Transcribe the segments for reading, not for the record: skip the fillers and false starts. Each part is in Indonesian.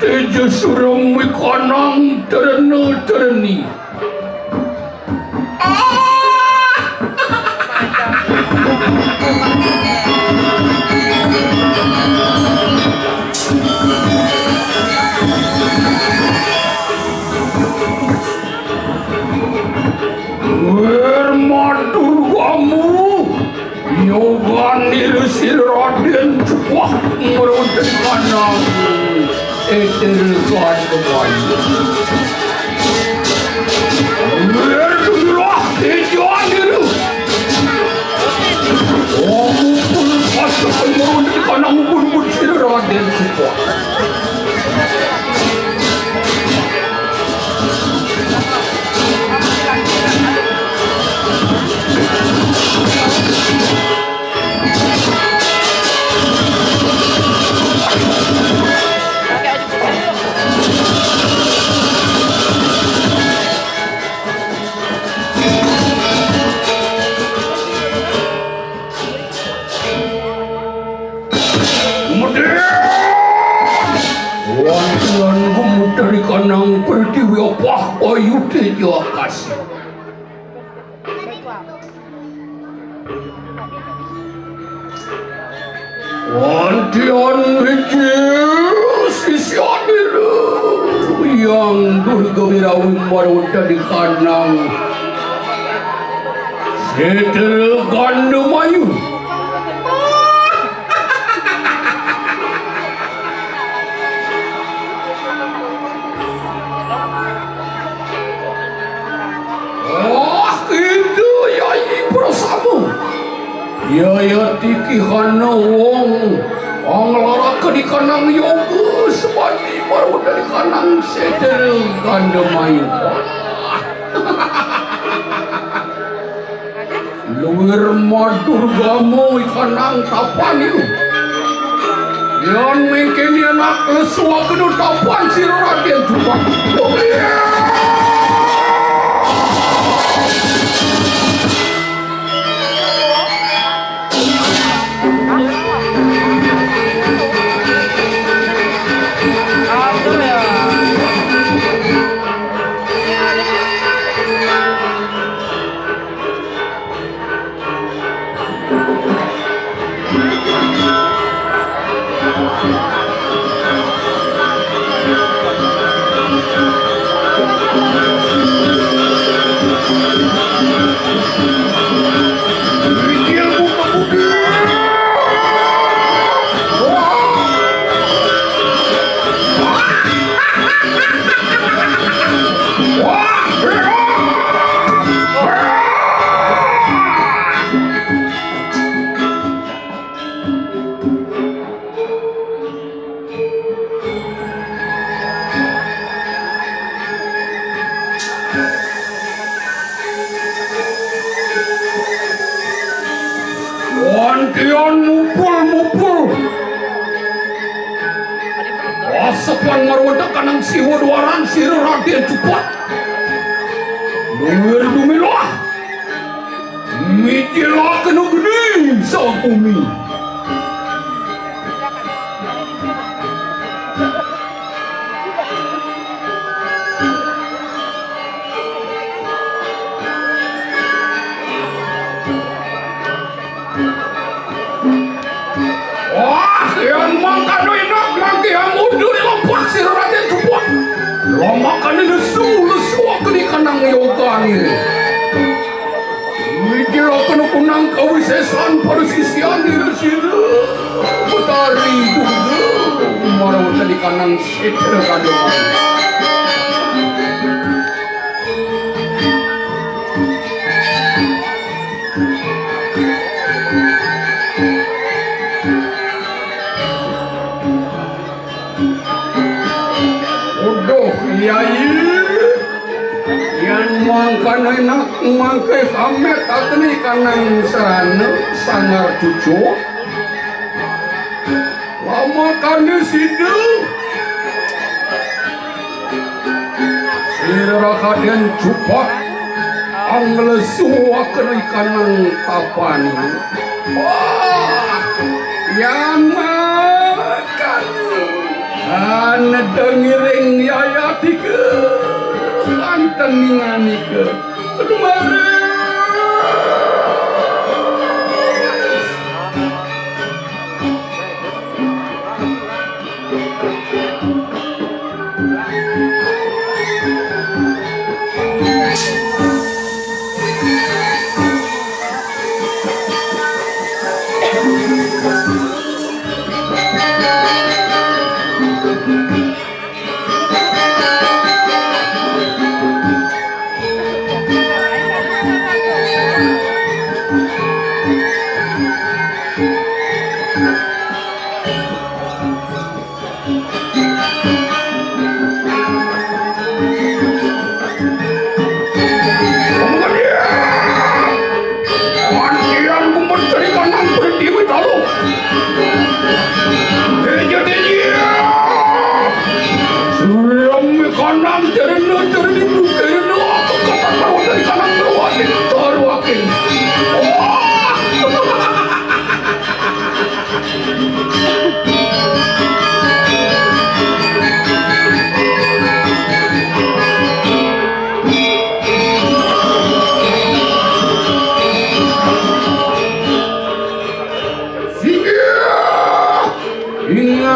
Tejo surung wikonang terni. Matur kamu nyobanir si Raden Cepat merujuk kanang eterkan kembali. Berdulah tujuan itu. Kamu pun pasti merujuk kanang pun si Raden Cepat. Dari kanang pertiwi opah ayu tejo kasih. Wantian hiji sisian itu yang durgawirawi maruta di kanang setel Gandemayu. Itu Yai Prasamu. Yaya tikihana wong anglaraka di kanang yoga sebati baru dari kanang setel Gandemayu. Luwir madurgamu ikanang tapan itu. Yan mungkin anak lesuwa kedua tapan si Raden juga. Wantian mupul-mupul asapan marwada kanang siwa duaran sira Raden cepat luwir dumilah mijilah kena gede sa bumi. Yang makan enak lagi yang mundur lompat si Raden cepat lomakan lesu di kanang yoga ni mikir kena kunang kawisesan pada sisian di sini betari juga marah di kanang setel Gandemayu. Yai yang makan enak mangke kamet atni kanang sarana sangar cucu lama kane sidu sira Raden cepat anglesuakeun kanang tapan. Wah yang makan ana dengiring yaya tiga anten ningani ke kemari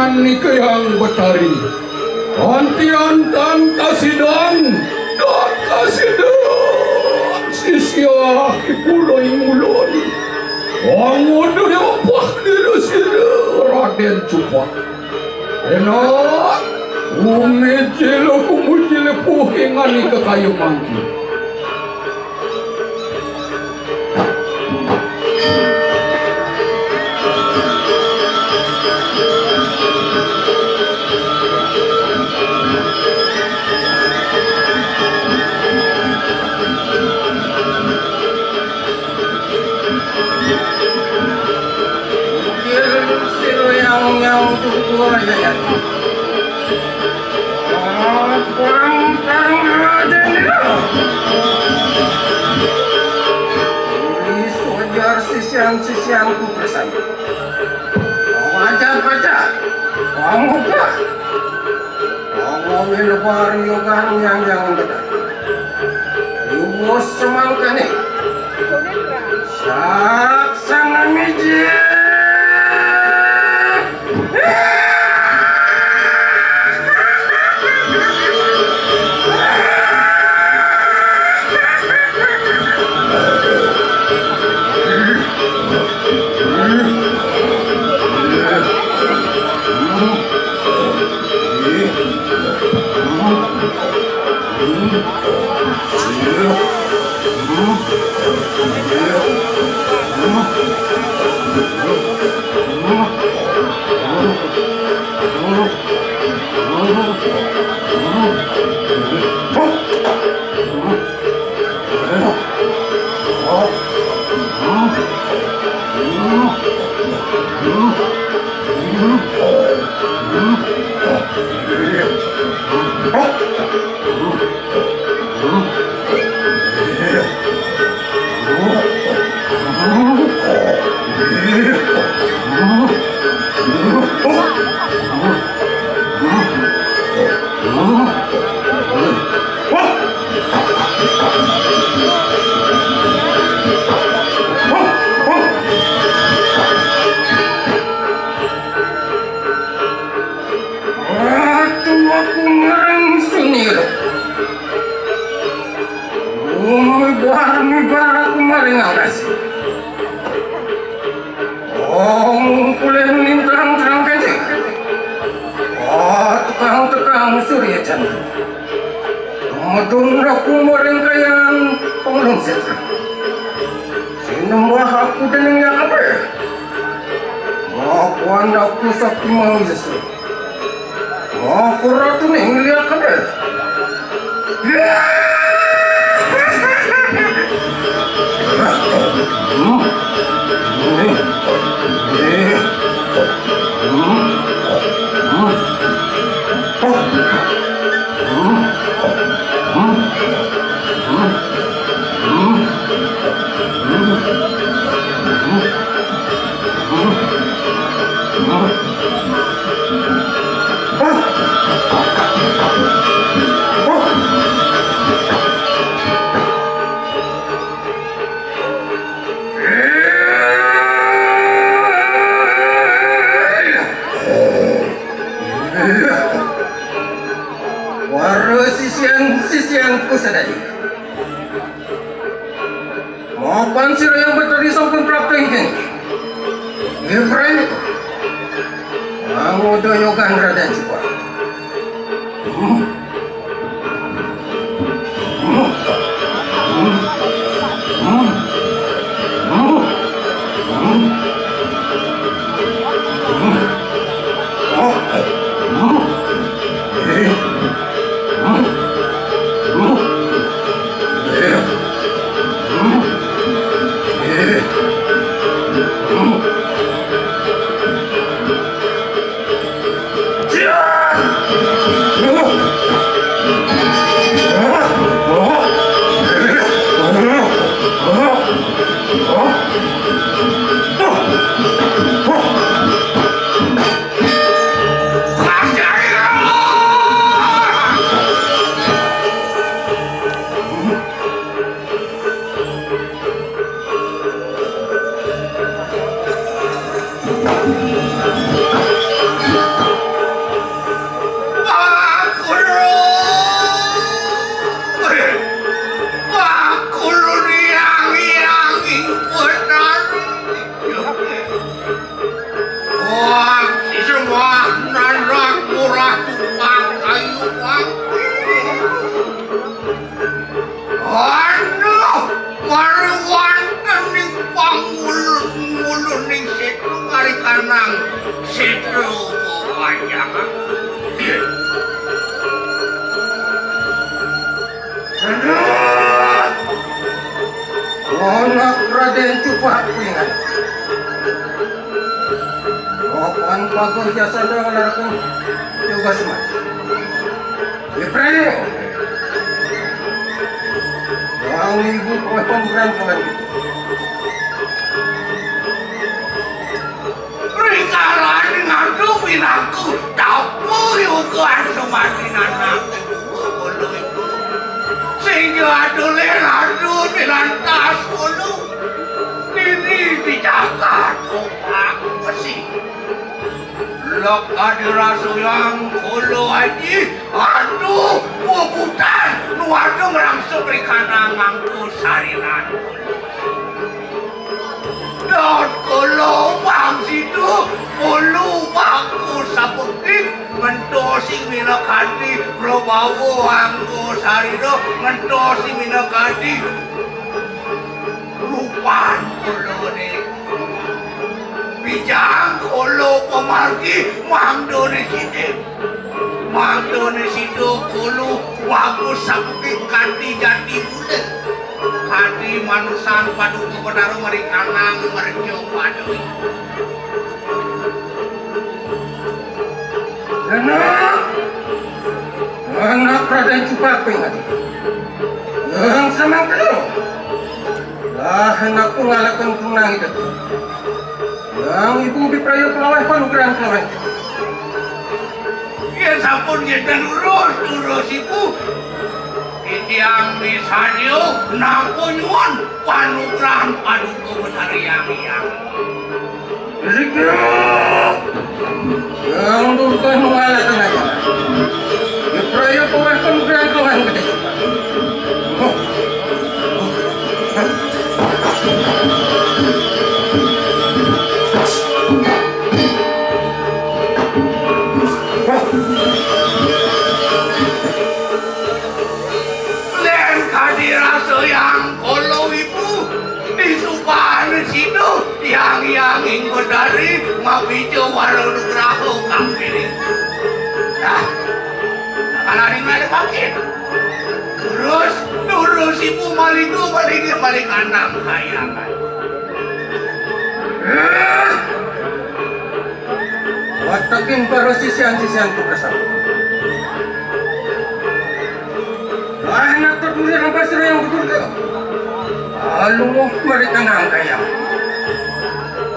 ngani kayang Betari. Antian dan kasidan sisya kipuloy mulon. Wangon na yapah nila sila Raden Cupak. Enak, umejelo kumujile puhingan ni kakayo mangki. Sisianku bersama. Baca, kamu kah? Kamu lebar yogan yang jangan betul. Ibu semangka nih. Saksana miji. Sisianku sadari. Maupun siro yang bertadi sampun prapta ingin. Ibrahim itu. Mangodoyogan Raden Cupak. nang Setro Wajah. Anak Raden Cupapingan. Opan pagod jasa dalam juga semat. Ibrahim. Yang ibu pemberantasan. Rikalan ngadupin aku, tapu yukuan sematinan aku. Sehingga adulen adu dengan tas kulu. Ini dijaga topak besi. Laka dirasu yang kulu aja. Aduh, bubutan. Nuadu langsung berikan angangku sariran. Dan kalau bang situ kulu bangku sapukit mentosi minakati probawo angku sariro mentosi minakati rupan kulu ni bijang kulu pemargi mangdo ni situ kulu bangku sapukit kanti jati bulan hati manusan padu kebenaran marikanang merjo padui. Anak Raden Cupapingan. Yang sama kau. Lah anakku ngalakan tunang itu. Yang ibu diperaya pelawai panugerah pelawai. Ya sampun kita urus ibu. Yang misalnya namponyuan panugrahan padu kebenaran yang yang bukan mengalahkan aja. Diperaya pelawai panugerah pelawai gede. yang kalau ibu disupahan situ yang ingin dari mabijo walau nugraho kambing nah kalau ini ada makin terus ibu balik anak kayangan watakin para sisian ku bersama. Anak tertulis apa sih yang betul tu? Aluh mereka nangkaya.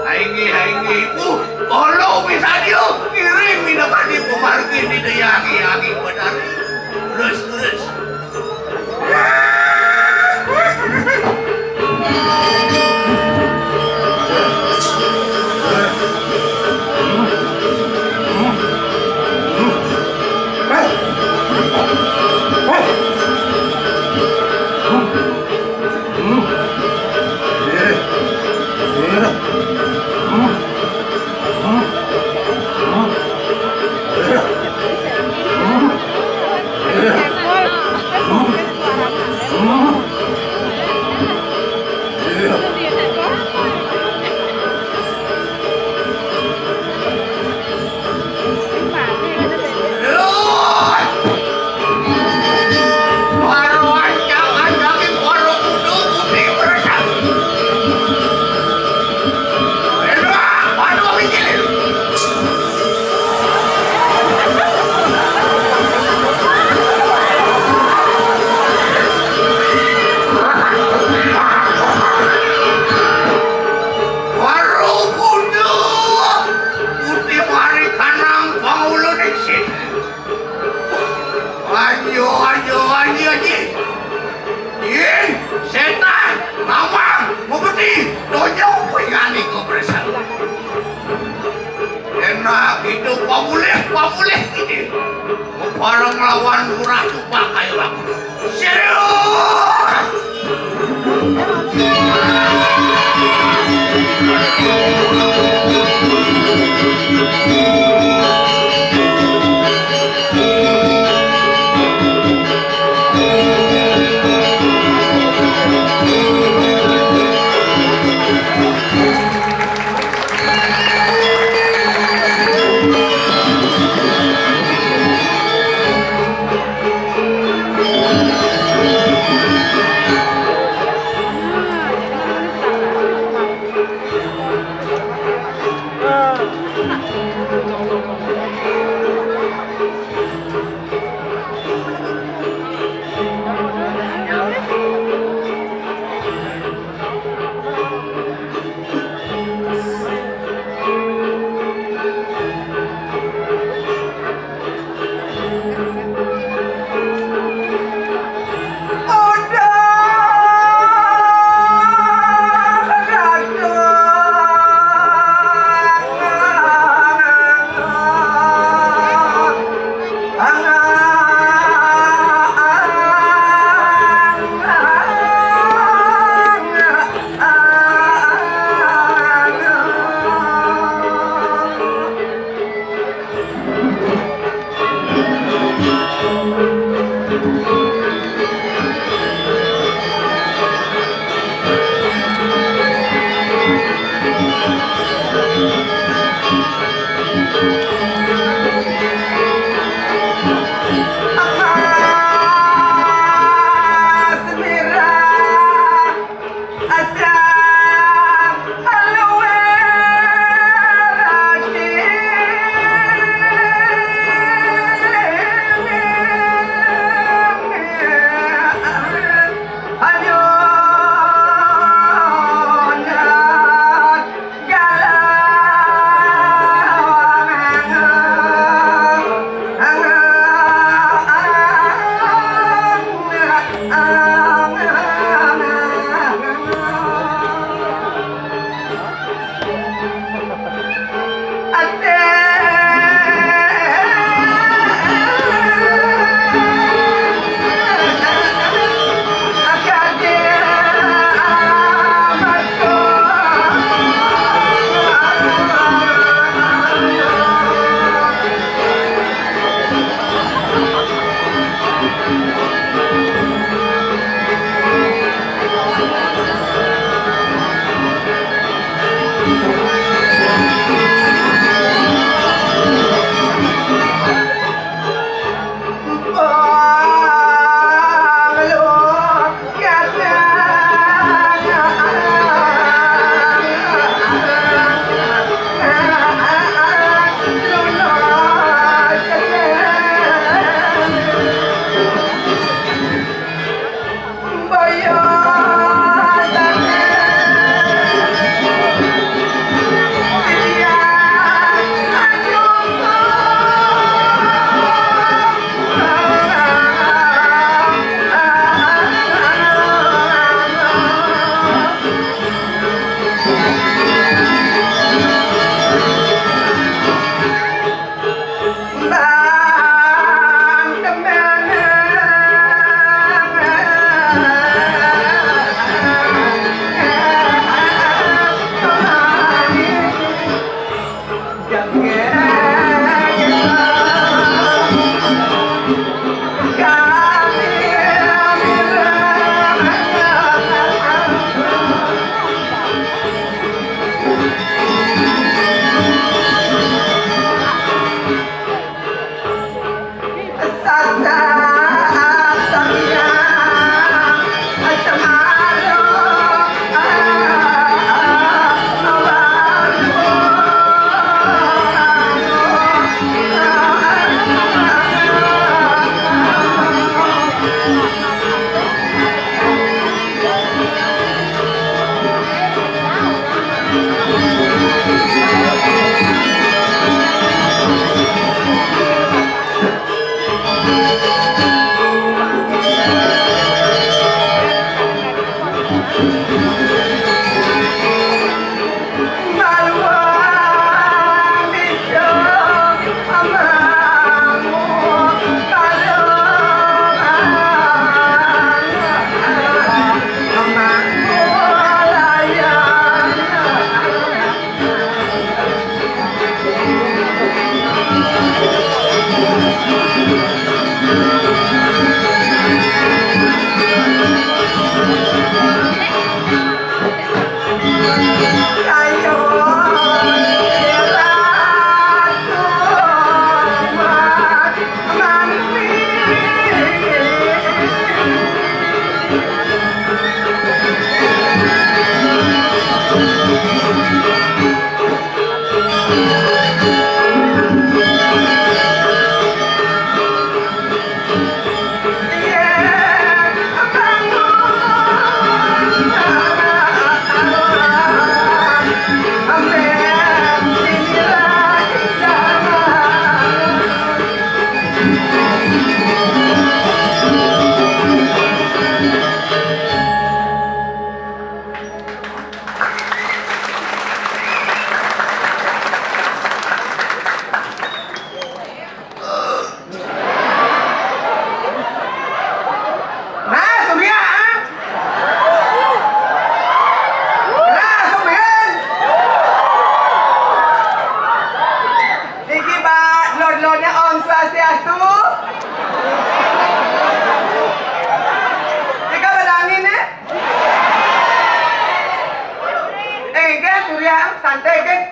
Haingi ibu, kalau bisa dia kirim minum di pemargin di dayangi benar. Terus. Pabuleh ini para melawan murah tupak kayu aku serius Jalan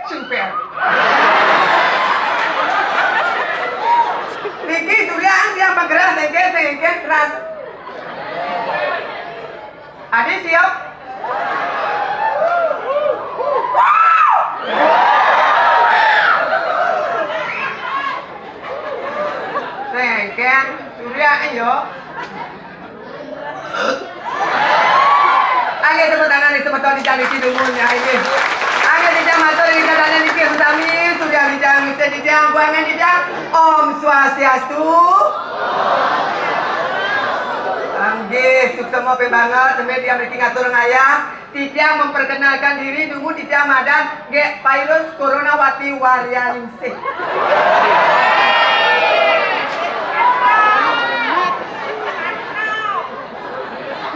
super. Niki Surya dia bergerak sengke keras. Adik siap? Sengke Surya ayo. Angge tepuk tangan di tempat di jang di dumunya ini. Angge di jang matur di kadane niki utami Surya di jang di jang buangan di jang. Om Swastiastu. Angge suk semua pembangat demi dia mriki ngatur ngayah. Tidak memperkenalkan diri dungu tidak madan ge virus corona wati warianingsih.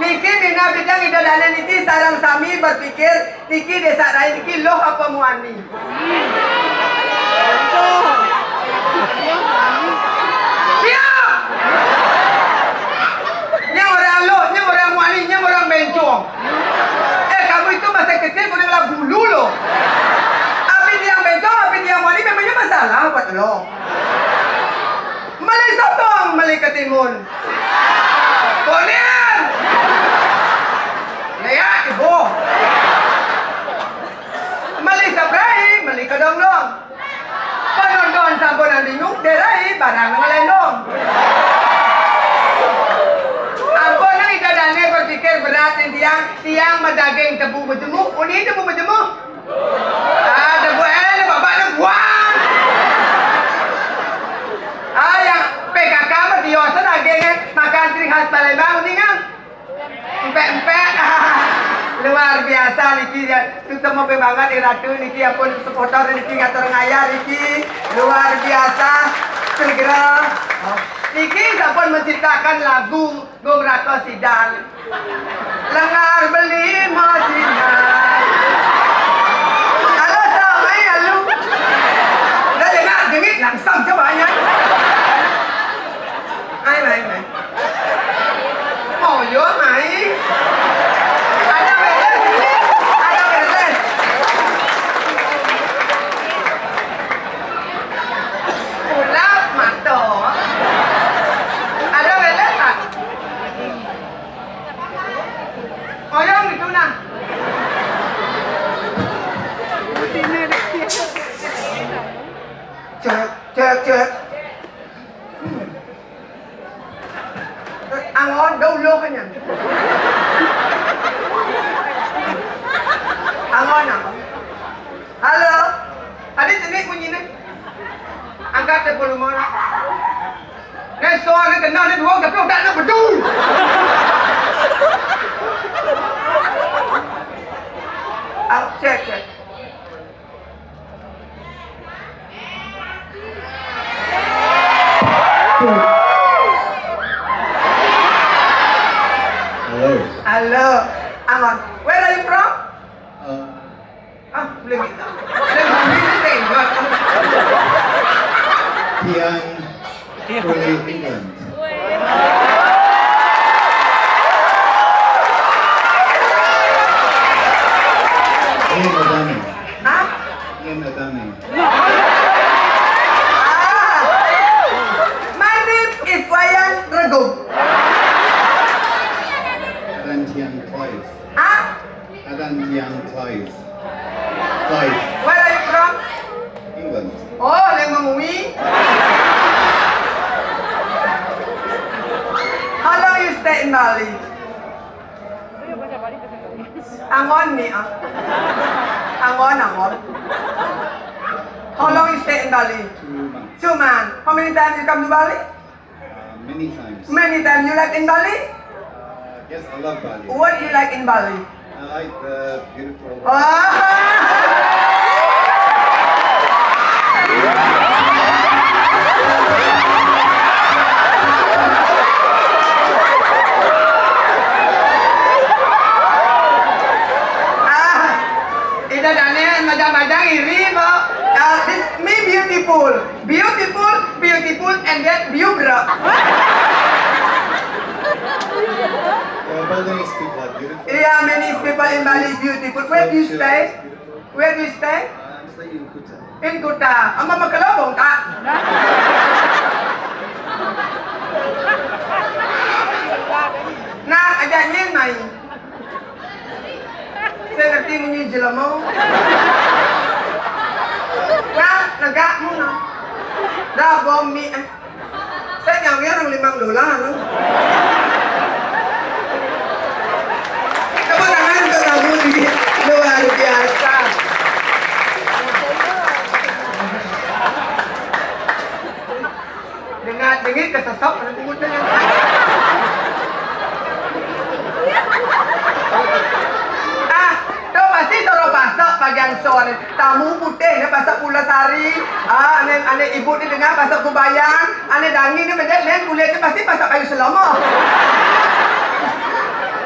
Niki bina bidang ida dana niki sarang sami berpikir niki desa lain niki loh apa muani. Siap. Nya orang loh, nya orang muani, nya orang bencong. Kamu itu masih kecil kau dengar bulu loh. Api dia bencong, api dia muani memangnya masalah buat lo. Malay sotong, malay ketimun. Boleh. Lihat ibu. Mali sabrai, mali kedong-dong. Penonton sampunan bingung, derai barang ngelendong. Ampun yang idadane berpikir berat yang tiang medaging tebu berjemuk. Uni tebu berjemuk. Tebu bapak buang. Yang PKK berdios dagingnya makan ciri khas Palembang uningan. Empek-empek. Luar biasa niki ya. Semua pembangat iratu niki apun supporter niki ngatur ngaya niki. Luar biasa. Segera niki sampun menciptakan lagu Gong Rako Sidal. Lengar beli masinan. Halo samai halo. Udah dengar dengit langsung cobanya. Mai. Oh yo mai. Ada beres. Ulap mato. Ada beres tak? Oh yang itu nah. Cek. Angon đâu lô cái nhỉ? Angon à? Halo? Tadi sini bunyi nih. Angkat telepon rumah lah. Nih soal ni kenal ni dua tapi udah nak bedul. Cek. Hello, Angon. Where are you from? Boleh minta. Tiang, England. Ian Adami. Hah? Ian Adami. My name is Wayan Regum. Adan Tiang Clive. Hah? Adan Tiang Clive. Where are you from? England. Oh, Lengmangui. How long you stay in Bali? Angon ni Angon. How long you stay in Bali? 2 months. 2 months. How many times you come to Bali? Many times. Many times. You like in Bali? Yes, I love Bali. What do you like in Bali? I like the beautiful. Ida Daniel madang-madang iri mo. This me beautiful, and then beautiful. Balinese people are beautiful. Yeah, many people in Bali is beautiful. Where do you stay? Beautiful. Where do you stay? I'm say in Kuta. In Kuta, ama makalabong tak? Nah, ajaknya mai. Saya ngerti munyi jelamo. Nah, negak mu nah. Dah bom mi. Saya nyawnya orang $5 loh. Tepuk tangan untuk tamu ini luar biasa. Dengar kesesok ada pengutnya. Tuh pasti suruh pasak bagian sore. Tamu putih ni pasak pula sari. Ane ibu ni dengar pasak kubayang. Ane dangi ni beda lain kulit ni pasti pasak kayu selama.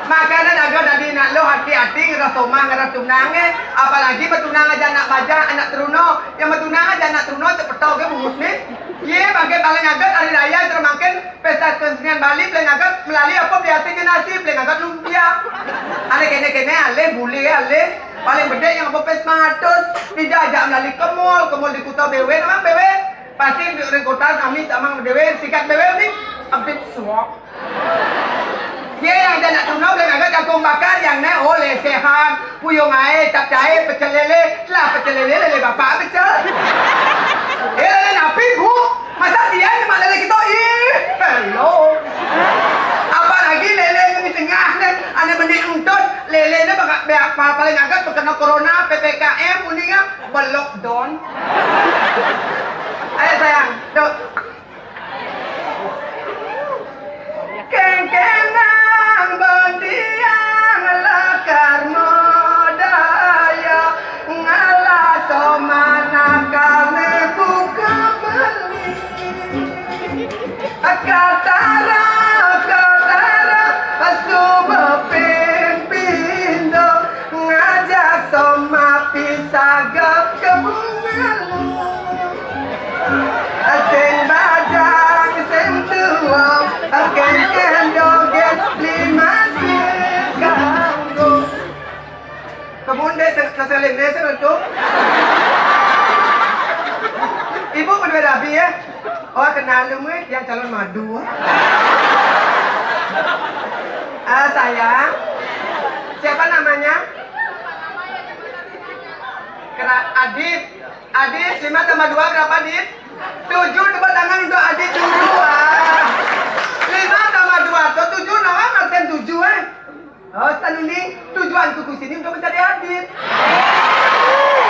Makanan agak tadi nak lo hati-hati ngera somah ngera tunang apalagi betunang aja anak baja anak teruno yang betunang aja anak teruno cepetau ke bungut ni ye bagai paling agak hari raya termakin pesta kesenian Bali paling agak melalui apa biasa ke nasi paling agak lumpia ane kene ale bule ale paling gede yang apa pes 500 dijajak melalui ke mall di Kuta BW namang BW pasti di kota kami sama BW sikat BW ni hampir suap. Ye yang ada nak tunau dengan agak jagung bakar yang naik oleh sehat, puyung air, cap cair, pecel lele, lah pecel lele bapak pecel. Lele napi bu, masa dia ni mak lele kita hello. Apalagi lele ni di tengah ni, ane benih entut, lele ni paling agak terkena corona, PPKM, kuningan, lockdown. Ayo sayang, duk. Kengkenang bandiang lakar modaya ngalah somana kame buka beli katara asuba pimpindo ngajak soma pisaga kebungalu asing bajang sentuh akan doget 5 sekanggo. Kemudian nasa Indonesia itu. Ibu berbeda Abi ya. Oh kenal lu yang calon madu. Sayang. Siapa namanya? Adit. Adit 5 tambah 2 berapa Adit? 7 tepuk tangan untuk Adit dulu. 5 tambah 2 atau 7 nama artian 7 Oh, stand ini tujuanku ke sini untuk mencari Adit.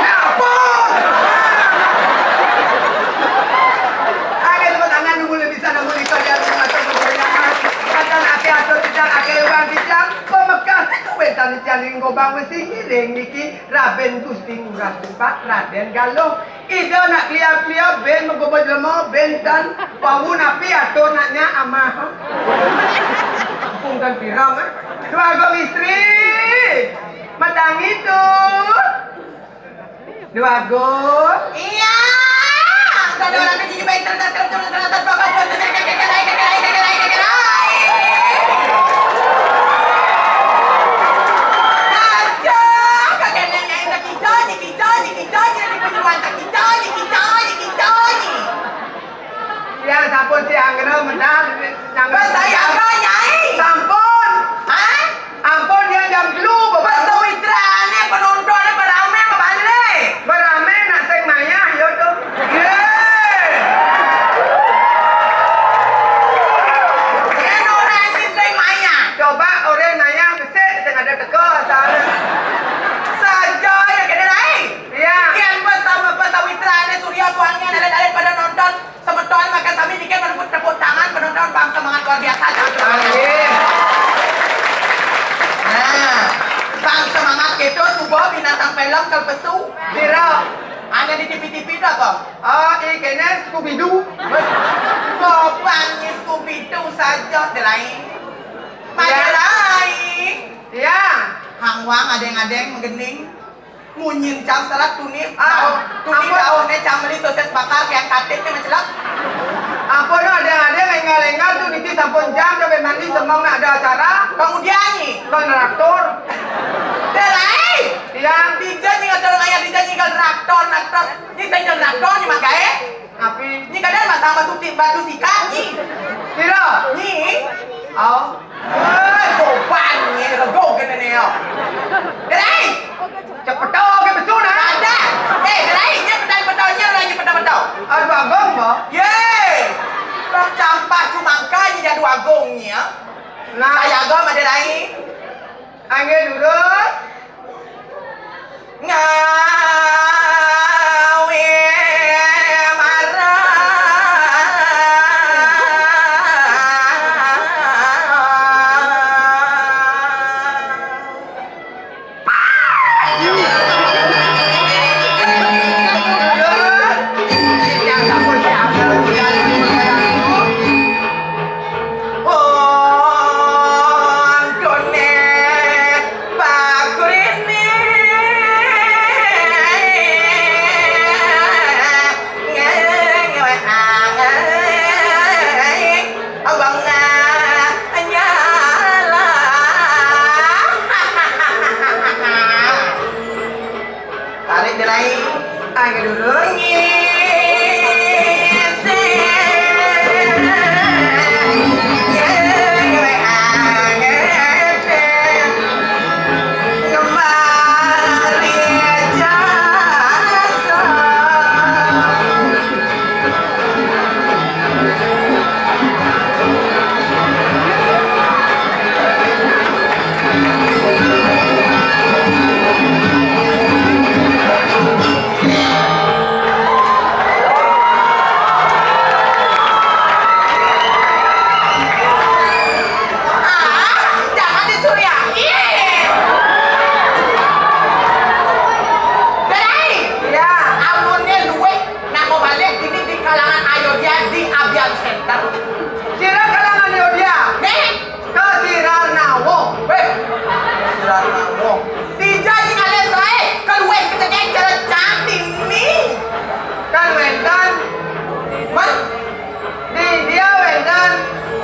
Apa? Akhir tepuk tangan mulai bisa namun itu dia atau bergoyangan. Kata ake atau tidak ake uang tidak. Pemekas itu betan jaring gobang mesti hiling niki Raben Gusti Ngurah Tempat Raden Galuh. Ida nak kliap-kliap ben menggobol jelema bentan pawu napi atau naknya amah. Pungkan pirang Dua gong istri. Matang itu. Dua gong. Iya. Ada orang kecil baik ya sampun si Anggra menang saya Anggra nyai sampun hah? Ampun dia jam dulu bapak sewitrane penontonnya berame berame nak sing maya yo tuh ini orang sing maya coba orang nanya besek sing ada teko saja ya kena naik iya yang pesawitrane Surya tuangnya dalet-dalet pada nonton sebetul maka kami bikin merebut tepuk tangan penonton bang semangat luar biasa. Amin. Nah, bang semangat itu sebuah binatang film kalpesu. Kira hanya di TV-TV dah bang. Kayaknya Scooby-Doo. Bapaknya Scooby-Doo saja lain. Mana lain? Ya. Hangwang adeng-adeng menggening. Munyin cam salat tunif tunif daunnya cam beli sosis bakar yang katiknya mencelak apa no ada lengal-lengal tuh niki sampun jam sampai mandi semang nak ada acara kemudian nih kontraktor delay yang DJ nih terus ayah dijanji kan traktor. Ini saya traktor ni makai. Tapi Ni kadang masang batu sikat ni. kira. Ni. Oh. Gopan ni ada go kena ni. Dai. Cepat tahu ke betul nak? Ada. Dai, ni pedal-pedalnya lagi pedal-pedal. Ada agong ba? Ye. Orang campak cuma kan ni ada agongnya. Nah, Saya agong ada dai. angin lurus. Ngawe tarik dia naik. Angin lurus. Jangan disuriain. Dai. Ya. Amunnya duit nak mau balik ini di kalangan Ayodhya di Abhyang Center. Kira kalangan dia. Nih, Ke sirar nawo. weh, dijanji kalian saya keluar kita jadi jalan ini. Kan wendan. Mas, Di dia wendan.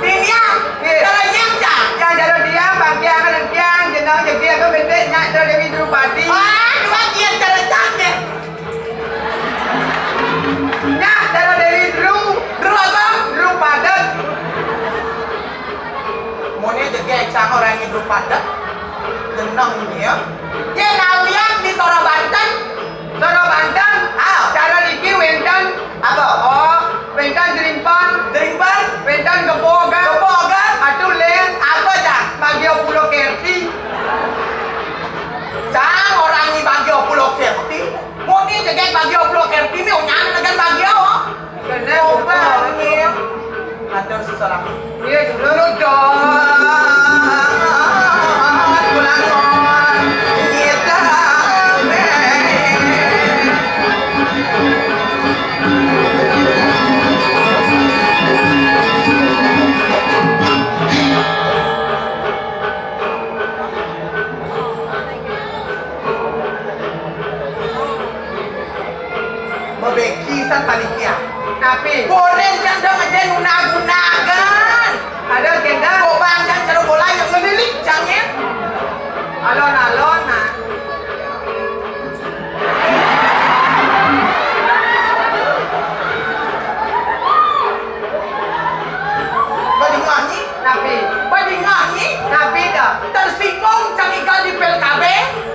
dunia jalannya aja. Yang jaro dia bangkiang kan kiang jenang jadi aku bende nyak jaro Dewi Drupadi. Wah, dua dia jalan cantik. Nyak jaro Dewi Dulu apa? Drupadat. Mone jadi cang orang yang belum padat. Jenang dia. Dia kalian di Sora Banten. Soro Banten. Ah, Jaro Diki wendan. apa? Oh, wendan Jerimpan. Derimbang, Wendan Geboga. Keboga, Atuh len. apa cang? Bagio Pulau Kerti. Cang orang ini bagio Pulau Kerti. Mone jadi bagio Pulau Kerti ni onyan dengan bagio. Kena Coba buka. ni. Ada seseorang. Iya dulu dong. Bebekisan panitia. Tapi Goreng janda aja guna-gunakan. ada kendang. Gobang dan cara bola yang ngelilik jangan. Alon-alon nah. Badinganyi, Tapi badinganyi. dah. Tersinggung cangigal di PLKB.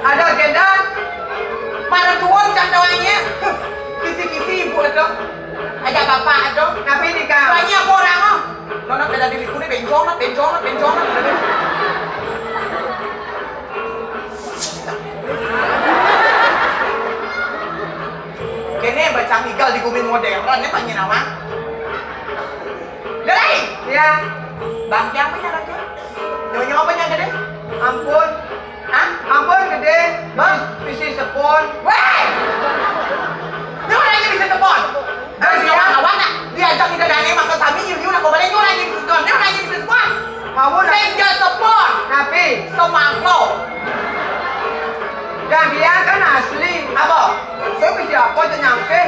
Ada kendang. Para tuan candawanya. Kisi-kisi ibu itu. Ada bapak itu. Tapi di kau. Banyak orang oh. Nona kada diliku ni bencong. Kene bacang igal di kubin modern ni panggil nama. Dari Ya, bang yang punya lagi. Nyonya apa yang gede? ampun. Hah? Ampun gede. Bang. Bisi sepon. Weh! Dia lagi bisa tepon. Dia kawan nak diajak kita dari maka kami you nak kau balik you lagi bisa tepon. Dia lagi bisa tepon. Mau nak. Senja tepon. Tapi Semangko. yang dia kan asli. Apa? Saya mesti apa tu nyampe.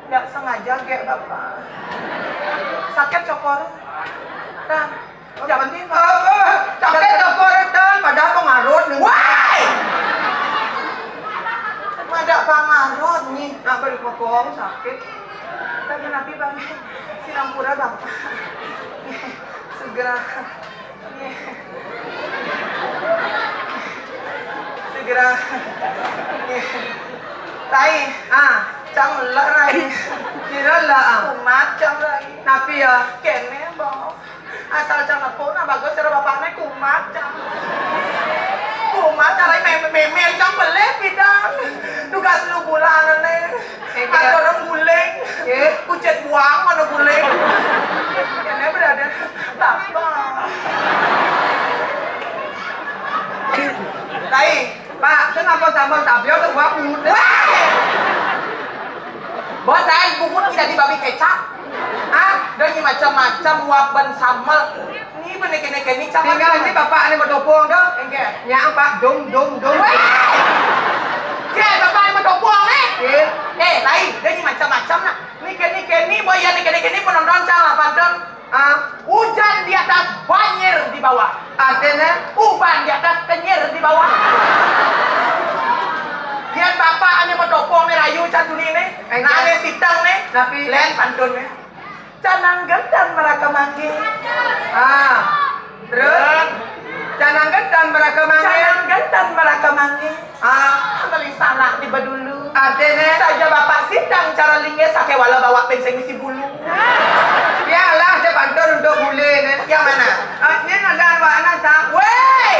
Nggak sengaja kayak bapak. Sakit cokor. Dan jangan penting. Sakit cokoretan pada pengaruh nih. Wah! Ada pangarot nih. Nak beri pokok sakit. Tapi nanti bang Sinampura bapak. Segera. Segera. Rai, cang lah Rai. Kira lah. Kumat cang Rai. Tapi ya, Kene bang. Asal cang lepon, bagus cara bapaknya kumat cang. Kumat cara memel cang belet bidang. Tugas lu bulan nih. Ada orang guling. Kucet buang mana guling. Kene berada bapak. Rai, Pak, kenapa sama tabio tuh gua muda? buat lain bubut tidak di babi kecap. Dan ini macam-macam waban sambal. Ini benek-benek ini cang. Tinggal ini bapak ini berdopong dah. Enggak. Ya pak, dong. Cek bapak ini berdopong nih. Ye, Lain, dan ini macam-macam lah. Ini boy yang ini penonton cang lah pandan. Hujan di atas, banjir di bawah. artinya, Uban di atas, kenyir di bawah. Lihat bapak hanya berdopong nih rayu candu nih. Nane sitang nih. Tapi- Len pantun nih. Canang gendang mereka manggil. terus, jangan ketan mereka manggil. Canang gendang mereka manggil. Kembali salah di badulu. Artinya, Saja bapak sitang cara lingge sake wala bawa penseng isi bulu. biarlah saya pantun untuk bule nih. Yang mana? Ini ada anak sang. Wey!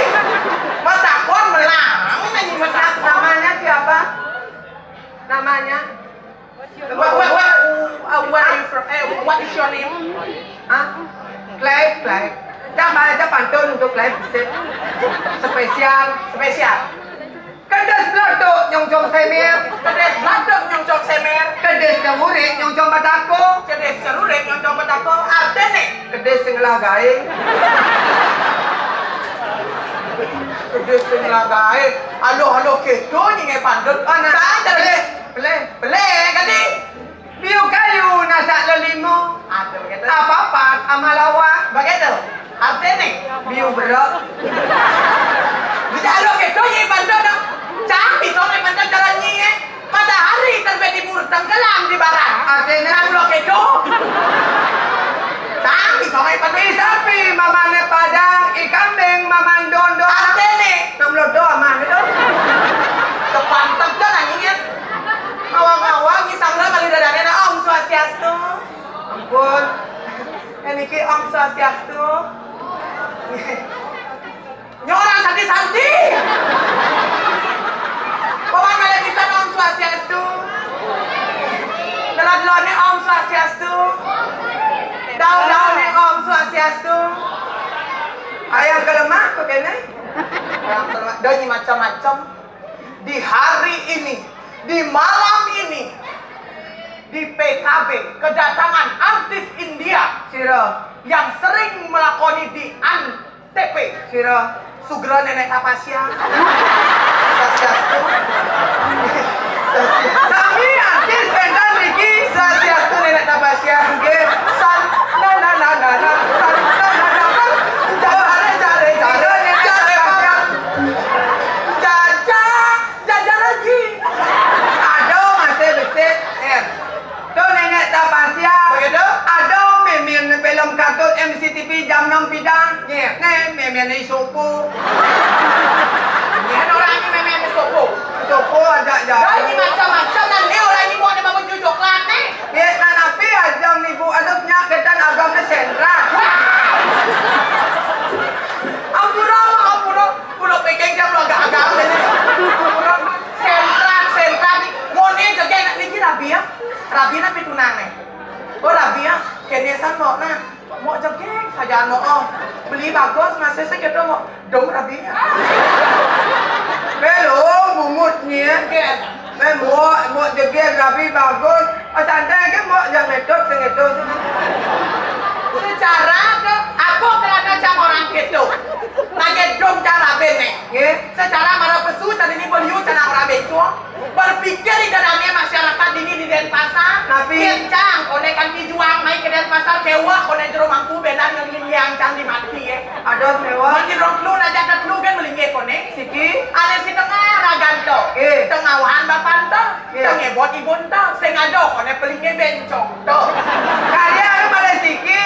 Matakon melang. Ini matakon. Namanya siapa? Namanya? Where are you from? What is your name? Clive. Coba aja pantun untuk Clive spesial. Spesial. Kedes blotok nyong semir. Kedes bladok nyongcok semer. Kedes kemurik nyong batako. Kedes cerurek nyongcok petako. Artene. Kedes sing lagae. Kedes sing lagae. Halo kedo nyinge pandut. Saya cara bele kadi. Biu kayu nasak lelimo. Ada begitu. Apa amalawa. Begitu. Artene. Biu berak. Bisa halo kedo nyinge pandut. Cang bisa nyinge pandut cara nyinge. Matahari terbit di mulut tenggelam di barat. Artinya Halo kedo. Cang bisa nyinge pandut. sapi mamane padang, ikambing maman dondo. Artene. Nam lodo aman itu. Kepantap kan anjingnya. Awang-awang ngisang lah kali dadane na Om Swastiastu. Ampun. Ini ki Om Swastiastu. Nyorang santi-santi. Paman malah bisa Om Swastiastu. Dalam-dalamnya Om Swastiastu. Daun-daunnya Om Swastiastu. Ayam kelemak kok kene. Dan macam-macam. Di hari ini, di malam ini, di PKB kedatangan artis India Siro, yang sering melakoni di Antv. Siro. Sugro nenek Tapasya. Sasiastu. Sami artis pendan Riki. Sasiastu nenek Tapasya. Nggih. San na na na na na. San na na na na. Jare nenek Tapasya. Jaja lagi. Aduh masih besit. Tuh nenek Tapasya. Begitu? Aduh memin film kartun MCTV jam 6 bidang. Iya. Nih memin isopo. Ini orang ini memang sopo. Isopo ada Dan ini jauh. macam-macam dan dia orang ini mau ada baju coklat nih. Ya, napi aja nih bu, aduknya ketan agamnya sentra. Ampura. Pulau Peking dia pulau agak-agak ini. Sentra nih. Mau nih jadi nak lagi Rabia. Rabia nak pitunang nih. Oh Rabia, kenesan mau nah. Mau jegeng saja mau. Beli bagus masih sekitar mau dong Rabia. Belum bungutnya. Oke. Mau joget rapi bagus. Santai kan mau jangan metode sengedo. Secara ke aku kerana macam orang gitu. Lagi dong cara benek. Nggih. Secara marah pesu tadi ni beliau cara orang becu. Berpikir di dalamnya masyarakat ini di Denpasar. Tapi Kencang, kone kan dijuang naik ke Denpasar kewa, kone jero mangku benar yang cang di mati ya. ada mewah. Mungkin rong lu aja kat lu kan melingge kone. Siki. Ada si tengah raganto. Tengah wahan bapanto. Tengah bot ibunto. Sengado kone pelingge bencong to. Karya ada pada siki.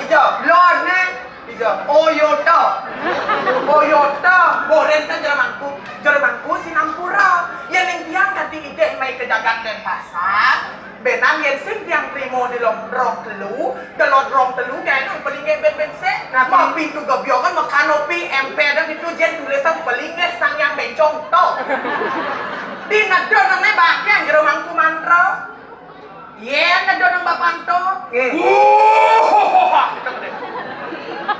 Ijo. Lord ne. Ijo. Oyoto. Oyoto. Boren kan jero mangku. Jero mangku Sinampura. Yang tiang ganti ide mai ke jagat Denpasar. Benang yang sing tiang primo di rong telu, delot rong telu kan pelingge ben se. Mau pintu gebiokan mau kanopi MP dan itu jen tulisan pelingge sang yang bencong to. Di ngado nang ne baknya jero mangku mantro. Ye ngado nang bapanto.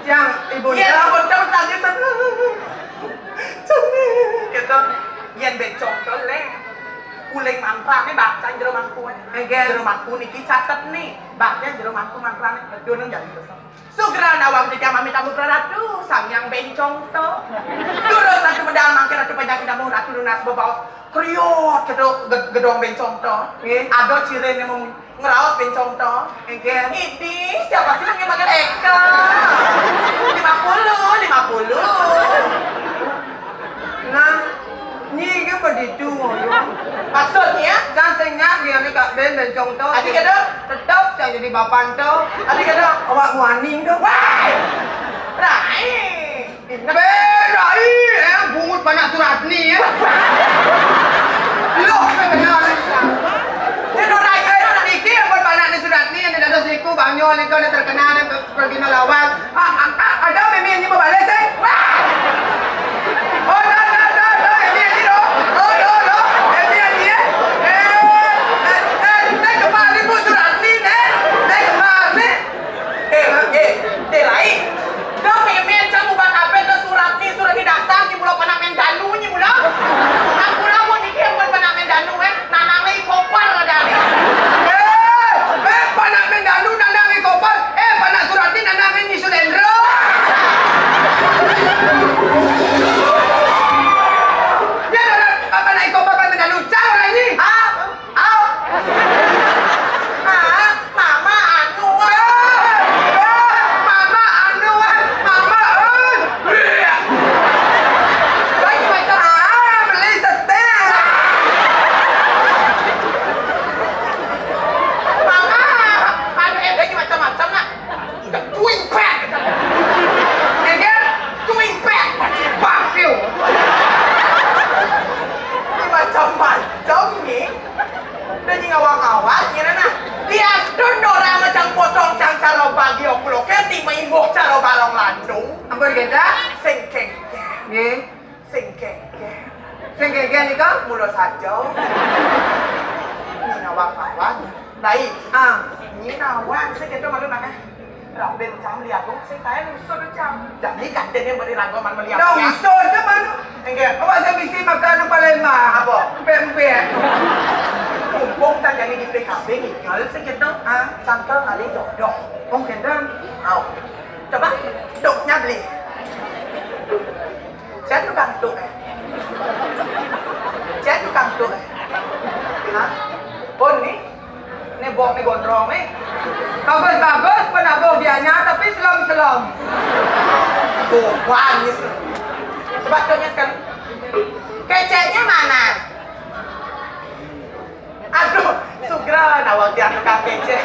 Yang ibu Ye dah. bencong tadi sana. Cumi. Gitu. Yen bencong to le. Uleng mantra nih baknya jero mangku. Jero mangku niki catet nih. Baknya jero mangku mantra nih ngado nang jadi dosa. Sugra nawang di kami tamu praratu sang yang bencong to. Dulu satu medal mangke ratu panjang kita mau ratu lunas bebaos kriot gedong bencong to. Ada cirene mau ngeraos bencong to. Ini siapa sih yang makan Eka? 50. Nah, ni ke begitu ngoyo. Maksudnya? Jasengnya dia ni kat ben contoh. Adik ada? Tetap saya jadi bapan tu. Adik ada? Awak muaning tu. Wah! Rai! Berai, bungut banyak surat ni ya. Loh, kenal ni. Jadi Rai Iki yang banyak ni surat ni yang ada siku banyak ni kau ni terkenal ni pergi melawan. Ada memang ni berbalik saya. Oh, dah. Ini ni doh. Oh. Ini ni. Naik kemari pun surat ni, naik kemari. Rai. Kau memang kamu buat apa tu surat ni dasar ni mula panak main danu ni mula. Aku pun ni yang buat panak main danu nanang ni kopar ada ni. Panak mendalu nanang ikopal. Panak surat ni nanang ni Sulendro. Dia ada panak ikopal panak mendalu. Cang orang ni. Mama anu. Mama anu. Mama. Baik macam Beli setel. Mama. Anu lagi macam-macam nak. Twin pack. Again. Twin pack. Bakio. Ini macam-macam ni. Dan ni ngawang-ngawang ni nak. Dia dun orang macam potong cang cara bagi aku lo. Keti maimbok cara balong landung. Apa kita? Sengkeng. Ye. Sengkeng. Sengkeng ni kau? Mula saja. Ni ngawang-ngawang. Baik. Ni ngawang. Saya kata malu nak. Rau ben macam lihat tu. Saya tanya usut macam. Jadi kat dia beri rangka man melihat. Dah usut tu mana? Enggak. Awak saya mesti makan apa lemah? Apa? Empek-empek. Mumpung tak jadi di PKB ni. Kalau saya kata, cangkel kali jodoh. Oh, kendang. Coba, duknya beli. Saya tukang duk Saya tukang duk Pun ni bok ni gondrong Bagus-bagus pun abang dianya tapi selam-selam. Tuh, manis. Coba tuhnya sekali. Keceknya mana? Aduh, Sugra nawang dia tukang kecek.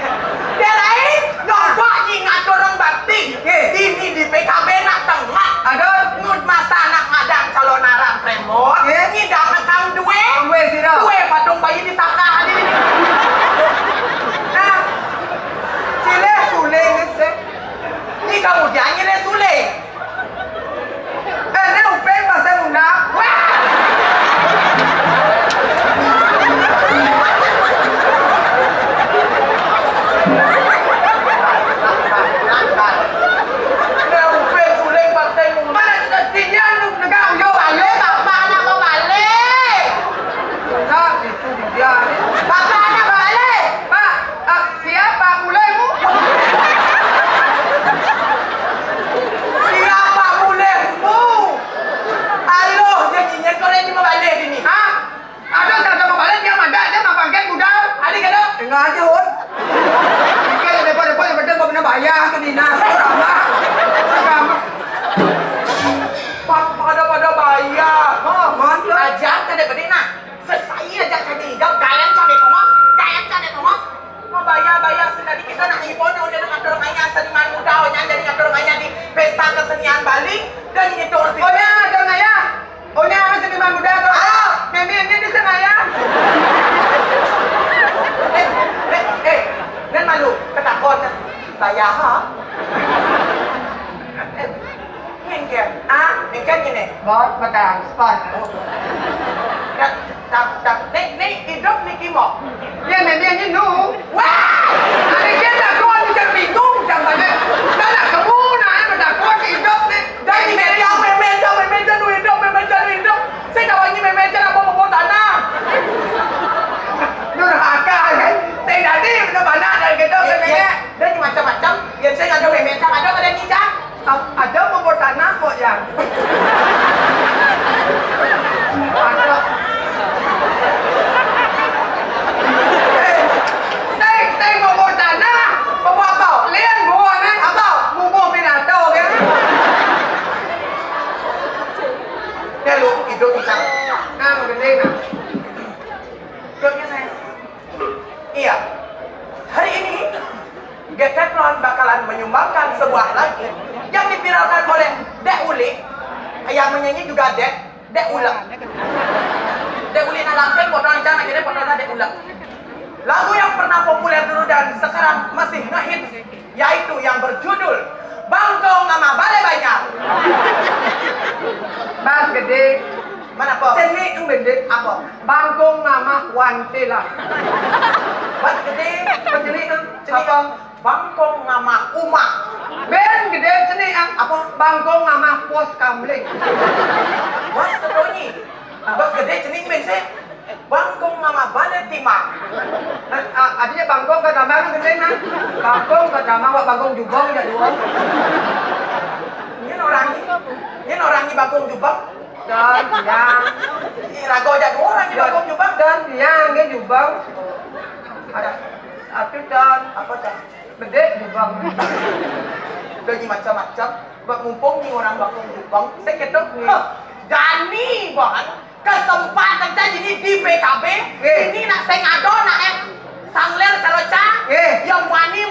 Dia lain, nombok ingat orang bakti. Ini di PKB nak tengah. Ada Ngut masa anak ngadang calon arang premot. Ngidang nekang duwe. duwe sira. Duwe patung bayi di sakahan ini. Nah. Sile suling se. Ni kamu jangan le sule. Ni upeng masa muda. Balik. bayar ke dinas ramah. Pada bayar. Oh, mantap. Ajar ke dek bedina. Selesai aja tadi. Gayang cak dek Thomas. Gayang cak dek Thomas. Mau bayar sedari kita nak hibur udah dengan dorong ayah seniman muda orang jadi dengan dorong ayah di pesta kesenian Bali dan itu orang Oh ya, dong ayah. Oh ya, seniman muda tuh. Meme-nya di sana ya. Nên malu ketakut saya ha. Mungkin mungkin gini. Bos, betul. Spot. Nih hidup nih Kimo. Ya, meme-nya nu. Wah, Ada kita kawan macam bingung macam mana. Dah nak kamu nak berdakwah hidup ni. dan ini meja nu hidup. Saya kawannya meja apa mau tanah. Durhaka kan. Saya tadi betul banyak dari kita meme. Dan macam-macam. Yang saya ada meja ada kijang. Ada mau tanah kok yang. Ada. Saya mau tanah. Mau apa? Lian buah ni. Apa? Buah pinato kan. Dia lu hidup kijang. Nah, gede nah. Hidupnya saya. Iya. Hari ini Decathlon bakalan menyumbangkan sebuah lagu yang dipiralkan oleh Dek Uli. Yang menyanyi juga Dek Ulang. Dek Uli nak langsung potong jangan akhirnya potongnya Dek Ulang. Lagu yang pernah populer dulu dan sekarang masih ngehits yaitu yang berjudul Bangkong sama Balai Banyak. Bas gede. Mana po? Seni bendek Apa? bangkong nama wantela. Bas gede. Peceli Apa? apa? Bangkong sama Uma. Ben gede seni apa? Bangkong nama pos kamling. Bas kedonyi. Bas gede cening men sih. Bangkong sama Balai Timah. Artinya bangkong ke nama itu gede nah. Bangkong ke nama wak bangkong jubong ya dua. Ini orangnya Bangkong Jubang. Dan yang Ini rago aja dua orangnya Bangkong Jubang. dan yang dia jubong. Ada satu dan Apa cah? gede jubong. Lagi macam-macam. Buat mumpung nih orang Bangkong Jubang. Saya kata, Dani banget. Kesempatan saya jadi di PKB. Ini nak saya ngado nak sangler caroca. Yang wani.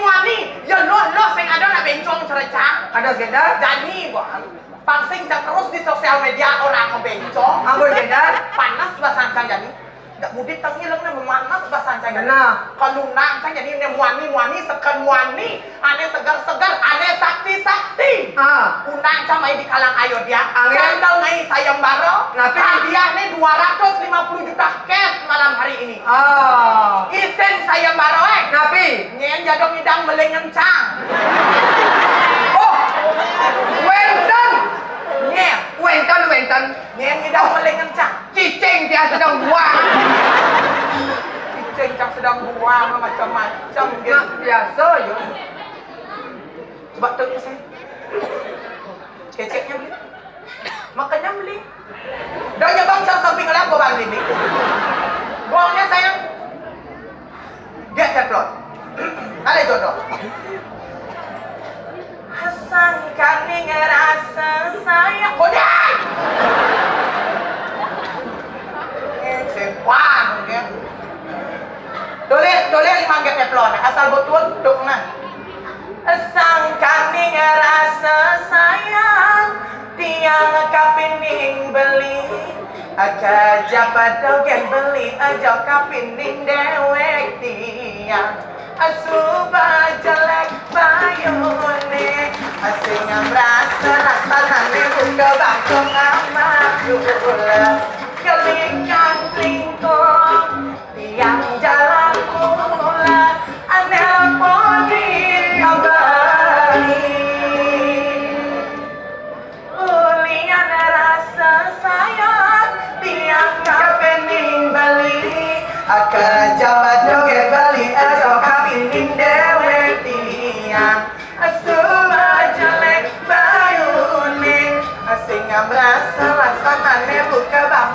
Yang loh saya ngado nak bencong caroca. Ada gedar. Dani banget. Pangsing terus di sosial media orang ngebencong. Apa gedar? Panas bahasa ancang jadi. Gak mudit tangi lang na memanas bahasa ancang jadi. Nah. Kaluna ancang jadi ne muani sekan muani. Ane segar, ane sakti. Una ancang may di kalang ayo dia. Angin. Kandal ngai sayembara. Napi? Hadiah ne 250 juta cash malam hari ini. Isen sayembara Napi. Nyen jadong idang melengen cang. Wenton. Nyen. Wenton. Nyen idang melengen cang. Cicing dia sedang buang. Cicing cang sedang buang macam-macam gitu. Nah, biasa ya. Coba tengok saya. Keceknya beli. Makanya beli. Dah bang cang samping lah gua bang ini. Buangnya sayang. Decathlon. Ada jodoh. Sangkan nih ngerasa sayang. Kodai! Sepan dia. Dole 5 Decathlon. Asal betul dong nah. Sangkan nih ngerasa sayang. Tiang kapining beli. Aja jabat dogen beli. Aja kapining dewek tiang. Asuba jelek bayune asing merasa rasane buka bangkong amat gula kelingkang lingkong tiang jalan mula aneh poni kabari ulian rasa sayang tiang kapening bali akan jabat joget bali aja kapining dewek tiang asuma jelek bayune asing merasa laksanaane buka bang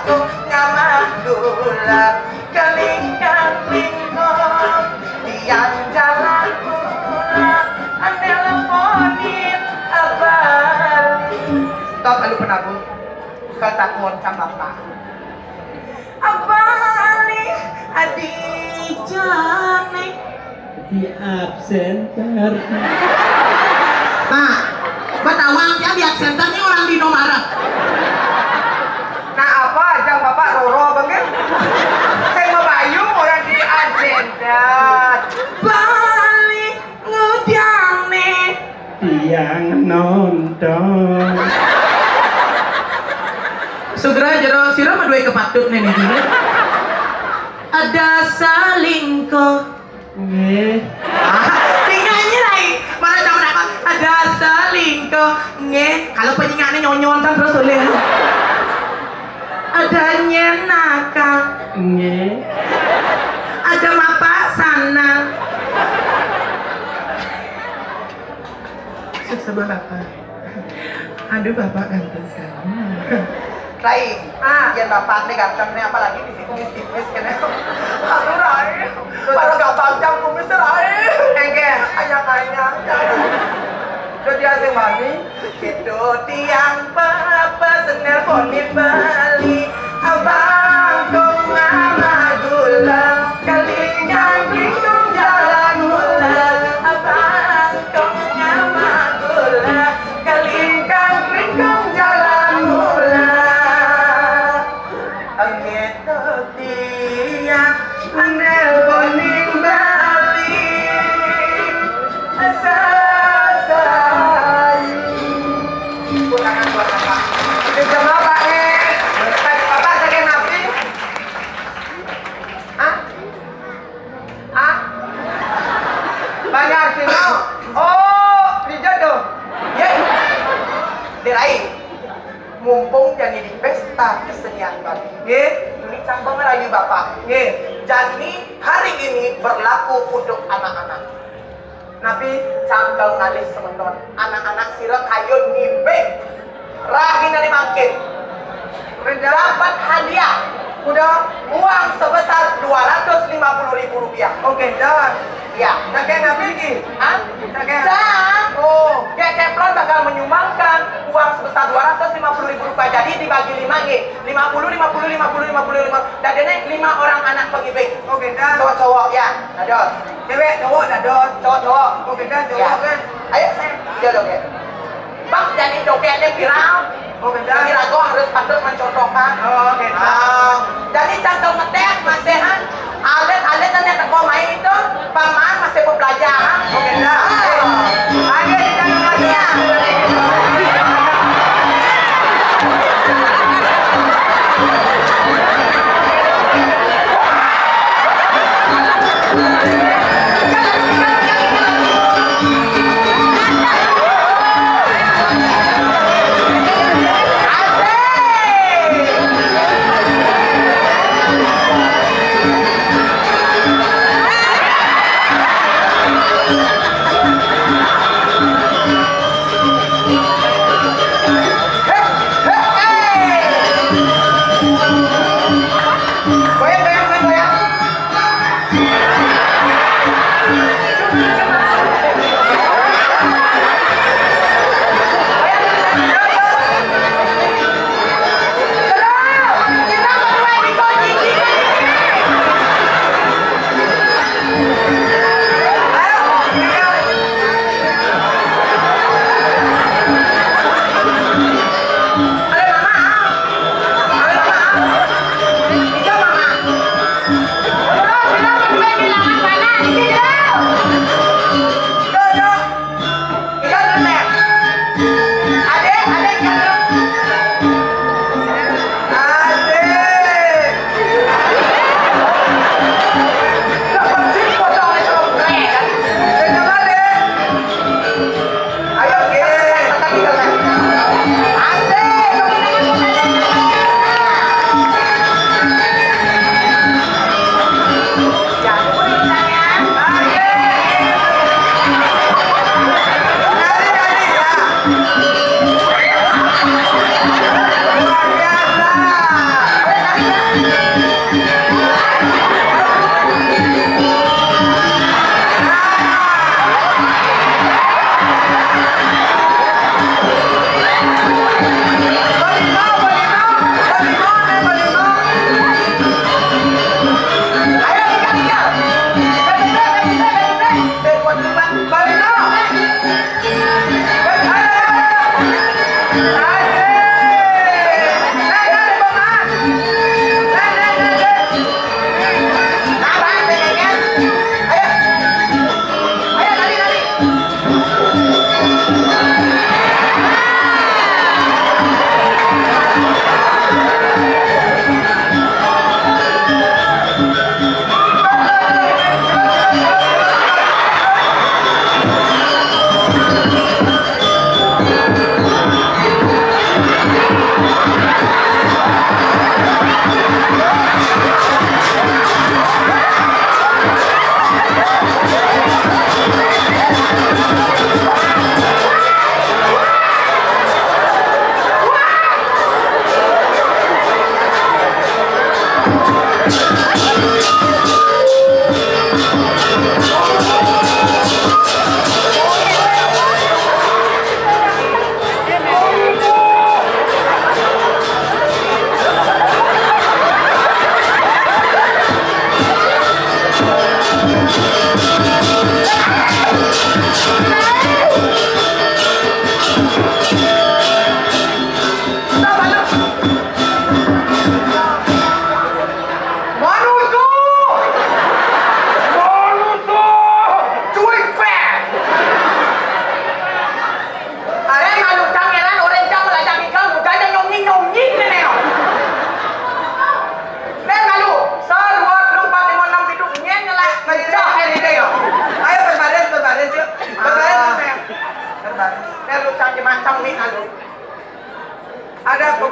di absenter. Nah, betawang ya di absenternya orang di Indomaret. Nah apa aja bapak Roro banget? Saya mau bayung orang di agenda. Balik ngediang nih. Tiang nonton. Segera jero sira mah duwe kepatut nih gini. Ada selingkuh. Nggih. Tinggalnya lagi. Mana zaman apa? Ada selingkuh. Nge. Kalau penyanyiannya nyonyon kan terus boleh. Ada nyenakal. Nggih. Ada mapak sana. Sebab bapak. Aduh bapak ganteng sekali. Rai, yang bapak nih ganteng nih apalagi di situ tipis kan ya. Aduh Rai, kalau gampang jam kumis Rai. Engke, anyang-anyang. Jadi asing mami. Itu tiang pesen nelponin Bali. Abang kong mama gula. Kalinya bingung jalan mula. Abang kong mama gula. Kalingkan bingung jalan mula. Gitu tiang nelponin Bali. Bukan buat apa? Itu jam apa nih? Bapak sakit napi? Hah? Hah? Banyak sih no? Oh, dijodoh. Ya, Dirai, mumpung jadi di pesta kesenian Bali. Nggih, Ini cambang rayu bapak. nggih. Jadi hari ini berlaku untuk anak-anak. Napi Cangkel ngalis teman-teman. Anak-anak sira kayu ngibek. Rahin dari makin. Dapat hadiah. udah. Uang sebesar Rp250.000. Oke, dah. Ya. Sakit napi ki? Hah? Sakit. Dan Oh, Keplon bakal menyumbangkan uang sebesar Rp250.000. Jadi dibagi 5 G. 50, 50, 50, 50, 50. Dan ini 5 orang anak pengibik. oke dah. Cowok-cowok ya. Dados. Cewek, cowok, dadot. Cowok-cowok. Oke dah, Ya. cowok kan. Ayo saya joget. Bang jadi jogetnya viral. Oke Jadi dah. lagu harus patut mencontohkan. Oh, oke dah. Jadi cantel ngetes masih han. Alet-alet yang teko main itu paman masih pembelajaran. Oke dah. Ayo kita lagi ya. Asik.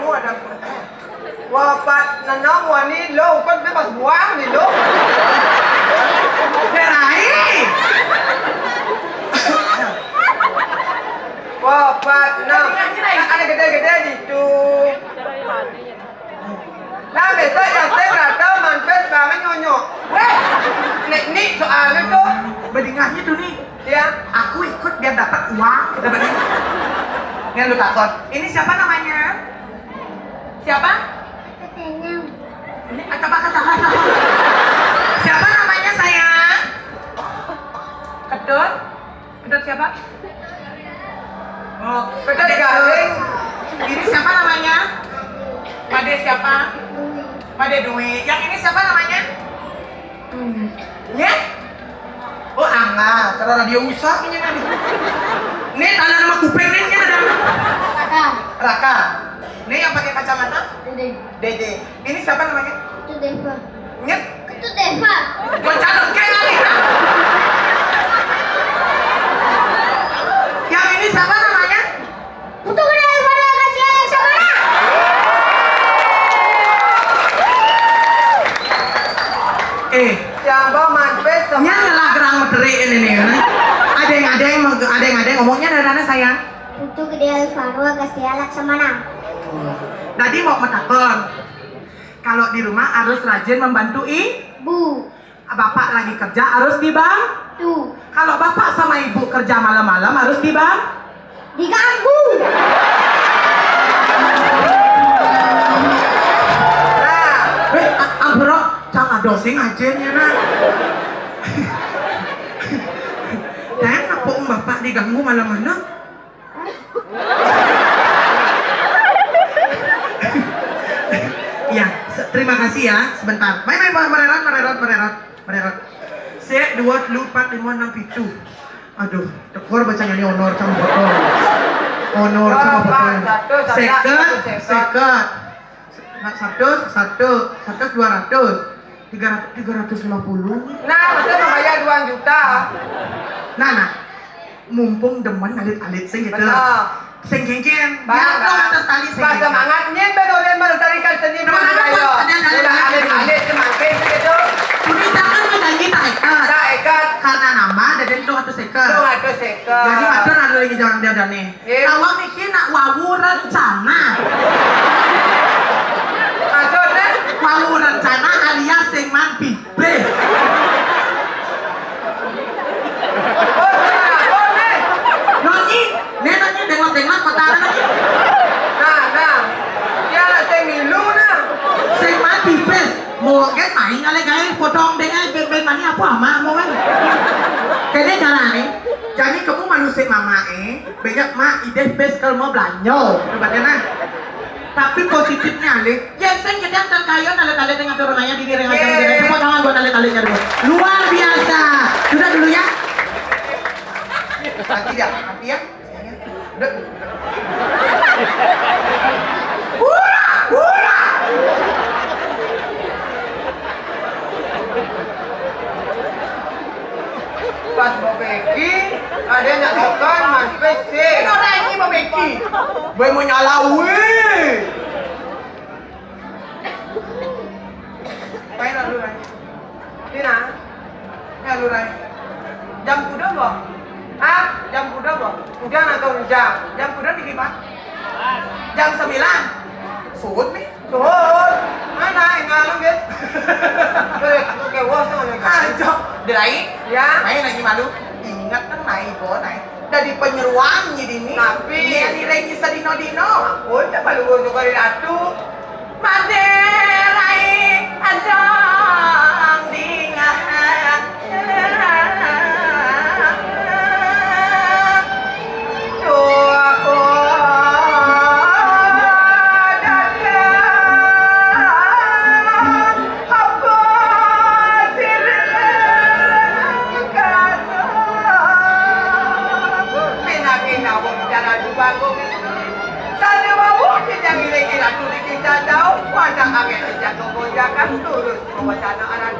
kamu ada. Wapat nanang wani lo kan bebas buang nih lo. Berai. Wapat nang ada gede-gede itu. Nah besok yang saya berada manfaat banget nyonyok. Weh, Nih soalnya tuh bedingannya tuh nih. ya Aku ikut biar dapat uang. Dapat ini. Nih lu takut. Ini siapa namanya? Siapa? Ini kata. Siapa namanya sayang? Kedut? Kedut siapa? Oh, Kedut garing. Ini siapa namanya? Pade siapa? Pade Dwi. Yang ini siapa namanya? Ya? Oh, Angga. Cara radio usah punya kan. Ini ada nama kuping nih, ini ada. Raka. Ini yang pakai kacamata? Dede. Ini siapa namanya? Nyet. Gua calon kayak kali. Yang ini siapa namanya? Yang bawa manfaat sama. Nya ngelah gerang mederi ini nih. Ada yang ngomongnya dari mana sayang? Tadi mau metakon. Kalau di rumah harus rajin membantu bapak lagi kerja harus dibantu. Kalau bapak sama ibu kerja malam-malam harus Nah, Bro, jangan dosing aja nya nak. Dan apa bapak diganggu malam-malam? Iya, terima kasih ya. Sebentar. Main mererat. Se 2 3 4 5 6 7. Aduh, tekor bacanya ini honor sama botol. Honor sama botol. Seket. Nah, 100, 200, 350. nah masa membayar 2 juta. Nah, mumpung demen alit-alit sing gitu. Benar. Sing geng-geng. Bangga. Biar atas tali sing. Pak semangatnya benar melestarikan seni budaya. Udah alit-alit semakin gitu. Kudu tangan menjanji tak ikat. Tak ikat. Karena nama dan itu atau seker. Tuh ada seka. Jadi matur ada lagi jangan dia nih. Iya. Awak mikir nak wawu rencana. Maksudnya Wawu rencana alias sing man pipis. oh apa nih? Nonyi dengok patara nonyi. Nah. Dia lah sing milu nah. Sing man pipis. Mau get main ale guys potong dengan ben mani apa ama mau kan. Kene cara nih. Jadi kamu manusia mama banyak mak ide bes kalau mau belanja. Coba tapi positifnya Ale, yang saya kadang terkaya tali-tali dengan turunannya di diri ngajar semua tangan buat tali-talinya dulu. Luar biasa. Sudah dulu ya. Nanti ya. Udah. Hura. Pas mau Beki, ada yang tekan manfaat sih. Ini orang ini mau Becky. Gue mau nyala weh. Main lalu Rai. Tina, Ya lu Rai. jam kuda boh. Ah, jam kuda boh. Udah atau jam? Jam kuda di mana? Jam 9. Suut nih. Tuh, mana enggak lu guys? Aku kayak wah sama mereka. Ajo. Dirai. Ya. Main lagi malu. Ingat kan naik naik. Dari penyeruan jadi ini. Tapi Iya nilai bisa dino. udah kalau gue suka di atu. Maderai adang dingat. Tuh aku turus wacana anak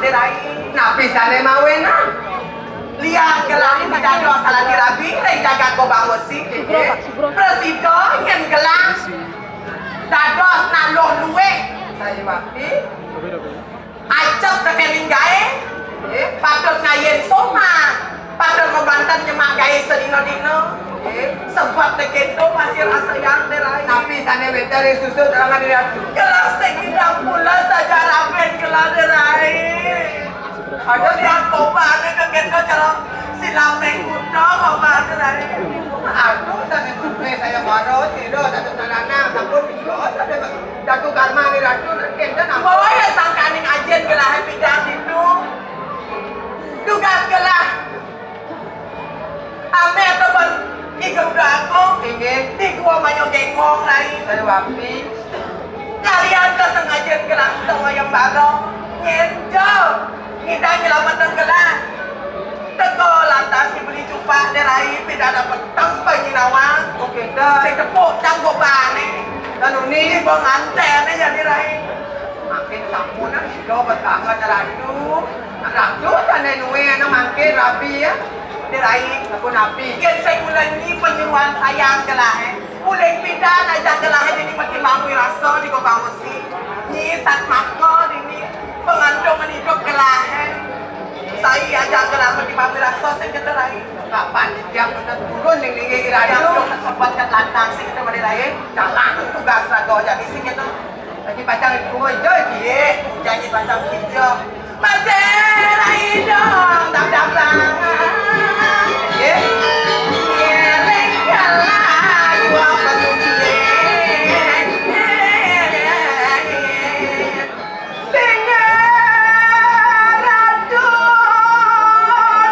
derai. Napi sana mau enak. Liang gelang tidak ada salah dirabi, lain jaga ko bangosi. Presiden yang gelang. Dados naloh luwe. Saya wapi. Acap kekeling gae. Patut ngayen soma. Patut ngebantan nyemak gae sedino-dino. Sebab teketo masih rasa yang derai. Napi sana betari susu dalam hati ratu. Gelang segidang pula saja ramen gelang derai. Ada yang kobar keketo cara silameng kuno kobar derai. Aduh, sana kupe saya baru tidur satu tanah sabun tidur satu karma ni ratu kenda nama. Bawa ya sangkaning ajen gelah bidang itu. Tugas gelah. Ame teman ikut aku Ingin di gua mayo gengong lain. saya wapi. Kalian kesengaja gelah sama yang baru. Nyenjo. Kita nyelamatan gelah. Teko lantas dibeli cupak derai tidak dapat tempat nyirawan. Oke dah. Saya tepuk canggo bani. Dan Ini ini gua nganten aja derai. makin sampunan hidup bertangga ratu. Ratu sana nuwe anak makin rapi ya. Derai. Aku napi. Yan saya mulai ini penyuan sayang gelahe. Mulai pindah aja gelahe ini makin mampu rasa di Kobangosi. Ini sat mako ini pengantungan hidup gelahe. Saya aja gelahe makin mampu rasa saya keterai. Kapan setiap kita turun ning lingi Yang ratu. dong sempat kat lantang sih kita balik raya. Jalan tugas raga jadi sih kita. Lagi pacang itu joy. Iya, janji macam hijau. Matera hidung, dap-dap langan. Ya. Ngeleng kalah, gua pesugihan. Dengar ratu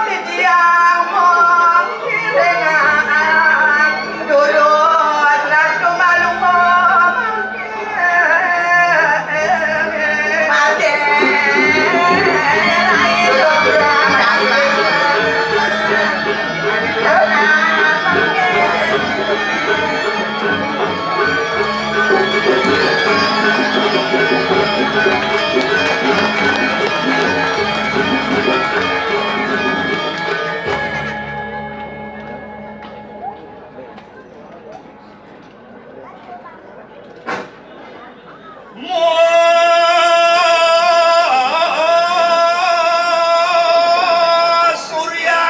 di jiang kirengan. Turut ratu malu Surya. Surya.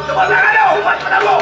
Tepuk tangan dong buat penamu.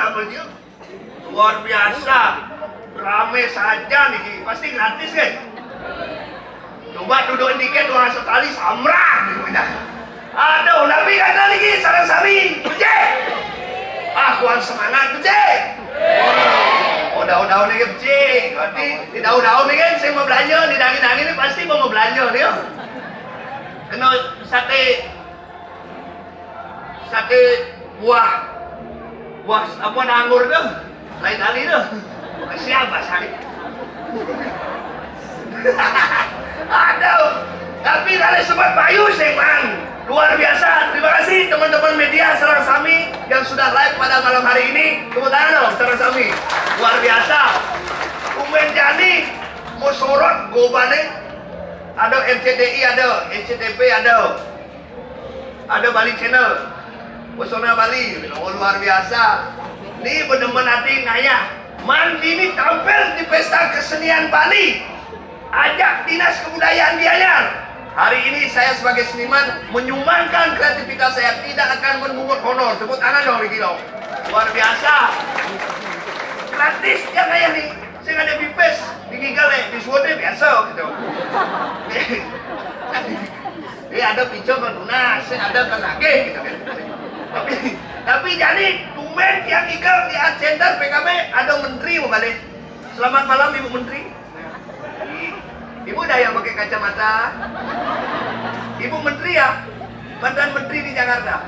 namanya. Luar biasa. Rame saja nih, pasti gratis kan? Coba duduk dikit doang sekali samrah. Aduh, Nabi kata lagi sarang sari, tuje. Kuat semangat tuje. Daun-daun ini kecil, berarti di daun-daun ini kan saya mau belanja, di daging-daging ini pasti mau belanja nih. Kena sate buah apa anggur tuh, lain kali tuh. Siapa sakit? Aduh, tapi dari Sobat Bayu Sengman, luar biasa. Terima kasih teman-teman media Sarang Sami yang sudah live pada malam hari ini. Tepuk tangan dong Sarang Sami, luar biasa. Kumen Jani mau sorot gobane, ada RCTI, ada SCTV, ada Bali Channel, Pesona Bali, luar biasa. Ini benar-benar hati ngayah. Man ini tampil di pesta kesenian Bali. Ajak Dinas Kebudayaan Gianyar. Hari ini saya sebagai seniman menyumbangkan kreativitas saya, tidak akan memungut honor. Tepuk tangan dong Riki dong. Luar biasa. Gratis yang kayak nih. Saya nggak ada pipes, digigil di suode biasa gitu. Ada pincong kan lunas, ada kan lagi gitu kan. Tapi jadi tumben yang ikel di Art Center PKB ada menteri mau balik. Selamat malam Ibu Menteri. Ibu udah yang pakai kacamata. Ibu Menteri ya, mantan Menteri di Jakarta.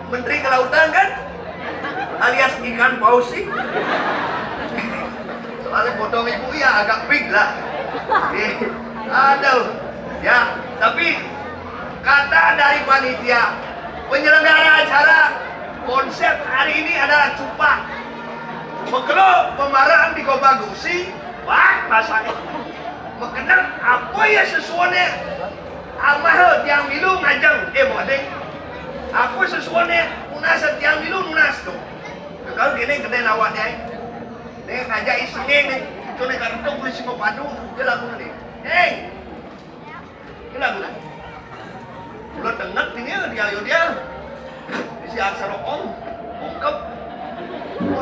Menteri Kelautan kan, alias ikan paus sih. Soalnya potong ibu ya agak big lah. Aduh, ya. Tapi kata dari panitia penyelenggara acara, konsep hari ini adalah cupak. Mekelo pemarahan di Kobagusi, wah masanya. Mengenang apa ya sesuanya amah tiang milu ngajang bodeng. Apa sesuanya unas tiang milu unas tuh. Kalau gini kedai nawaknya, nih ngajak isengeng nih, cuma kartu polisi mau padu, dia lagu nih. Hey, dia lagu nih. Udah dengar ini dia, isi aksara om, ongkep,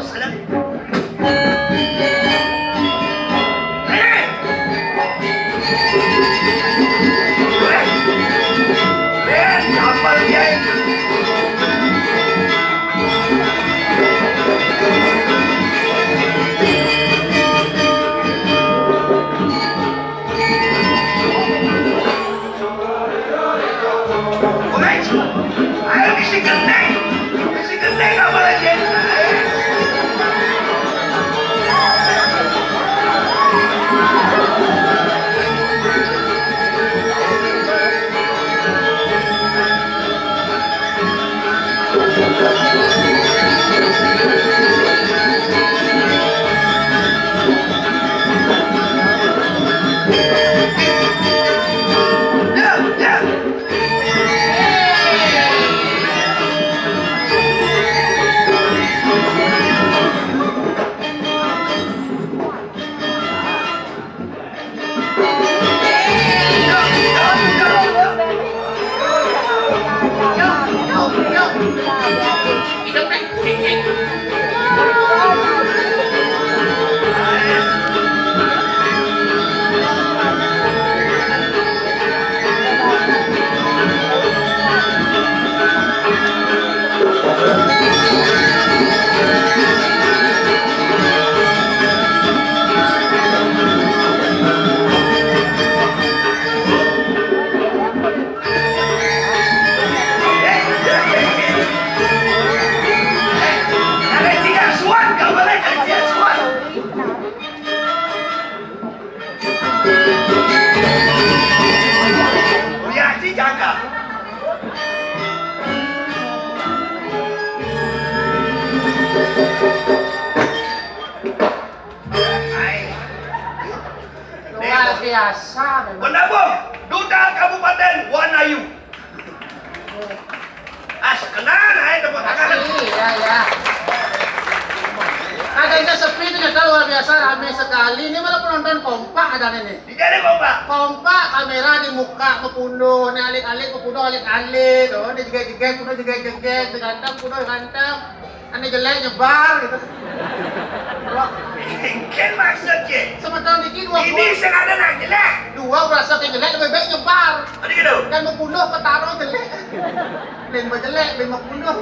sedang. Apa dia itu? Ayo bisi gendeng apa lagi? biasa memang. Penabung Duta Kabupaten Wanayu. Sekenan tepuk tangan. Iya ya. Adanya sepi itu nyata luar biasa, ramai sekali. Ini malah penonton kompak ada ini. Dijadi kompak. Kompak, kamera di muka kepunuh, ini alik-alik kepunuh alik-alik. Oh, ini jegek-jegek, kuno jegek-jegek, digantang, kuno digantang. Aneh jelek nyebar gitu. Kan maksudnya. Sementara niki dua Ini yang ada nak jelek. dua berasa kayak jelek lebih baik nyebar. Ada gitu. Kan membunuh ketaro jelek. Lain berjelek, lain membunuh.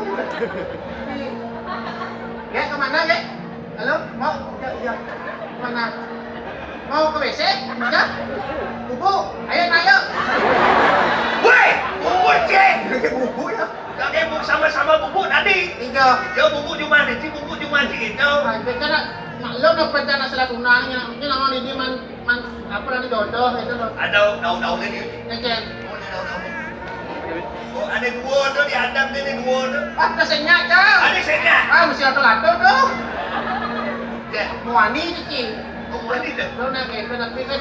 Gek kemana gek? Halo, mau? Ya. Mana? Mau ke WC? Ya? Bubu, ayo ayo. Woi, bubur cek. Bubu ya. Kakek buk sama-sama bubuk tadi. Tiga. Ya bubuk cuma ni, si bubuk cuma gitu. Kita nak maklum nak rencana selat tunang ini nama ini man apa nanti jodoh itu loh. Ada daun-daun ini. Ngecek. Oh, ada dua tu di adab ni dua tu. Ah, dah senyap dah. Ada senyap. Ah, mesti lato-lato tu. Ya, Muani ni cik. oh ada tu. Lo nak ke, tapi kan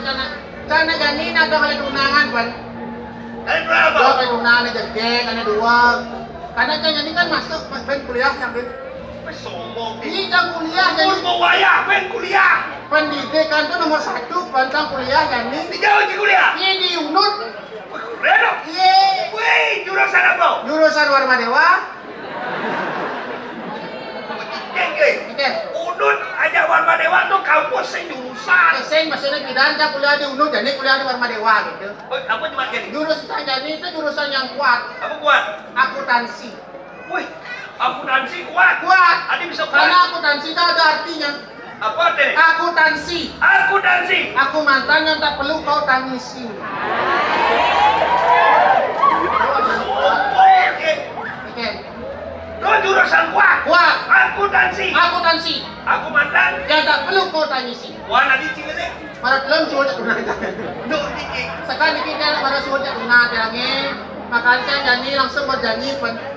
cana jani nak dah kali tunangan kan. Ada berapa? Dua kali tunangan ada jegek, ada dua. Karena kan jani kan masuk ben kuliah sambil. Sombong ni. Ini kan kuliah Pun jadi mau wayah, pen kuliah. pendidikan tu nomor 1 tentang kuliah jani. Ni jauh je kuliah. Ini di UNUD. Reno. Ye. Wei, jurusan apa? Jurusan Warma Dewa. Kek. Oke. Unut aja Warma Dewa tu kampus yang jurusan. Seng maksudnya bidan saya kuliah di UNUD jadi kuliah di Warma Dewa gitu. Oh, apa cuma gini? Jurusan jadi itu jurusan yang kuat, Apa kuat? akuntansi. Wih, akuntansi kuat. Kuat. Adi bisa Karena kuat. akuntansi itu ada artinya. Apa deh? Akuntansi. Akuntansi. Aku mantan yang tak perlu kau tangisi. Oke. Oke. Kau jurusan kuat. Kuat. Akuntansi. Akuntansi Aku mantan. yang tak perlu kau tangisi. Wah, nanti cingin deh. Para belum suruh tak tunang jangan. Duk dikit. Sekarang kita pada suruh tak tunang jangan. Makan janji langsung berjanji.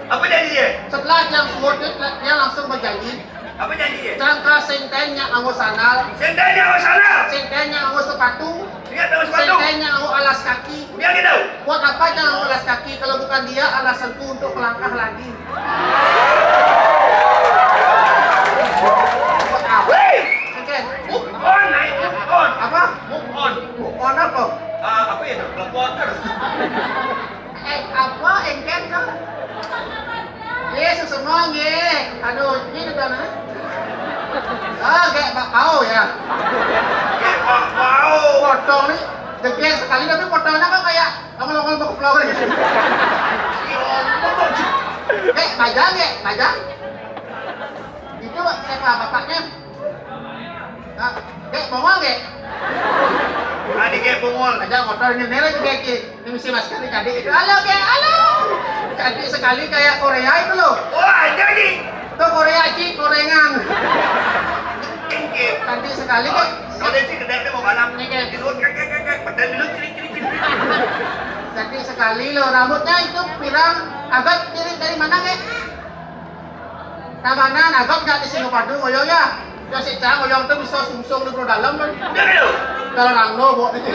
Apa jadi dia? Setelah yang suruh dia langsung berjanji. Apa jadi dia? Cangka sentenya anggo sandal, Sendalnya awak sana. sentenya anggo sepatu, Ingat tahu sepatu. sentenya anggo alas kaki. Biar kita tahu. Buat apa jangan anggo alas kaki kalau bukan dia alasanku untuk melangkah lagi. Buat apa? Wih. Oke. Move on, naik move on. Apa? Move on. On apa? Apa ya? Pelakon terus. Apa engken kah? Yes, semua ye. Aduh, ini udah mana? Ah, kayak bakau ya. Kayak Pak Pau. Potong nih, degil sekali tapi potongnya kan kayak lama-lama mau flower gitu. Majang ya, majang. Itu siapa bapaknya? Nah, bongol ya? Adik kayak bungol. Majang motornya nere juga ki. Ini mesti mas kali tadi itu. Halo kayak halo. Cantik sekali kayak Korea itu loh. Wah, jadi. Itu Korea Ci, Korengan. Kengke. Cantik sekali kok. Kalau dia sih kedai dia mau balap. Ini kayak Di luar kek. Badan dulu kiri. cantik sekali loh. Rambutnya itu pirang. Agak kiri dari mana kek? Tabanan agak nggak di Singapura ngoyong ya. Ya si Cang ngoyong tuh bisa sungsung di dalam kan. Dia gitu. Kalau rangno bawa ini.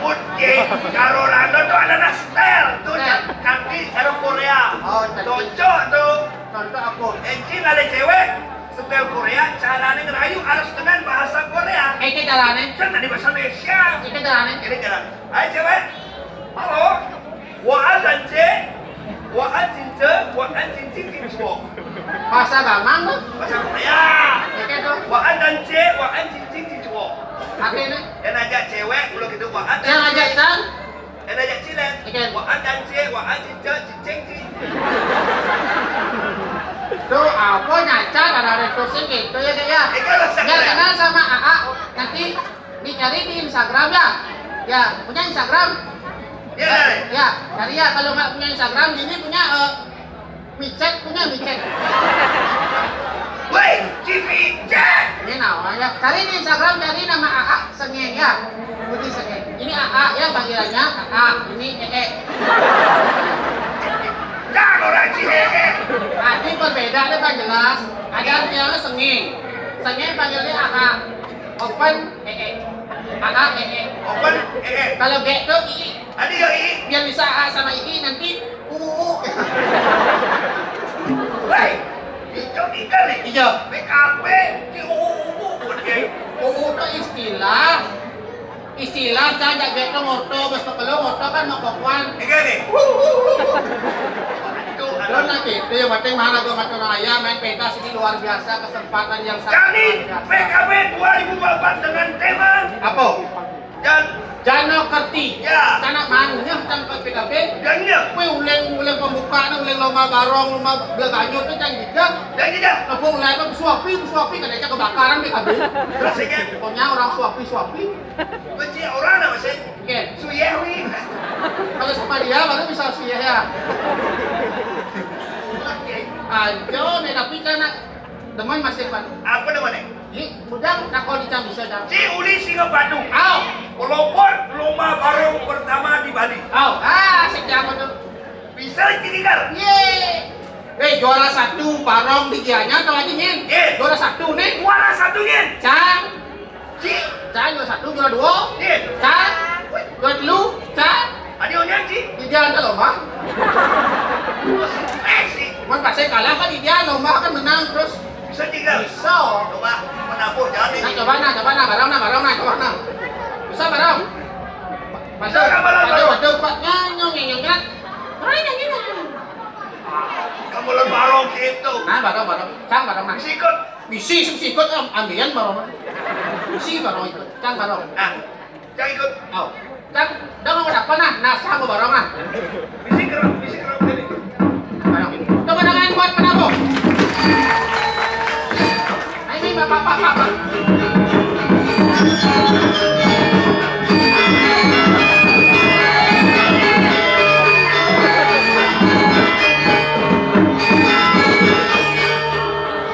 Oke, kalau Rando tuh ada nak style. Tuh cantik karo Korea. Oh, cantik. Cocok tuh. Contoh aku. Encing ada cewek style Korea, caranya ngerayu harus dengan bahasa Korea. Ini jalannya. Kan tadi bahasa Indonesia. Ini jalannya. Ini jalan. Hai cewek. Halo. Waan dance. Waan cince. Waan cincin cincin. Bahasa Gamang tuh. Bahasa Korea. Ini tuh. Waan dance. Waan cincin cincin. Hati ini. Yang ajak cewek, udah gitu waan Yang ajak Cang. Yang ajak cilen. Oke. Waan dance. Waan cince cincin cincin. Tuh apa nyaca ada retusin gitu ya kak ya. Nggak kenal sama AA. Nanti dicari di Instagram ya. Ya punya Instagram. Iya, Dare. Ya cari ya. Kalau nggak punya Instagram, ini punya micet punya micet. Woi, Cipi Jack. Ini namanya. Cari di Instagram cari nama AA Sengeng ya. Putih Sengeng. Ini AA ya panggilannya AA. Ini Jangan orang Cihehe. Nanti berbeda deh Pak jelas. Ada yang Sengeng. Sengeng panggilnya AA. Open AA Open, Kalau G tuh I. Adi yo i. Biar bisa A sama I nanti Woi, itu ikan nih. Iya. PKP di buat geng. Itu istilah saja gitu moto, besok kalau moto kan mau kokwan. Ikan nih. Itu Doon na kita, yung bating mana gue macam raya main pentas ini luar biasa, kesempatan yang sangat Kali luar biasa. PKB 2004 dengan tema Apa? dan Jano Kerti. Ya. Anak mana macam PKB? jannya Kue uleng pembukaan, uleng lomba barong, lomba belakangnya tuh jangan juga. dan tidak Apa uleng apa suapi kadang kebakaran PKB. rasakan Pokoknya orang suapi. benci orang apa sih Oke. suyewi Kalau sama dia baru bisa sih ya. Ajo nih tapi kan teman masih pan. apa namanya Jadi budak nak kau dicam bisa dah. si Uli Singa Batu Au, pelopor lomba barong pertama di Bali sejam tu. bisa ditinggal Ye. Juara satu barong di dianya atau lagi nyen? Ye. Juara satu nih. juara satunya Cang, si juara satu, juara dua. Ye. Cang, juara telu, cang. adionya si Di dia ada lomba. si Man pasti kalah kan di dia lomba kan menang terus. bisa tinggal Bisa. coba menabur jangan Nah, ini coba barang nah. Bisa barang. Bisa nggak barang? Padu, nyong kan. kamu lo barong gitu Nah, barang. Cang barang nah. bisa ikut Bisi ikut ambian barang. Bisi barang ikut. Cang barang. nah jangan ikut Au. Cang, dah mau apa nah? Nasa mau barang nah. bisa kerap ini Barang. Coba tangan buat penabung. Ini Pak.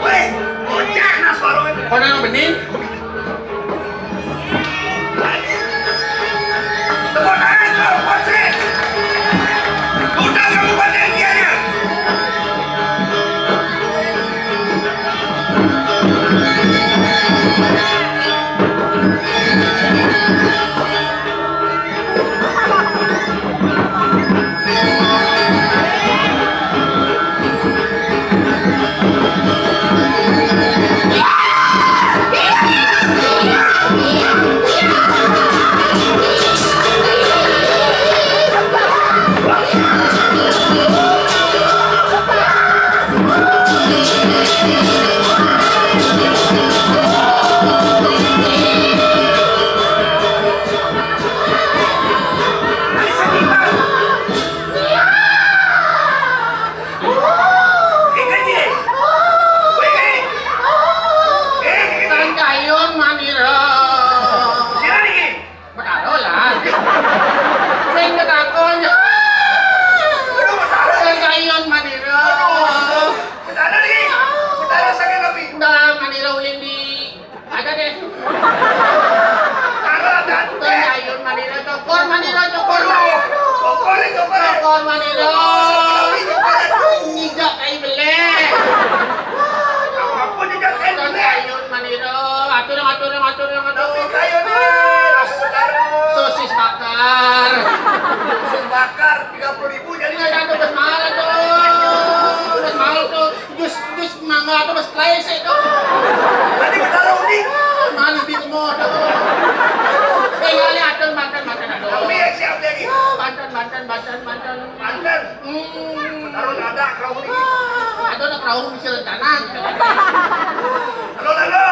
weh bocah nas barong itu Kau nak benih? tepuk tangan kalau posisi udah kamu banding dianya Tan kayun manira. Betaro lah. Sing ketakon. Tan kayun manira. Dah manira uling di. Ada deh. Tan kayun manira cokor manira cokor. Cokor manira. Nijak kai bele. Tan kayun manira. Atur. Sosis bakar. Bakar 30.000 jadi Ini ada bes mahal tuh. Bes mahal tuh. Jus mangga tuh bes klase tuh. tadi bertaruh ini Mahal lebih semua tuh. Kali atur makan aduh. tapi yang siap lagi Banten. Banten Hmm. taruh ada kau ini Aduh nak rawung bisa rencana. lalu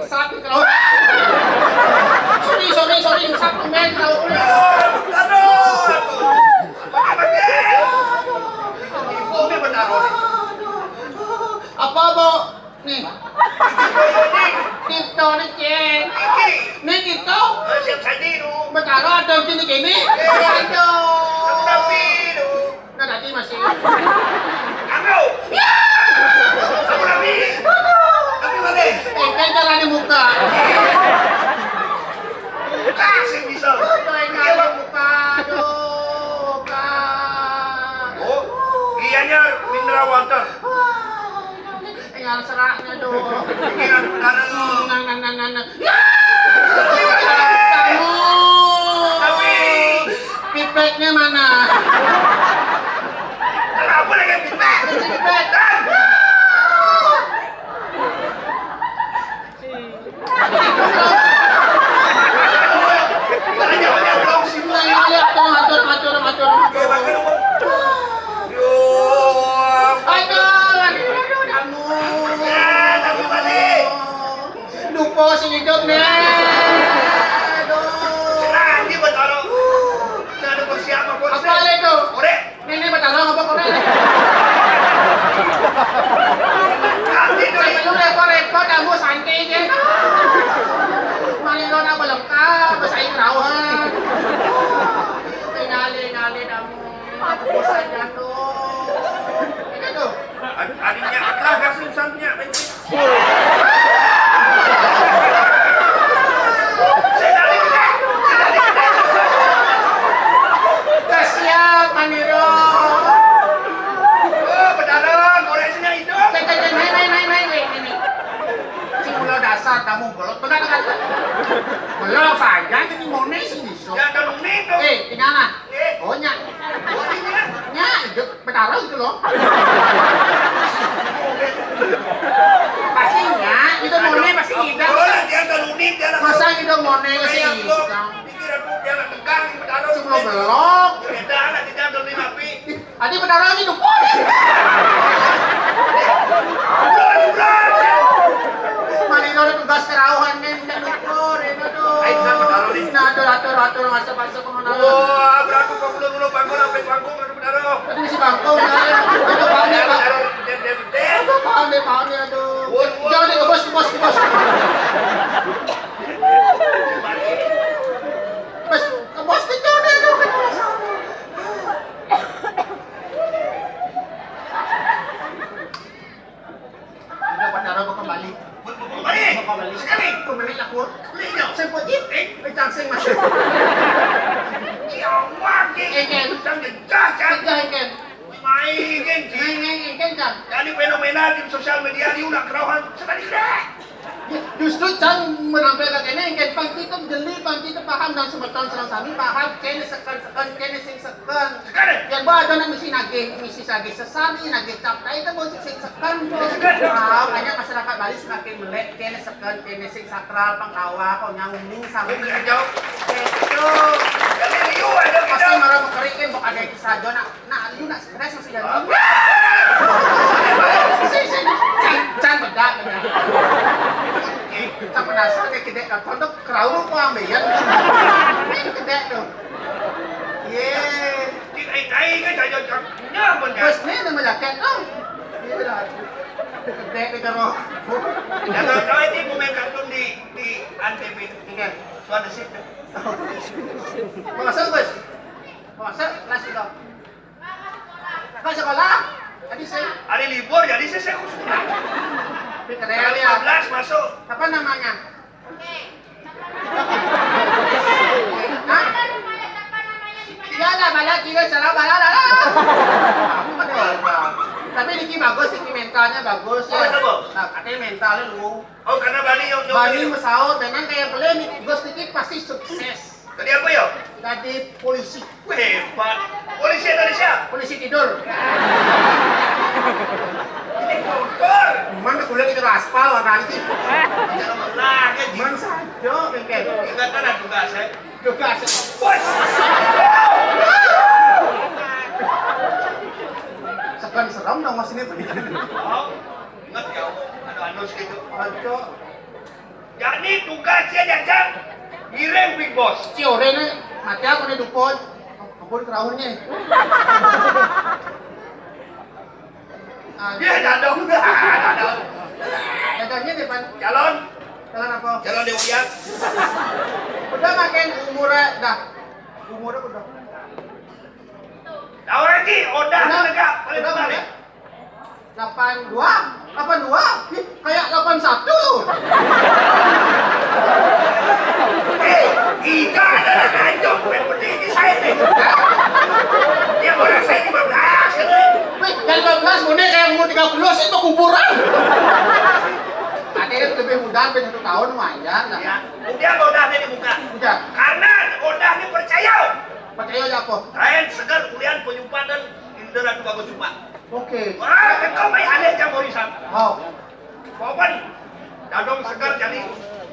Saat di rawung. Sorry. Satu men rawung. ibu ini bertaruh Apa bo? Nih, ini kita nih cek. iki Nih kita. siap saja itu Betaro ada gini. Aku Aduh. tapi itu Nah tadi masih. aku tapi mana Kan jalan di muka. kasih bisa Jalan di muka. Aduh, Kak. oh ianya mineral water Tinggal seraknya dong. pikiran kanan Nah. tapi Pipetnya mana? kenapa lagi pipet Pipet. Jangan belum sih Nah, lihat dong sing hidup nih. Aduh. Lagi betaro. Saya ada persiapan bos. Apa lagi itu? Ore, Ini batalong apa kore? hati tuh. Saya belum repot-repot kamu santai aja. Mali lo na balengkap, basahin rawan. Ngali kamu. Bos aja tuh. Ini tuh. Adiknya atlah kasih usahanya. Siap, Maniro. Oh, bedaran, koreksinya hidup. Ini. Simula dasar kamu bolot. Benar kan? Belum saja jadi mone sih bisa. Ya kan unik tuh. Tinggal lah. Eh. Oh, nyak. Bodinya. Nyak, hidup bedaran gitu loh. Pasti nyak, itu mone pasti hidup. Oh, dia kan unik, dia lah. Masa hidup mone sih Kayak belum. hidup. Pikir aku dia lah tegang, bedaran. Cuma belok. Beda lah, tidak belum api. Adi bedaran hidup. Manino na tugas karawan nin kanukor ito do. Ay, saan bedaran ni? Atur masa-masa pengenalan. Wah, berapa pangkulo-kulo pangkulo sampai pangkung ada bedaran. Ito si Bangko na. Ito pa ni ba? Ito pa ni aduh. Jangan ni bos. Bos, bos dito na do. Ito padaro ko kembali. Kembali sekali. Kembali aku. Lihat. Saya putih. Pegang sing masuk. Kiawak Eken. Sedang jejak kan. Eken. Main Kan. Jadi fenomena di sosial media ini udah kerauhan sekali deh. Justru Chan menampilkan ini kan pang kita jeli, pang kita paham dan semeton serang sami paham kene sekan kene sing sekan. Sekarang. Yang ba ada misi sagi sesami nage cap itu mau sing sekan. Sekan. Banyak masyarakat Bali semakin melek kene sekan kene sing sakral pangkawa kau nyangning sami. Bener jauh. Itu Jadi liu ada pasti kita. marah mengerikan bok ada kisah jona. Nah, liu nak stres masih jadi. Chan bedak. Kita penasaran kayak kedek kan, untuk kerau kok ambil ini kedek tuh. Yeay. Ai cái trời trời nhớ mình Terus nih nama jaket tuh. Iya dah. Kedek itu roh. Ya kalau ini pemain kartun di Antv Oke. suara situ. Mau masuk Gus? Mau masuk kelas itu. Kau sekolah? Tadi saya. Hari libur jadi saya khusus. Tapi Tanggal keren ya. 15 masuk. Apa namanya? Hah? Iya lah, bala kira salah bala lah. Tapi Niki bagus, Niki mentalnya bagus ya. Oh, itu, Bu? Nah, katanya mentalnya lu. Oh karena Bani yang Bani mesaut, memang kayak pelan nih. Gus Niki pasti sukses. Tadi apa ya? Jadi polisi. Wih, hebat. Polisi Indonesia. Polisi tidur. Ini kotor. Mana kuliah itu aspal warna ini. Jangan menang ya. Man saja, bengkel. Ingatan ada tugas saya. Tugas. Bos. Sekarang serem dong mas ini tuh. Oh, ingat ya. Ada anus gitu. Ayo. Jadi tugasnya jajang ngirim Big Boss. Ciore nih, mati aku nih dupon. Ampun kerahunnya. Dia dadong. Dadong. Dadangnya depan Calon. jalan apa? Calon Dewiat. Udah makin umurnya, dah. Umurnya udah. Tahu lagi, Oda negak paling Udah, balik. 82? 82? Ih, kayak 81. Ika adalah kacau yang penting di saya nih. Dia orang saya 15 kan. Wih, yang 15 mune kayak umur 30 itu kuburan. Adanya lebih muda, hampir 1 tahun lumayan lah. Ya, dia Odahnya dibuka. Udah, Karena Odahnya percaya. percaya aja apa? Lain segar kuliah penyumpadan Indra tuh bagus jumpa. Oke. Wah, kau main aneh jam Morisan. Mau. Kapan? Dadong segar jadi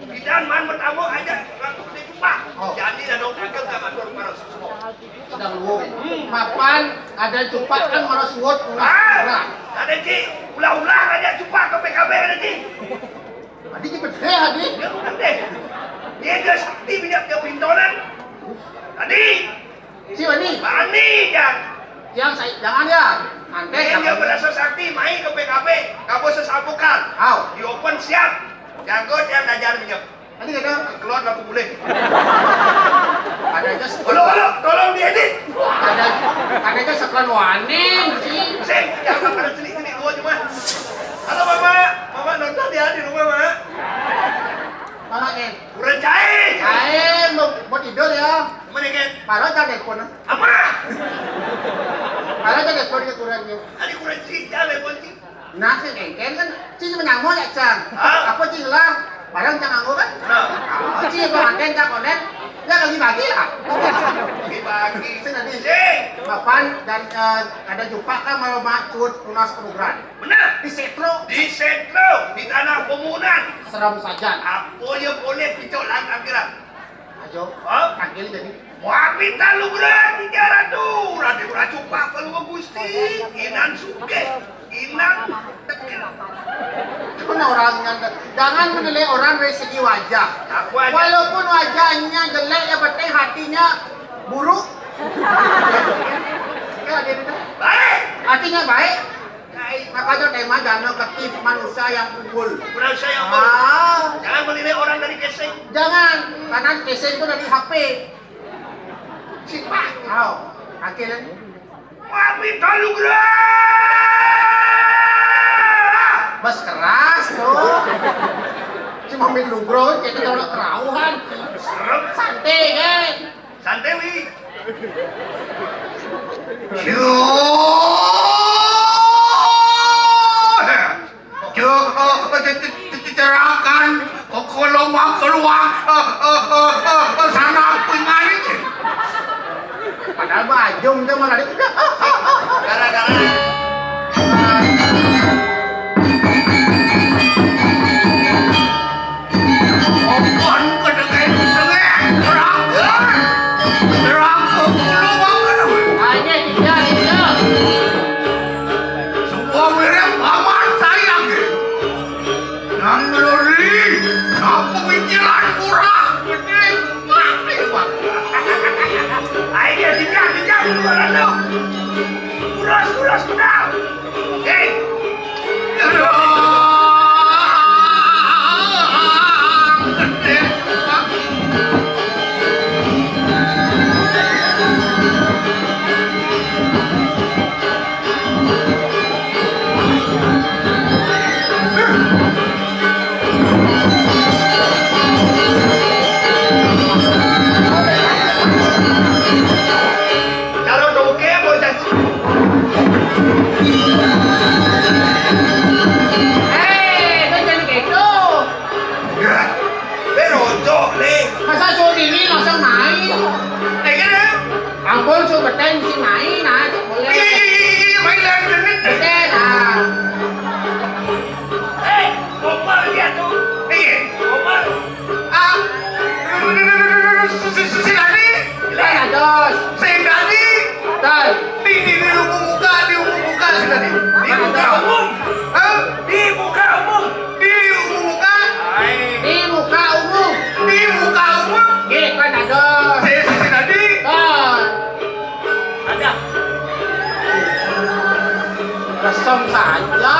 bidan man bertamu aja langsung dijumpa. Oh. Jadi dadong kagak gak matur para semua. Sedang lu. Mapan ada cepat kan maros word Ah, ada Ci, ulah-ulah aja jumpa ke PKB ada Ci. Adi cepet deh, Adi. Dia bukan deh. Dia sakti minyak dia pintonan. Tadi, Si Wani, Bani jangan. yang saya jangan ya. Nanti Dia berasa sakti, main ke PKP, kamu sesapukan. Au. Di open siap. Jago dia ngajar minyak. Tadi kata Keluar aku boleh. ada aja Tolong diedit. ada aja sekelan Wani sih. Sing, jangan pada sini gua cuma. Halo Mama, Mama nonton dia di rumah Mama. Mana Ken? Kurang jahit. Mau tidur ya. Mana kan? Parah jangan telepon. Ama. Parah jangan telepon ke kurangnya. Tadi kurang cinta level sih. Nah, Ken kan sih menyangmo ya Cang. Ah. Apa sih hilang? Barang Cang nganggo kan? Nah, Oh, sih konten Cang konten. Ya lagi bagi lah. bagi. Sing nanti Sing. Bapak dan ada jumpa kan mau maksud lunas program. Benar. Di Setro Di sentro, di tanah pemunan. seram saja. Apa yang boleh picok lang akhirat? Ayo, Hah? panggil jadi. Wah, minta lu berat, 300. Nanti kurang cupak kalau ke Gusti. Inan suke, inan tekil. Cuma orang yang jangan menilai orang dari segi wajah. Aku aja. Walaupun wajahnya jelek ya penting hatinya buruk. Ya, dia. Baik. Hatinya baik. Makanya tema jangan ketip manusia yang unggul. Kurang saya mau. Jangan menilai orang dari keseng. Jangan, karena casing itu dari HP. Sipak. Tahu, akhirnya. Wah, minta lu berat. Bas keras tuh. Cuma main lugro, kayak kita udah kerauhan. Serem. Santai kan. Santai, Wi. Cerahkan kalau mau keluar sana pengarit. Padahal bajum tuh malah dia. Gara-gara opan kedengeran sengeh terang terang keluar. Hanya dia. Semua mirip paman saya. Nang lori, apa pikiran kurang? Gede, ayo dijam keluaran lu. Kuras pedang. Hei. Kalau doke mau jadi. Itu jadi gitu. Ya. Pero jok le. Masa suruh diri langsung main. Gini. Ampun suruh beten si main, nah boleh. Mainan gini. Beten, nah. Gopal dia tuh. Gopal. Ah. Si Dani. Kan ados. Si Dani. Dan Di umum muka si Dani. Di muka umum. Hah? Di muka umum. Di umum muka. di muka umum. Di muka umum. Gitu kan ados. Si Dani. Dan Ada. resem saja.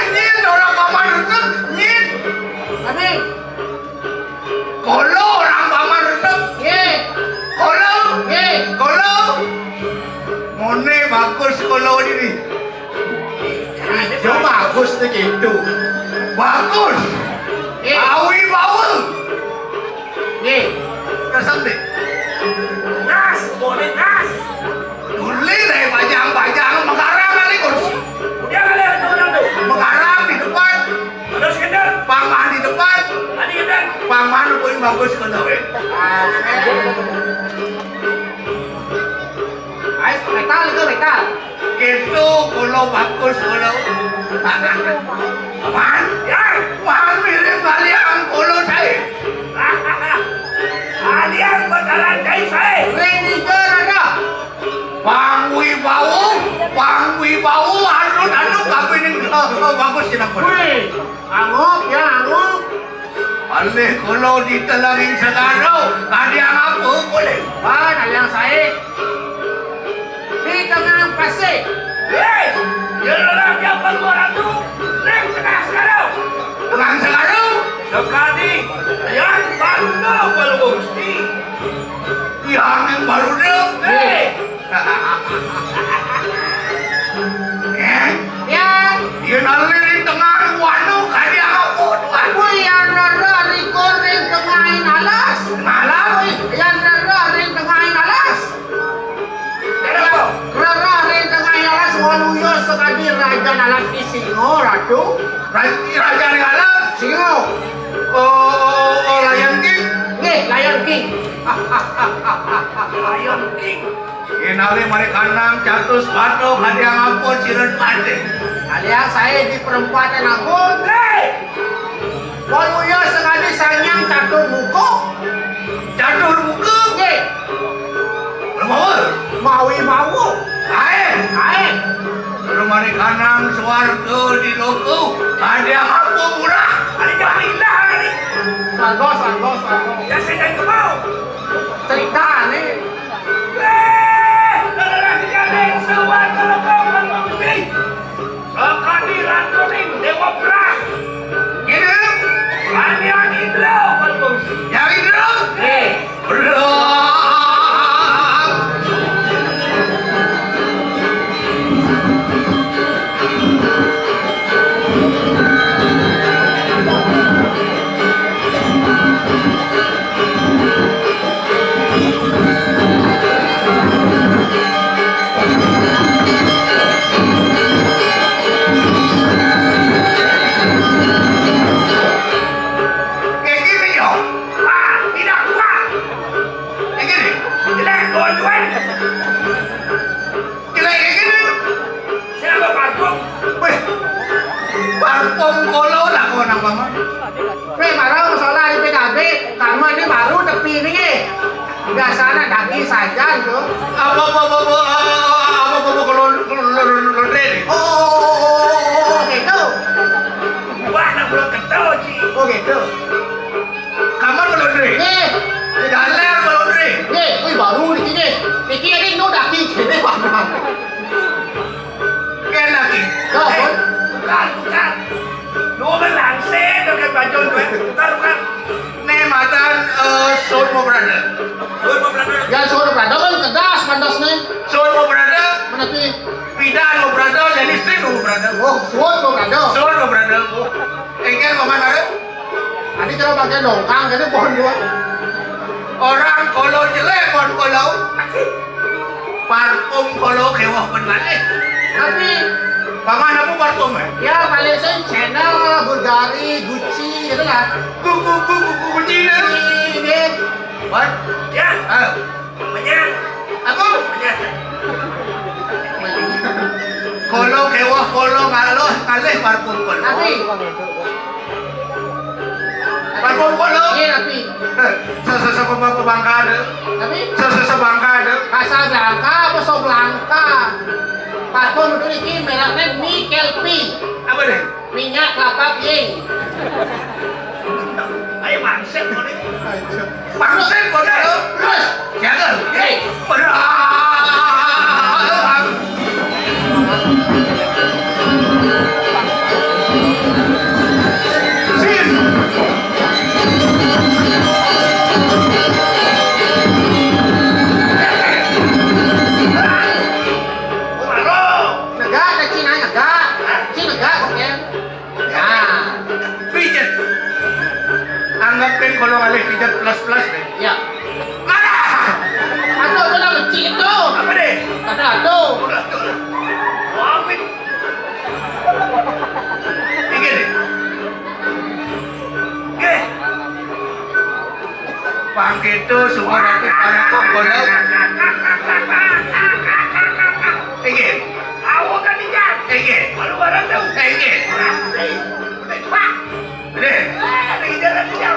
Nyin orang paman resep. Nyin. Tapi, Kolo orang paman resep. ye, Kolo. ye. Kolo. Mone bagus kolo ini. Hijau bagus tuh gitu. Bagus. Ye, Awi bau. ye. Kesem deh. Nas, boleh nas. Tuli deh bajang-bajang mengarang kali kursi. Udah kali ada orang tuh. Mengarang di depan. Ada sekedar. Paman di depan. Tadi kita. Paman pun bagus kena weh. Ayo, metal itu metal. Gitu kulo bagus kulo. Paman, ya, paman mirip kalian kulo saya. Kalian bakalan kayak saya. Manager ada. Pang Wibau, anut kami nih Oh, bagus tidak boleh. Wih, angop ya angop. Alih kalau ditelangin sekarang, kadiang apa boleh? Pan, aliang saya. Di tengah pasir. Hei, jangan yang orang tu, rem tengah sekarang. Tengah sekarang, sekali yang baru dah kalau mesti. Yang baru dah. Hei. Ya, Dia nalin di tengah wanu kadiang apa tuan? wih yang rara ring tengahin alas. Malam. Yang rara ring tengahin alas. Kenapa? Rara ring tengahin alas waluyo sekali raja nalas di Singo, Ratu. Raja di alam. Singo. Oh, Lion King. Nih, Lion King. Lion King. Inali mari kanang catus pato kadiang apa ciren pade. Aliang saya di perempatan Agung. Hei, Waluyo sekali sanyang catur buku. catur buku. Nih, Bermawar. maui mau. Air. Air. Rumah kanang suarga di loko kadiang apa murah. Ada yang pindah ni. Sangos. Ya saya jangan kemau. Cerita nih. Dewa perang. Ini. Yang Indra, bagus. Yang Indra. Perang. Kayak gini yo. Tidak kuat. Kayak gini. Jelek dua-duanya. Jelek kayak gini. Siapa parfum? Weh. Parfum kolo lah kau nak bangun. Weh, marah masalah di PKB. Kamu ini baru tepi nih. Biasanya daging saja itu. Apa kalau laundry? Oh, gitu. Wah, nak belum ketemu sih. Oh, gitu. Kamar laundry. Nih, Dalam laundry. nih, wih baru di sini. Niki ini nu daging gede banget. Kan lagi. Bukan. Bukan. Lu berlangsir dengan baju gue. Bukan. Nih matan Somo Brother. Somo Brother. Ya, suruh berada kan kedas pandasnya. Somo Brother. Mana pi? Pidan Mo Brother. Jadi string Mo Brother. Oh, suruh berada. Somo Brother. Engkel kemana? Tadi kita pakai dongkang, jadi pohon dua. Orang kalau jelek pun kalau parfum kalau kewah benar eh. Tapi Paman aku parfum eh. ya Malaysia, Channel, Bulgari, Gucci, gitu lah. Kucing Ini What? Ya. Banyak. Apa? Banyak. Kalau kewah kalau ngalah kalih parfum kalau. tapi Parfum kalau. iya tapi Sesama pembangka ada. tapi Sesebangka ada. Casablanca apa Soblangka? Parfum itu ini mereknya Nickel P, Apa deh? minyak kelapa pink. Ayo mangset kau ni. Mangset kau dah. Terus, Jangan. Hei. Perang. Sin. negak ada Cina negak, Cina negak kan? Nah, Pijat. Anggapin kalau ngalih pijat plus deh. ya. Mana? Aduh, itu nama kecil itu. Apa deh? Ada aduh. Amin. Ini deh. Oke. Pangke itu semua nanti pada kokolau. Ini. Awak kan tidak. Ini. Baru barang tu. Ini. Udah coba. Ini. Ini jalan dia.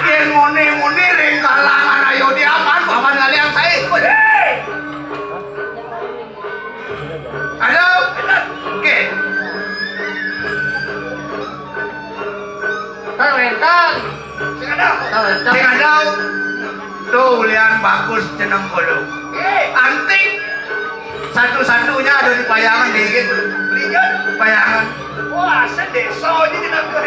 Yang moni ring kalangan ayo diaman. Paman kalian saya. Hei. Halo. Oke. tahu. Sing ada tuh lian bagus jeneng kolo. Anting satu-satunya ada di Payangan dikit. Belinya Payangan. wah sedeso ini dinamkan.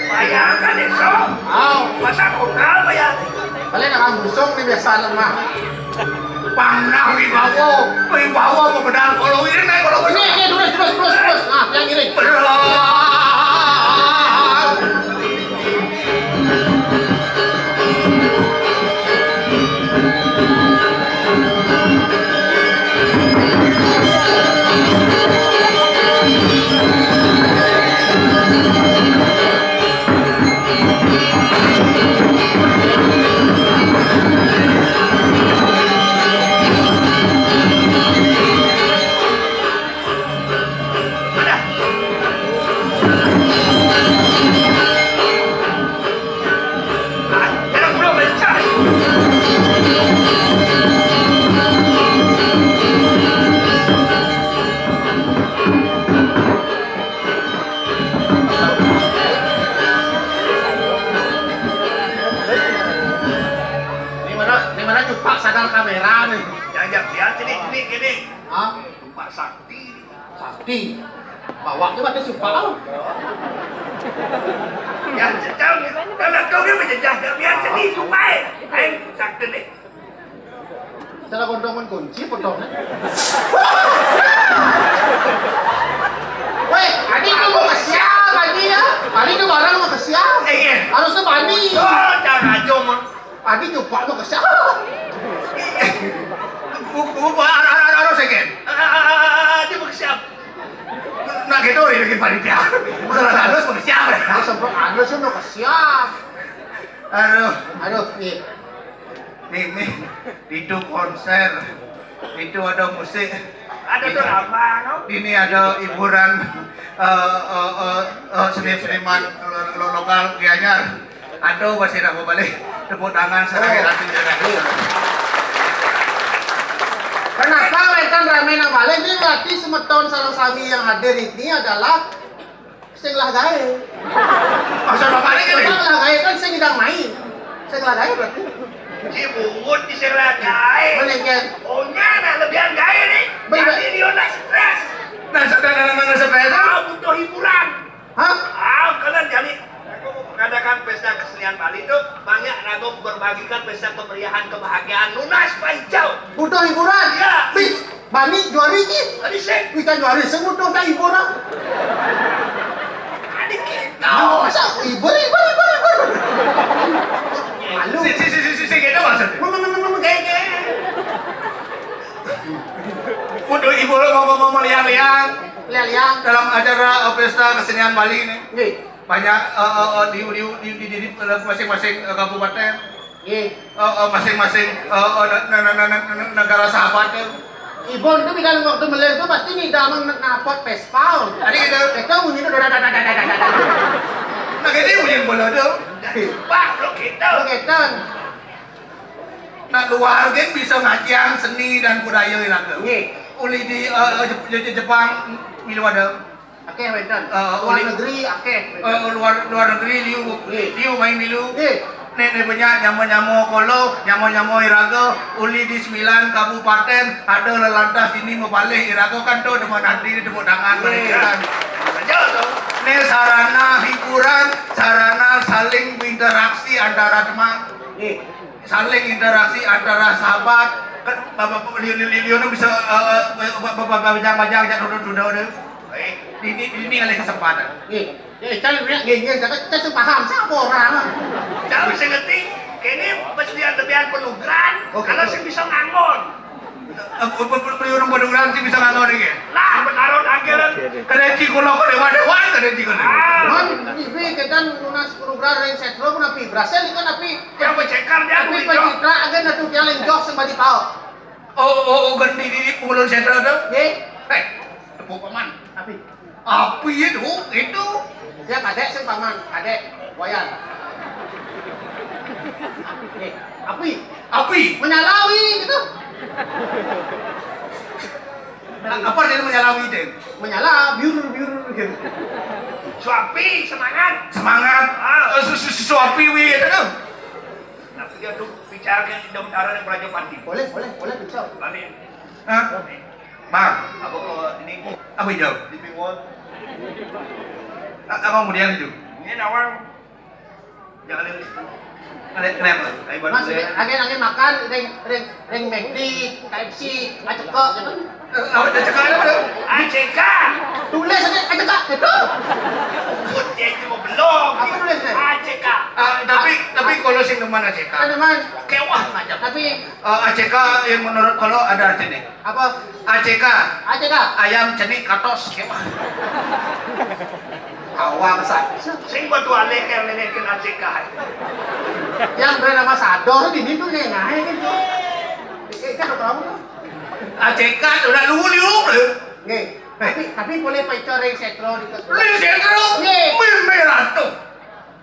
Bayangkan deso. Oh, Masa kunal bayang. paling nakambusong ni biasa lemah. Panah wibawa mau pedal kalau ini naik kalau Ini, terus. Ah, yang ini. Jangan belum becah. Di mana cupak sadar kamera nih. Jangan lihat ini. Ah, Pak Sakti. sakti. Bawa ke mati cupak. Ya, kalau kau ni menjejah biar sedih supaya aing Sakti ni. Cara gondongan kunci potongnya. Weh, adik tuh mau kesial lagi ya. Adik tuh barang mau kesial. Harusnya bani. Oh, jangan ajom. Adik cupak mau kesial. Ano second? Dia bersiap. Nak gitu ini panitia. Masalah halus mau siapa? Aku sempat ada sih mau kesial. Aduh, Nih. nih itu konser, itu ada musik, Ada drama, no? ini ada hiburan seniman lokal Gianyar. Aduh masih nak balik tepuk tangan sarang ratu jaga. Kenapa wetan rame nang balik ini berarti semeton sarang sami yang hadir ini adalah sing lah gawe. Masa balik ini? Sing lah gawe kan sing ngidang main. Sing lah gawe berarti. Si bungut di serlakai. Menengken. Oh, nyana lebihan gaya ni. Baik. Jadi dia nak stres. Nah, stres. Ah, butuh hiburan. Hah? Kalian jadi aku mengadakan pesta kesenian Bali itu banyak ragu berbagikan pesta kemeriahan kebahagiaan lunas pancau. Butuh hiburan. Ya. Bi, bani juari ki. Tadi saya Kita juari sing butuh tak hiburan. adik kita. Masa hibur. Malu. Si kita maksud. Gege. Untuk ibu mau liang-liang Liang. dalam acara pesta kesenian Bali ini. Nggih. Banyak di masing-masing kabupaten, Nggih. masing-masing negara sahabat. Ibon tuh kalau waktu melek tuh pasti nih damang napot pespal. Tadi kita, Kita bunyi tuh dadadadadadadadadad. nah kita punya bola tuh. Pak, lo kita. Begitu. Nah luar kan bisa ngajian seni dan budaya ilaga. Nggih. Uli di Jepang milu ada. Oke, Wetan. Luar Uli- negeri, oke. luar negeri liu main milu. Nggih. Nenek banyak nyamo-nyamo kolo, nyamo-nyamo iraga, uli di 9 kabupaten, ada lelantas ini mau balik iraga kan tuh depan hati, tepuk tangan mereka. Jauh tu. Ini sarana hiburan, sarana saling berinteraksi antara teman, Nggih. saling interaksi antara sahabat. Bapak Lionel bisa bajang-bajang duduk-duduk. Ini kali kesempatan. Nggih. Cari nggih, kita paham siapa orang. Jangan bisa ngerti. Kini persediaan lebihan penugaran. Oke. Kalau sih bisa nganggon. Priurung penugaran sih bisa nganggur ini. Lah, menaruh anggaran. Kereci kulo dewa-dewa kereci kulo. Man, ini kita lunas program yang setro pun api berhasil itu tapi Yang bercekar dia aku tapi itu. pencitra agen itu yang lenjok sembadi tahu. Ganti di pulun sentral tuh. Nggih. Tepuk paman. Tapi Api itu. dia kadek sing paman, kadek wayan. Nggih. Api Api. menyalawi gitu. Apa dia menyalawi itu? Menyala, biur gitu. Suapi, semangat. Semangat. Suapi wi itu kan. Nah, dia tuh bicarakan di dalam yang Raja Pati. Boleh, bisa. Bani. Hah? Bang, Aku ke ini apa hijau? living wall. Apa kemudian itu? Ini nawar. Jangan lihat. Kenapa? Kayak Mas, bantu agen makan, ring McD, KFC, acek kok, gitu. Apa cakap apa tu? ACK. Tulis aja, acek kok, gitu. Kunci itu mau belum. Apa tulisnya? ACK. Tapi kalau sing teman ACK. Kan teman, Kewah macam. tapi ACK yang menurut kalau ada artinya. apa? ACK Acek kok. ayam cenik katos kemah. Awang saja. Sing batu alih yang lenekin ACK. Yang brand ambassador di situ nih, nah gitu. Kan dokter kamu tuh. ACK udah lu. Nih, tapi boleh pecor yang setro di ketua. Lu sentro. Nih. Merah tuh.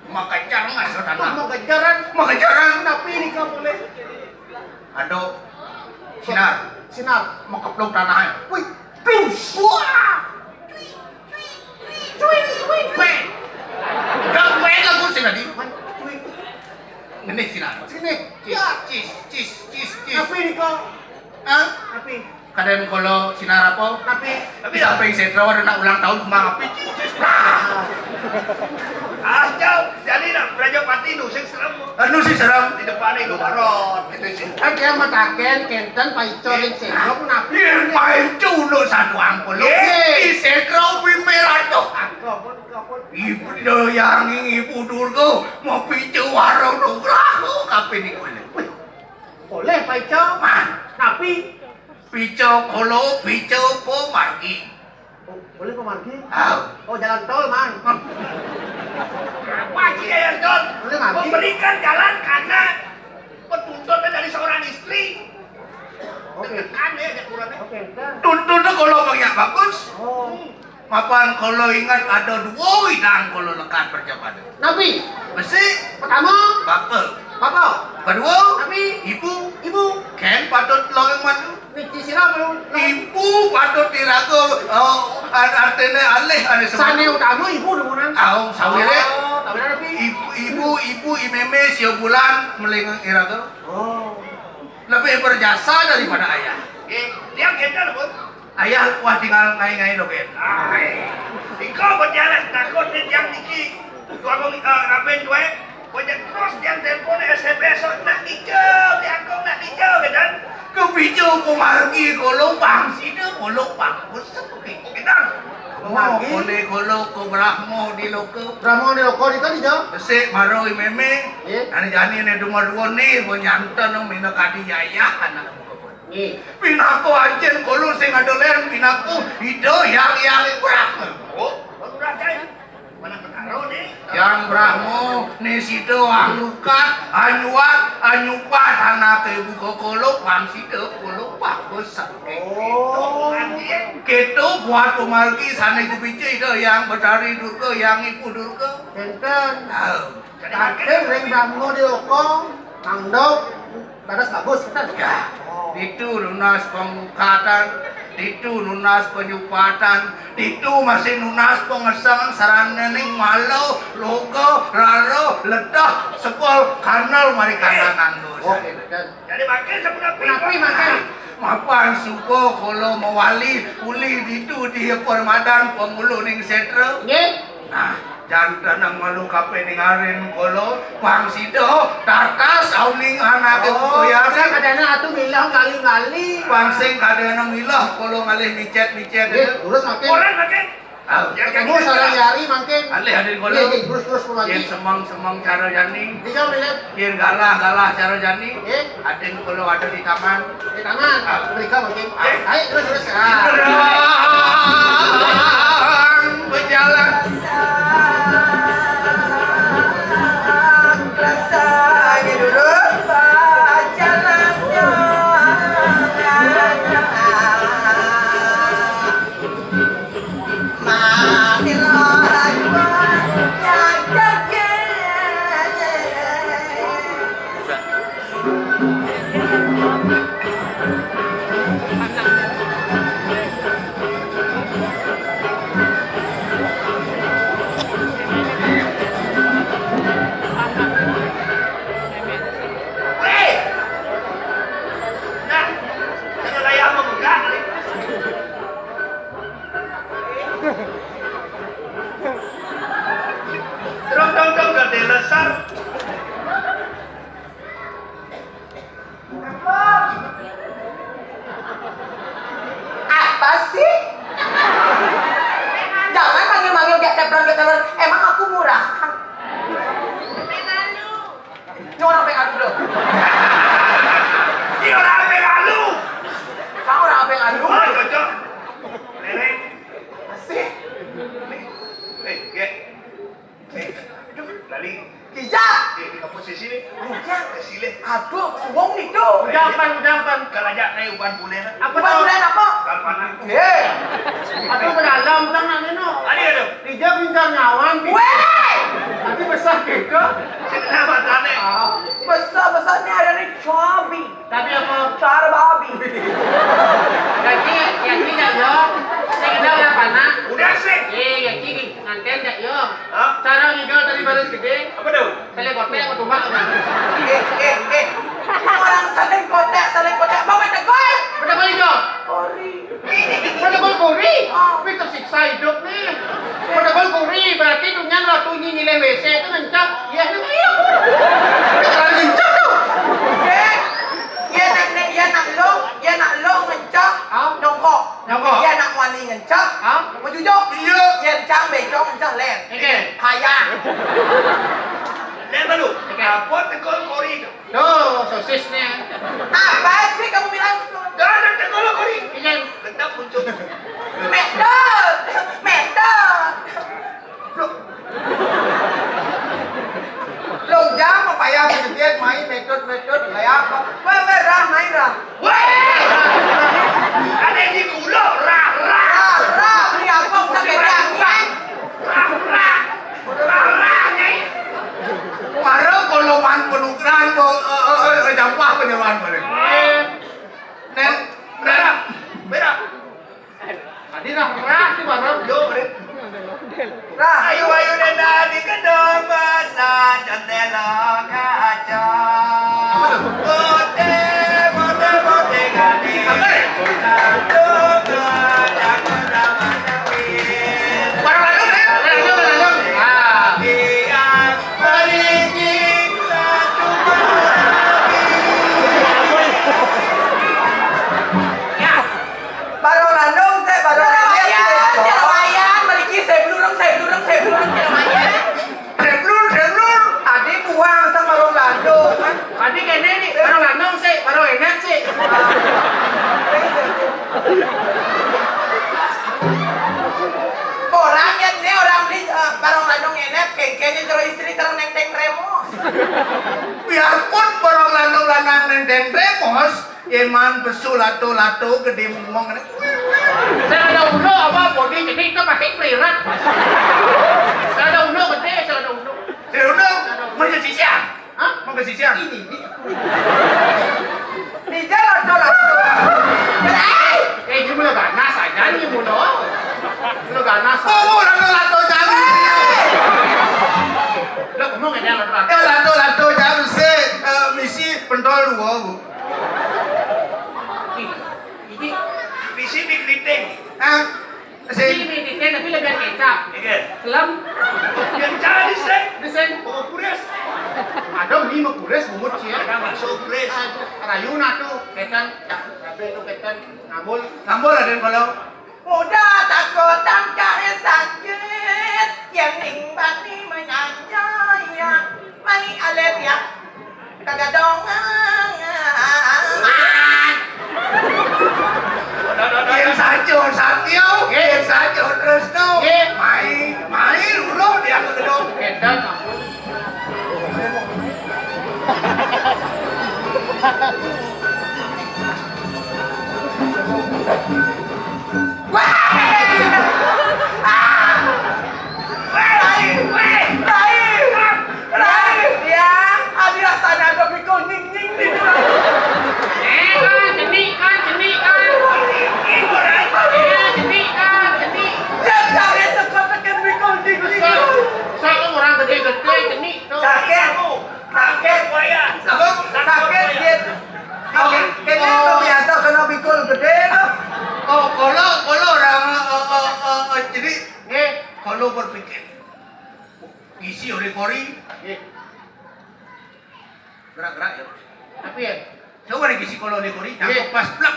Makan jarang asal tanah. Mau kejaran, Makan jarang. tapi ini kamu boleh. Aduh. Sinar. Mau keplung tanahnya. Wih, plus. Wah. Weh. Udah main lagu sih tadi. Wih, Ini sinar. sini. Cheese. Tapi ini kok. Hah? Tapi. Kadang kalau sinar apa? Tapi Sampai sentro ada nak ulang tahun kembang api. Jauh. Jadi nak Raja Pati nu sing serem. Anu sih serem. Di depan itu barot. Itu sih. kan dia mataken kenten pecor yang setro pun api. Dia main dulu satu angkol. Oke. Di sentro merah tuh. Kapun. Ibu doyang ibu durgo mau picu warung nugrahu kape ni boleh. Boleh pecor. Man, Tapi picu kolo picu po margi. boleh pemargi. Au. Oh, jalan tol, Man. Apa sih ya John? Boleh mati. Memberikan jalan karena petuntunnya dari seorang istri. Oke. Tekan ya kurangnya. Oke, kan. Tuntun kalau banyak bagus. Oh. Mapan kalau ingat ada dua widang kalau lekat perjalanan. Nabi, Besi, pertama, bapak. Bapak, Kedua, Nabi, ibu. Ken patut lo yang mana? Niki sirah belum. Ibu patut diragu. Artinya alih ada Sane sebab. utama ibu udah menang. Au, sawire. Oh, tapi Nabi. Ibu imeme sio bulan melengang iraga. Oh. Lebih berjasa daripada ayah. Dia kita pun. Ayah wah tinggal ngai-ngai lo kan. Ikaw berjalan takut dia yang niki. Tuan kong rapen tuan. Pojok terus yang telepon SMS nak hijau, dia kong nak hijau kan? Kebijo ko margi ko lupang sino ko lupang gusto ko kita. Margi? Boleh kolo ko brahmo di loko. Brahmo ni loko di tadi jauh. Kasi maro imeme. Iya. Ani jani ne dumar-dumar ni bo nyanta nang minakadi yaya anak ko. Nih. Pinako ajen kolo sing adolen pinako hido yang brahmo. Oh, baru raja. Mana perkara ni? Yang brahmo ni sido anglukat anyupat anak ibu kokolo pang sido kolo bagus sakit. Oh. Gitu buat pemargi sana ibu biji itu yang berdari durga yang ibu durga. Kenten. Tahu. Kakek ring Brahmo di loko. Mangdok. Badas bagus kan? Ya. Itu lunas pengukatan, itu lunas penyupatan, itu masih lunas pengesangan saranening malau, logo, raro, ledah, sepol, kanal, mari kandangan dosa. Oke, kenten. Jadi makin sebenarnya Nabi makan. Mapan suko kalau mewali uli itu di permadan pemulu ning sentra. Nih. Nah, jantan ang malu kape ning arin kolo pang sido tatas auning anak Oh, ya kan kadang atuh bilang kali-kali. pangsing kadang milah kolo ngalih micet Nih, urus makin. orang makin. Kamu salah yari makin. alih hadir kolo Nih, terus yen pemagi. semang cara jani Dijauh lihat. yen galah cara jani Eh, aden kolo ada di taman di tangan. Mereka makin. Ayo, terus. berjalan Rasanya duduk jalannya. Matilah yang jaga. Apa sih? Jangan manggil-manggil kayak tepron. Emang aku murah? Ini orang pengalu dulu. Ini orang apa yang lalu? Kamu orang pengalu? Oh, cocok. Nenek. Asik. Lali. Kijak. Di posisi ni. Kijak. Sile. Aduh, suwong nih tuh. Udapan. Kalajak na uban bulan. Apa Bukan tuh? bulan apa? Kalpanan. Hei. Aku berdalam tang nang ino. Ani ada. Dia pintar ngawan. Weh. Tapi besar gitu. Kenapa tane? Besar-besarnya ada nih cabi. Tapi apa? Cara babi. Gaji dah yo. Saya kenal ya pana. Udah sih. Gaji nganten dah yo. Hah? Cara ngigau tadi baris gede. Apa tu? Tele kote sama tumbak. Orang saling kotek. Mau main tegol? Pada balik yo. Kori. Pada balik kuri. Tapi tersiksa hidup nih. Pada balik kuri berarti dunia ratunya nilai WC itu ngencap. Ya ini ayo. Ini terlalu ngencap tuh. Dia nak long ngencak. Hah? Nongkok. Nongkok. Dia nak wani ngencak. Hah? Mau jujur? Iya. Dia ngencak becok ngencak len. Oke. Kaya. Dan baru. Apa tekol kori itu? Tuh sosisnya. Apa sih kamu bilang? Jangan tekol kori. Ini Kedap muncul. Medot. Lo jam apa ya kemudian main medot kayak apa? Weh, rah main rah. Weh! Ada di kulo rah. Rah, ini apa udah gedang kan? Rah nyai. Para koloman penukaran ko jampah penyewan boleh. Nen Merah. tadi rah di barang. Yo, merah. Rah, Ayo nena di kedong masa jendela kaca. Bote gani. baru landung saya baru Jelawayan, maliki saya belum Jelawayan. Deblur. Tadi buang sama baru landung kan? Tadi kayaknya nih baru landung sih, baru enak sih. Orangnya ini orang di baru landung enak, kayaknya jero istri terang neng remo. Biarpun barang landang nenden remos, eman besul lato gede ngomong. Saya ada uno apa body jadi itu pakai prirat. Saya ada uno gede, saya ada uno. Seruno, mau ke sisian? Hah? Mau ke sisian? Ini. Di jalan lato. Ini mula ganas aja nih mula. Mula ganas. Oh, lato jalu. Lo ngomong aja lo rat. Lato jalu se misi pentol dua bu. Ini Visi di keriting. Ah, ini titik tapi lebih kecap. Ikan. Selam Yang cara disek. desen. Oh, kures. Ada lima kures bumut sih ya. Ada masuk kures. Rayuna tuh ketan, cabe tuh ketan ngambul. ngambul ada kalau. Muda takut tangkah sakit, yang nimbani menyanjaya, mai alet ya, kagak dongan. Yang sajo satyo, yang sajo tresno. Main dulu dia ke gedung. Ketan ngambul. Sakit buaya. Sakit dia. Kayaknya lo biasa kena bikul gede lo. Oh, kalau orang jadi kalau berpikir isi oleh kori gerak-gerak ya. Tapi ya, Coba nih psikolog di kuri, Iya. tangkap pas plak.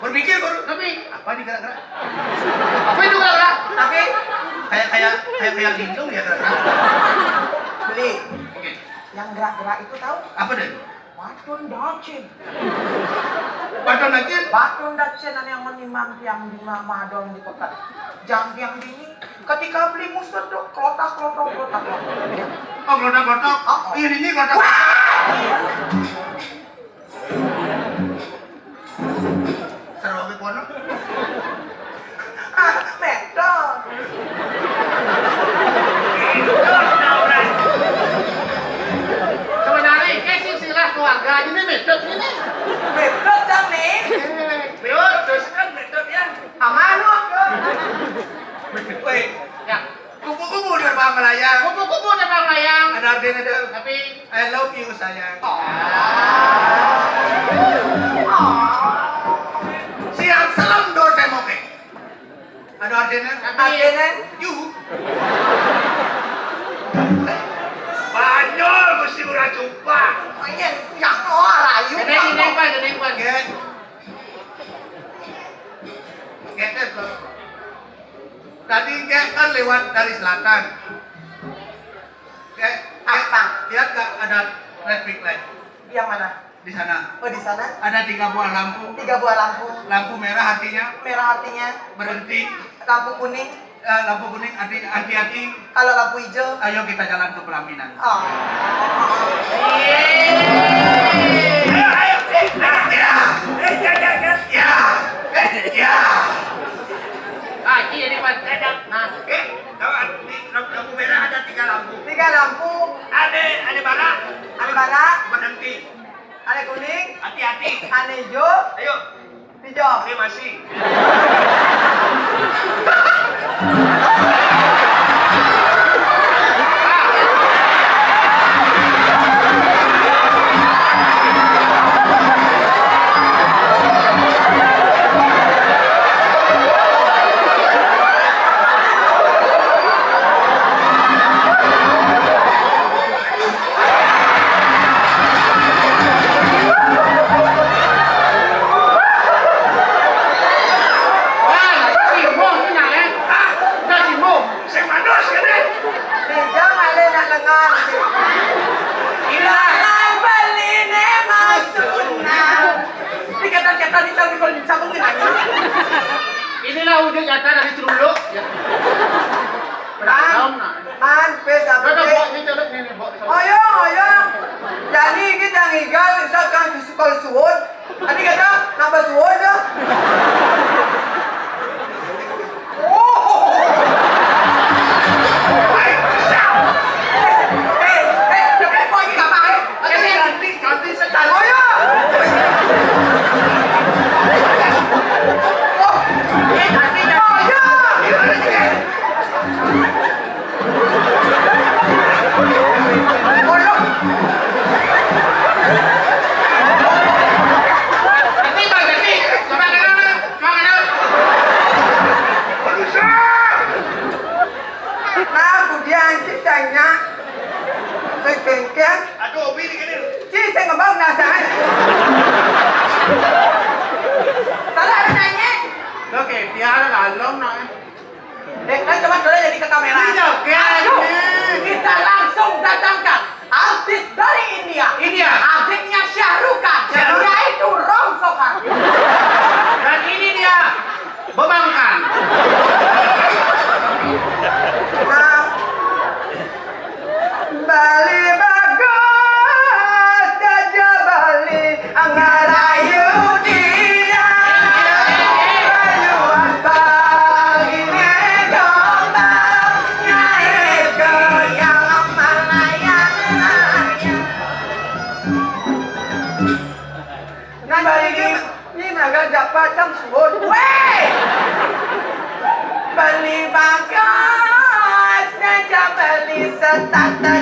Berpikir baru, Tapi apa nih gerak-gerak? apa itu gerak? Tapi Kayak lindung ya gerak-gerak. beli Oke, yang gerak-gerak itu tahu? apa deh? Batun dacin. Badan aja. Batun dacin yang menimang yang di madon di pekat. Jam yang dini ketika beli musuh dok klotak. Oh, kotak-kotak. Oh. Ini kotak. Seru ke kono. Medon. Sebenarnya kayak silsilah keluarga ini metode ini. Medon jam nih. Betul, terus kan betul ya. Aman lu. Wait, Ya, kupu-kupu di Bang Melayang. kupu-kupu ada bang layang. Ada artinya ada. Tapi I love you sayang. Siang selam dor temoke. Ada artinya? Akhirnya You. Banyol mesti murah jumpa. yang rayu. gedeng pan. Get. Get itu. Tadi Get kan lewat dari selatan. Get. Apa? Lihat gak ada traffic light Yang mana? di sana? Oh di sana Ada 3 buah lampu. 3 buah lampu. Lampu merah artinya Merah artinya berhenti. lampu kuning. Lampu kuning hati-hati. Kalau lampu hijau. Ayo kita jalan ke pelaminan. Oh. Ayo. Ya. Ah, ini pan. Nah, Lampu merah ada 3 lampu. 3 lampu. Ada bara Ada merah, berhenti. ada kuning, Hati-hati. ada hijau, Ayo. hijau. Ini masih. Saya manos kan eh? Hijau ada nak lengan. Ilahan beli ne masuna. Dikata-kata di samping kalau disambung dengan inilah wujud nyata dari Ceruluk. Ya. Man, pesa Ada putih. bok ni colok ni bok. Oyong. Jadi kita ngigal misalkan di sekolah suwon. Tadi kata nambah suwon ya. Jangan kau ini ngapain? Ganti sekali. Oyong. Nah, kemudian cintanya sekengkeng, Aduh, Obi ini. saya ngembang nasan. Kalau ada nanya, Oke, tiada lalom nak. kan coba dulu jadi ke kamera. Tidak, Ayo, kita langsung datangkan artis dari India. India. Adiknya Syahrukan, yaitu Rongsokan. Dan ini dia bebangkan. Nah, Bali bagus, Gajah Bali, Angarayu dia. Rayuan pagi ngegombang, nyair goyang melayang-layang. Nah, Bali ini naga dapat suwon. Wey! Beli bagas, Gajah Bali setatakan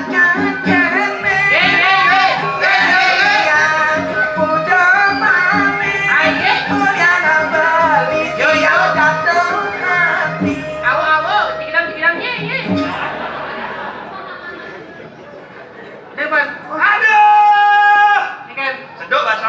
kene. Puja Bali, Uliana Bali, Yo jatuh hati. Awo, pikiran ye. Depan. Aduh. Ikan. Seduk bahasa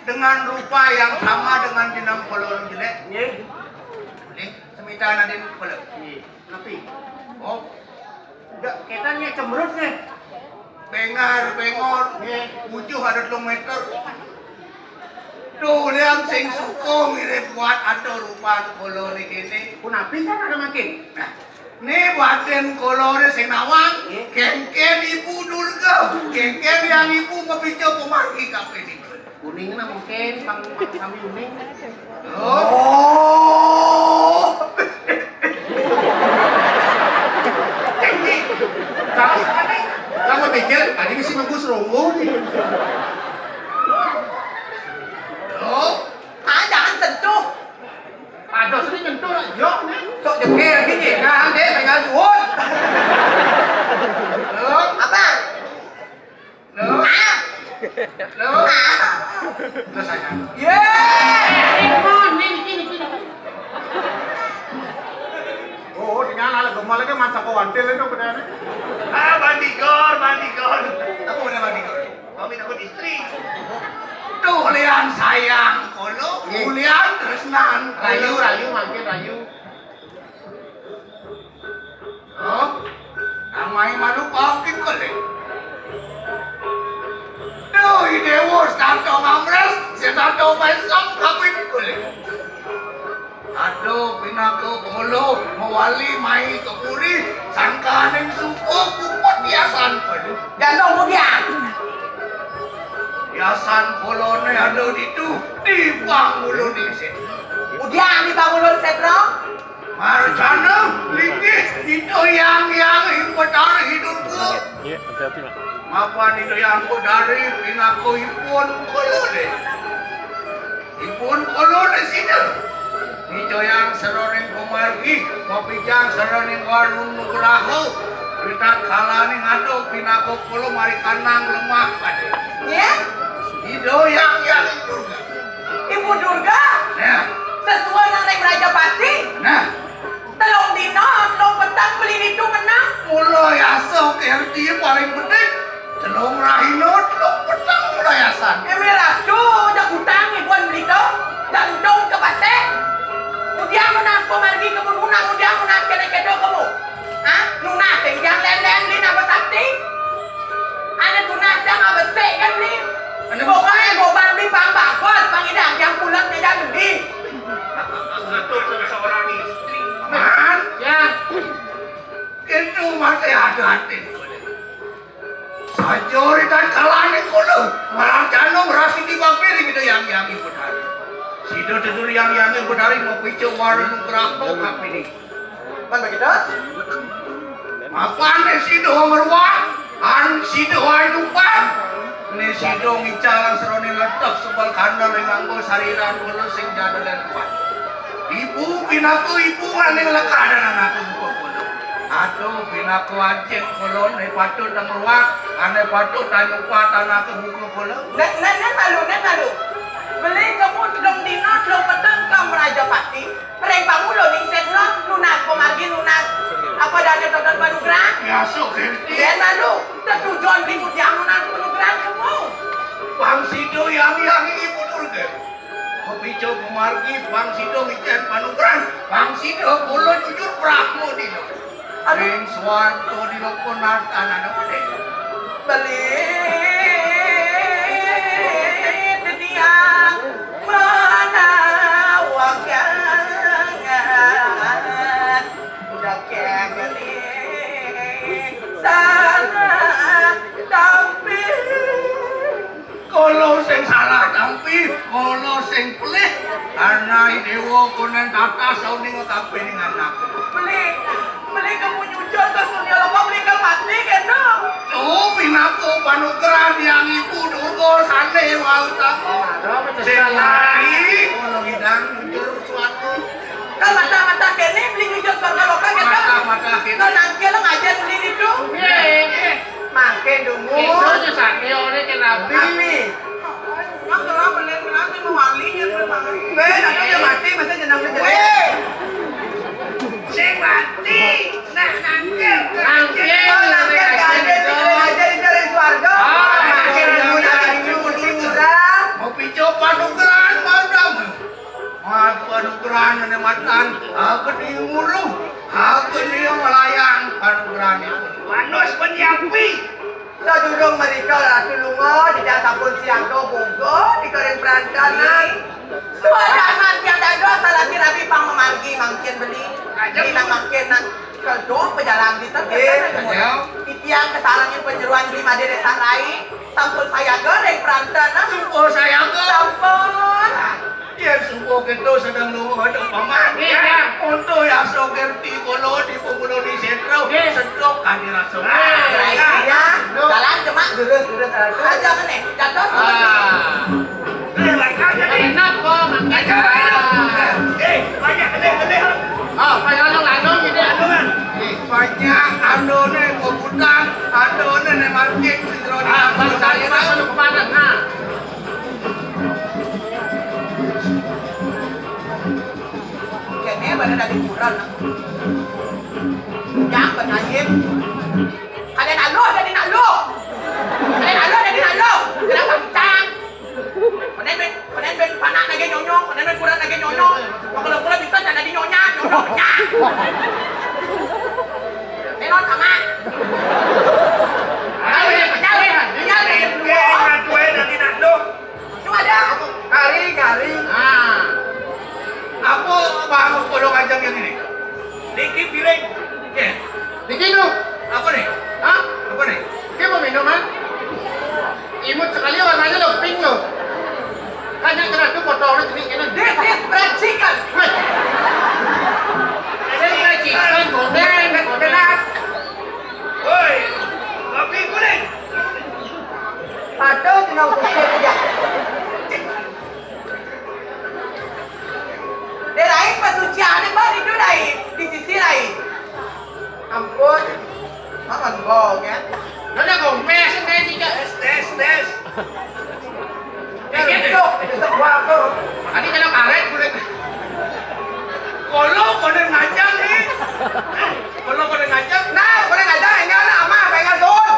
dengan rupa yang sama dengan jenang kolon jelek. Nggih. Nih, semita nadin kolon. Nggih. Tapi Oh, enggak ketanya cemberut nih. bengar, bengor, Nggih. ujuh ada kilometer. Tuh, liang sing suko mirip buat ada rupa kolon ini. Pun api kan ada makin. Nah, nih buatin kolornya sing nawang, kengken ibu Durga, kengken yang ibu ngebicara pemargi kafe ini. Kuning na mungkin pang kami kuning. Oh, tinggi, salah sekali. Kamu pikir tadi mesti bagus ronggo nih. Oh, Jangan sentuh. Ada sering nyentuh lah, yo nih. Sok jengkel gini, nah deh pengen suun. lo, Abang. lo, lo, lo sayang. Mon, ini. Oh, tinggal ala gemal lagi masa kawantil itu benar. Ah, bandigor. Aku udah bandigor. Kami takut istri. Tuh, lian sayang, kolo, lian tresnan, Rayu makin rayu. Oh, namanya malu pakin kole. Tuh, idewos tanto ngamres, setanto besok kapin kole. Aduh, pinako kolo, mawali mai kepuri, sangkaning suko kupot biasan kole. Jangan kemudian. Biasan kolone ada itu di bangun di sini. Udian dibangun oleh Setro. Marjana, linggih, itu yang himpunan hidupku. Iya, hati-hati lah. Mapan itu yang ku dari pinako impun kolone. Impun kolone sini. Itu yang seroning kumargi, mapijang seroning warung nugraho. Kita kalani ngado pinako kolo mari kanang lemah kade. Ya, Itu yang itu. Ibu Durga. Nah, Sesuai dengan Raja Pati. nah. Telung dino, telung petang beli itu menang. Mulai asok RT paling penting. Telung rahino, telung petang mulai asan. Ratu, udah utang ibuan beli itu. Dan dong ke pasir. Kemudian menang pemargi ke penunang, kemudian menang kena-kena kamu. Hah? Nuna yang leleng beli nama sakti. Ada tunas yang abesek kan beli. Pokoknya goban beli pang bakot, pang idang yang pulang tidak beli. Itu seorang istri. Man, Ya, itu masih ada hati. Sajori dan kalani kulo. Malah janong rasi di bangkiri gitu yang ibu dari. Sido tidur yang ibu dari mau picu warung kerapok apa ini. Kan begitu? Apaan nih sido merwah? An sido hidupan. Nih sido ngicalang seroni letak sebal kandang yang nganggo sariran kulo sing jadul dan kuat. Ibu pinaku ibu aneh lekadan anakku buka kulo. Aduh pinaku anjing kulo nih patut dan merwah. Aneh patut dan upat anakku buka kulo. Nen malu. Beli kamu telung dino, telung petang kamu Raja Pati. Reng pamulo ning Setro, lunas pemargi lunas. Apa dana total panugrah? Biasa kerti. Dia malu. Tujuan beli yang lunas panugrah kamu. Bang sido yang ibu Durga. Kepicu pemargi bang sido ngican panugrah. Bang sido kulo jujur brahmo dino. Ring suarto dino ponartan anak gede. Beli dunia mana wakangan udah kayak beli sana tapi Kalau sing salah tampi, kalau sing pelih, karena dewa kunen tata sauning tapi dengan aku. beli kamu nyucur ke dunia lama beli ke mati kan dong. Tuh pinaku panugrah yang ibu Durga sane mau tak. Sekali, kalau hidang jujur suatu. Kan mata kene beli nyucur surga loka kan dong. Mata kita. Kan nangke lo ngajar beli itu. Makin dungu. itu aja sakit oleh kenabi. Tapi Nang kalau beli nanti mau walinya memang. Nanti dia mati masa jenang dia jelek. Sing mati, nah nangkil. Oh, nangke ngajar di suarga. Makin dungu yang ibu Durga. Mau picu panu Aku di mulu, aku di melayang, baru berani. Manus penyiapi. Sa durung mereka ratu lunga di dasa pun siang do bogo di goreng perantanan. Suadaman yang dado salah tirabi pang memargi mangkin beli. Ina mangkin nak kedok pejalan di tempat Itiang kesarangin penjeruan di Madera Rai. Sampul saya goreng perantanan. Sumpah saya ke. Sampun. Ya sumpah kita sedang nunggu ada paman. Ya, untuk yang sogerti kalau di pembunuh di sentro, sentro kan dirasa. Ya, jalan cuma Durus ratu. aja meneh. Jatuh Lewat aja nih. Enak kok, makanya. Banyak gede. Oh, kayak lanong-lanong gitu ya. Banyak andone pembunuhan, andone nih market sentro di Bang saya mah lu kemana? Nah. kene pada dari kurang. Yang benajim. Kalian alo jadi nalo. Kalian alo jadi nalo. Kenapa bincang? Kalian ben panak lagi nyonyong, kalian ben kurang lagi nyonyong. Kalau kurang bisa jadi nyonya, nyonyongnya. Tenon sama. Ayo, cuma ada. Kari. Nah. Aku bangun kolong ajang yang ini. Diki piring. Ya. Bikin lu. Apa nih? Hah? Apa nih? Kayak mau minuman? Imut sekali warnanya lo pink lo. Kayaknya kena tuh botolnya jadi kena. This is fried chicken. Weh. Ini kayak chicken, goden. Woi, kopi kuning. Pato tenang kucing aja. Derain pesucian baru itu lain di sisi lain. Ampun. Makan gong ya. Nó đã gompes ini juga. Tes. Itu sebuah aku. Tadi kena karet kulit. Kalau kau ngajak nih. Kalau kau ngajak. Nah, boleh ngajak ini anak ama pengen sun.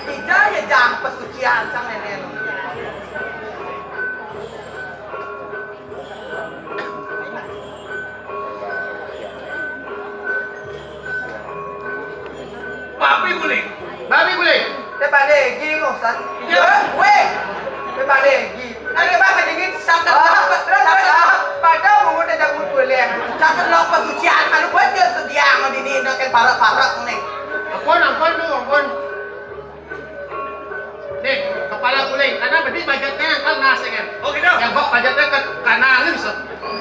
Tidak ya jam pesucian sang nenek. Papi kuning. Babi kulit. Depan lagi ngosan. Ya, weh. Depan lagi. Ada apa dingin? Sangat Padahal mau udah jago boleh. sangat lo pesucian. Kalau buat dia sedia mau dini nak parak-parak nih. Ampun lu, ampun. Nih, kepala kulit. Karena berarti budgetnya kan nasi kan. Oh gitu. Yang kok budgetnya ke kanan ini bisa.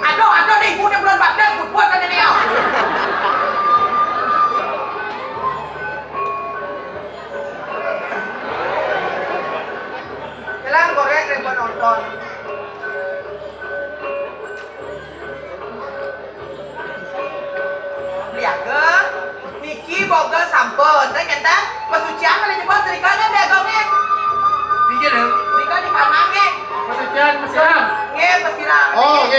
Aduh nih, ibu bulan badan, buat ada nih. Jalan korek dan penonton. Lihat ke, Niki bogel sampun, tapi kata pesucian kali nyebut trikanya dagangnya. Dia dah. Trika di kanangnya, Pesucian, pesucian. pesirang. Oh, oke.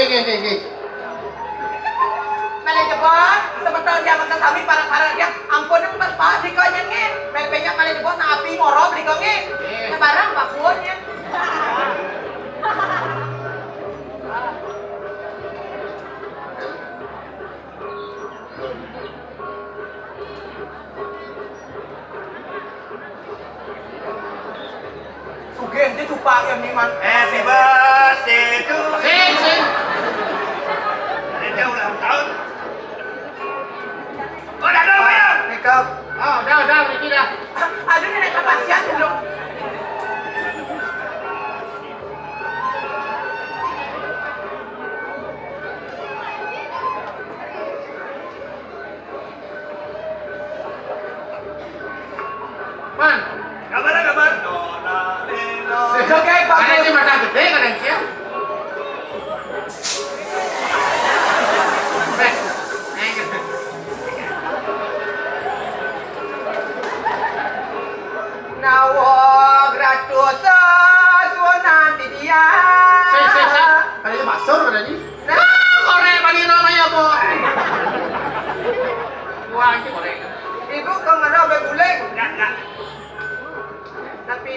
Mele jebot, sebetulnya dia makan sami parang-parang dia. Ampun yang pas trikanya nih, banyak mele jebot na api ngorob trikanya. Nah barang bakuannya. Sugih dia cupak yang nih man. Happy birthday to Sing. Dia ulang tahun. Oh, dah dah bayar. Makeup. Oh, udah, ini dah. Aduh nenek kapasian belum. Man, Kabar. Oke, ada ini bagus. mata gede kan yang siap. Nawag ratu sunan di dia. Saya. Ada itu masuk kan ini? Korek bagi namanya po. Wah, ini korek. Ibu kau ngerok berguling. Enggak. Tapi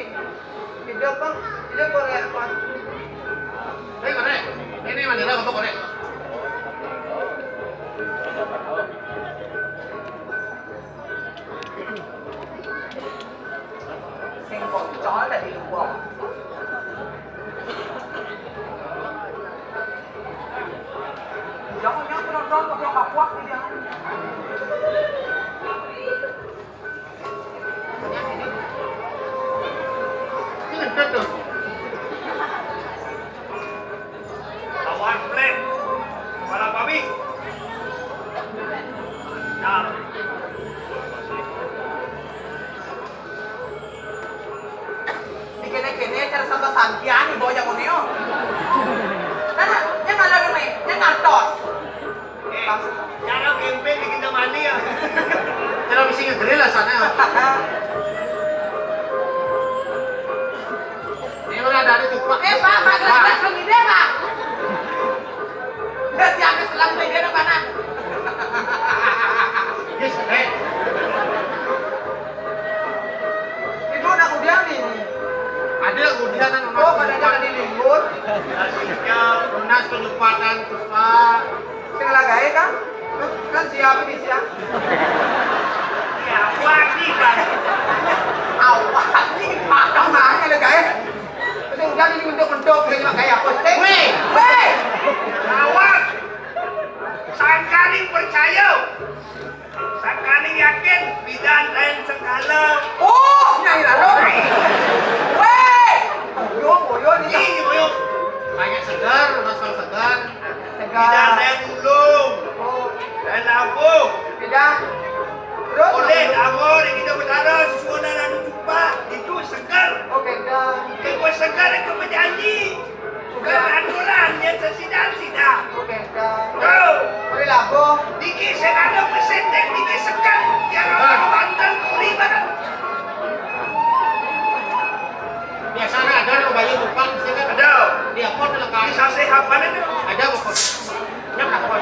Hidup bang, hidup Korea apa? Hei, korek. Ini Manila untuk korek. Sing bocor dari luar. Jangan yang penonton pakai kapuak dia. Ini kan tuh. Lawan play. Para pami. Nah. Di kene-kene cara sampai santian ibu yang unio. Nah, yang ada di mana? Yang ngartos. Jangan campaign di kita mandi ya. Cara bisa ngegrill lah sana. Ini mana ada di tupak. Pak, gelas kami deh, Pak. Udah siapa selang dia di mana? Yes, eh. Ibu nak udah nih. Ada kemudian kan Oh, pada jangan dilingkur. Nasibnya lunas kenyupatan tupak. Sing lagae kan? Kan siapa di siang? ya wajib kan. Awas nih, Pak. Kau mana lagae? Sing udah ini bentuk-bentuk kayak kayak apa sih? Weh. Awak. Sangkaning percaya. Sangkaning yakin bidan lain segala. Oh, nyai lalu. Weh. Yo ni. Ini boyo. Kayak segar, masal segar. Bidan Segar. lain ulung. Oh, Dan lambung. tidak. Terus. Oleh amor yang kita berdarah sesuatu dan jumpa itu segar. Oke, dah. Kau segar itu berjanji. Bukan aturan yang sesidang-sidang. Oke, dah. Kau. Mari labo. Diki senada pesenteng, diki sekat. Yang orang mantan kuri banget. Biasanya ada yang bayi tupak, misalkan Ada. di apot lengkap. Bisa sehat mana tu? Ada pokok. Nyap tak apa.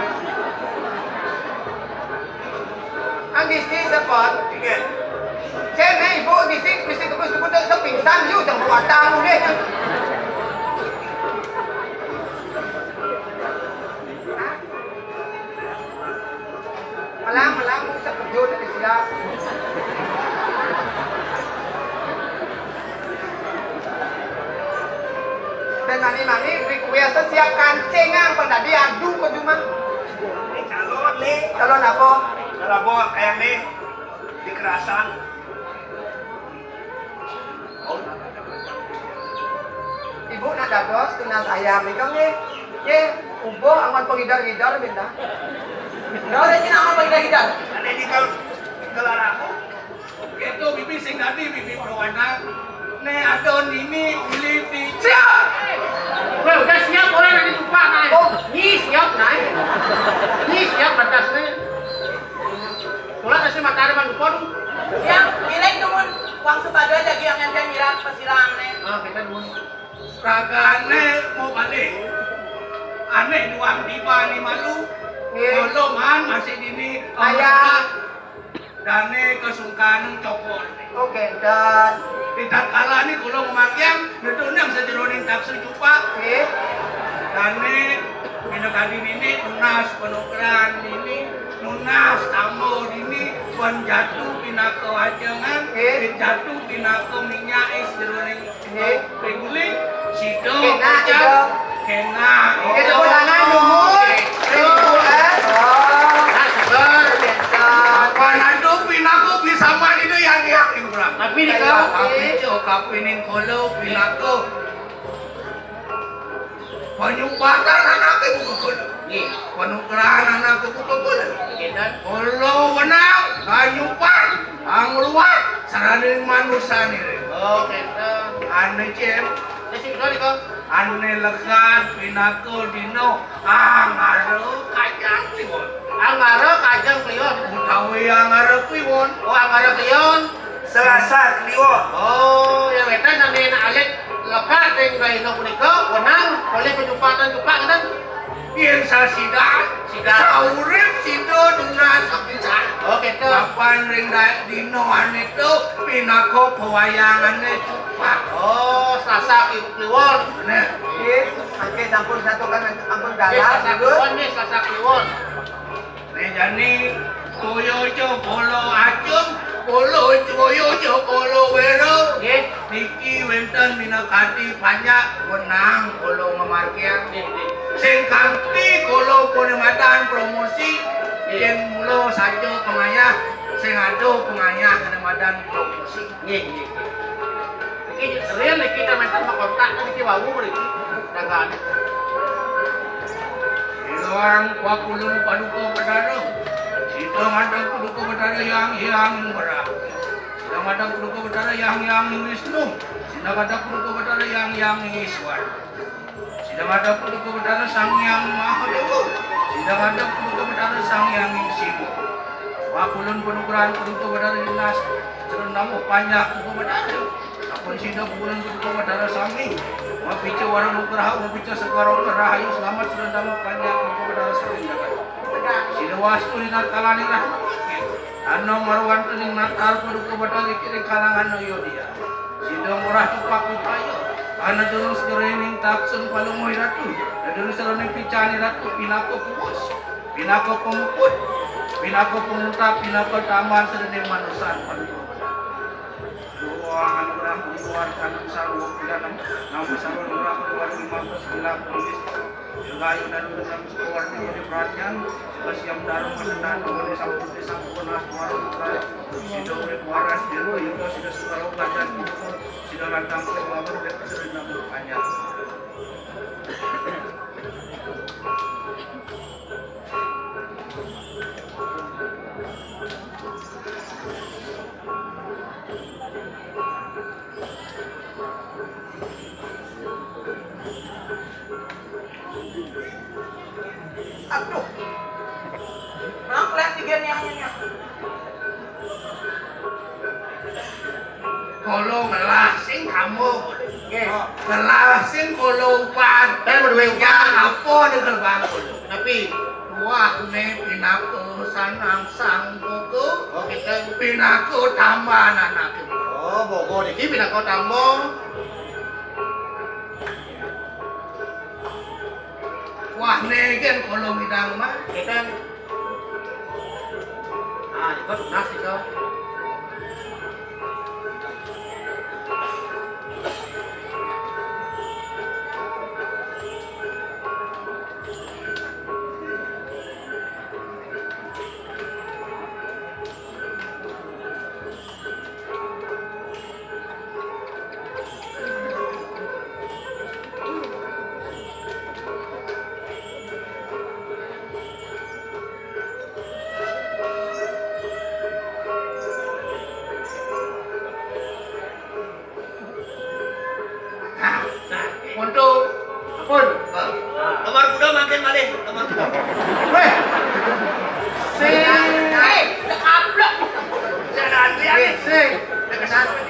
Ang gisi sepot. Ingat. Cene ibu gisi mesti kebus-kebus sa pingsan yu jang buwata mo ni. Malang mo sa pagyo na sila. Dan mani request siap kancing ang pag adu ko cuma. Ini calon ni. Calon apa? Kalau bawa kayak ni. Dikerasan. Oh. Ibu nak dados tunas ayam ikang ni. Ye, ubo aman pangidar-idar benda. Udah sih nama bagi-bagi. Ada di kelaraku. Itu bibi sing tadi bibi perwana. Ne adon ini uliti. Siap! Weh, udah siap orang yang ditupak naik. Oh. Ni siap naik. Ni siap batasnya. Tulang nasi matahari mandupon. Yang milik tumun uang sepada aja yang mirat pasirang nih. Ah, kita dulu. Ragane mau balik. Aneh nuang tiba ni malu. Ye. Golongan masih dini. Ayah. Dane kesungkan copot. Oke, dan Tidak kalah ni kalau memakian. Nedunang sejeroning taksu jupa. oke. Dane minakadi ini nunas penukeran ini. Nunas tambo ini. Wan jatuh pinako ajangan. Jatuh pinako minyak sejeroning. Penguling. Sido. Kena, kecap, Sido. Kena. Oke, tepuk tangan lumut. Ribu Ah, segar. Panado pinako bisa mani do yang yakin kurang. Tapi di kau. Kapicho kapining kolo pinako. Panyumbatan anak ibu kolo. Ni. Penukeran anak ibu kolo. Kita. Kolo wenang kanyumpan ang luar saraning manusia ni. Oh, kita. Ane cem, Nasi kita di kau. ane lekan pinako dino ang aro kajang tiwon. Angara kajang klion. Utawi ang aro tiwon. Oh, angara klion. Selasa kliwon. Oh, yang itu nanti nak alik lekat dengan gaya nak punika, wenang oleh penyumpatan juga kan? Yen sasidan, saurip sido dunas apisan. Oke tuh. Kapan ring dino ane tuh pinako pewayangan cepat. Oh, Selasa Kliwon. Nah, Yes, oke sampun satu kan ampun Selasa galah, Kliwon nih, Selasa Kliwon. jani koyojo kolo acung, koyojo kolo wero. Nggih. Niki wenten minakati banyak wenang kolo ngamarkian. Nggih. Sing kanthi kolo penematan promosi yen mulo sajo pengayah sing ado pengayah penematan promosi. Nggih. Iki real iki kita mentan kontak iki wawu mriki. Dagang. Ilang wakulun paduka bedana. Sita mandang paduka bedana yang berah. Sita mandang paduka bedana yang Wisnu. Sita mandang paduka bedana yang Iswar. Sita mandang paduka bedana Sang Yang Mahadewa. Sita mandang paduka bedana Sang Yang Siwa. Wakulun panugrahan paduka bedana dinas. Serendamu banyak paduka bedana. Apun sida pukulan paduka bedana sami. Mapica warang nugraha, mapica sekarang rahayu selamat serendamu banyak paduka bedana sami. Sida wastu ni natalani rahmat. Ano marwan tuning natal paduka bedana ikiring kalangan no yodia. Sida murah tupak upayo. Ana durus gerening taksun palungoy ratu. Durus sereneng picani ratu pinako puus. Pinako pemukut. Pinako pemuta, pinako taman sereneng manusan paduka. Ruangan orang mengeluarkan sarung pidana namun sarung orang keluar 15 polis gayu dan bersam sekolah menjadi perhatian siam darum masenan dengan sambut desa punas warung utara sido waras diru itu sudah sekarang belajar sudah lantang ke bawah dan sudah banyak. Aduh. Nah, lihat tiga nih. Kolo ngelah sing kamu ngelah sing kolo upan Kan berdua yang apa di gerbang kolo Tapi wah ne pinako sanang sang buku oke tuh. pinako tambahan anak itu. Oh, Bogor iki pindah kota Tambong. Wah negen kolong hidang mah Kita ikut nasi kau. untuk Pun. kamar kuda makin malih kamar kuda Weh. Sing. Ablok. saya lihat Sing.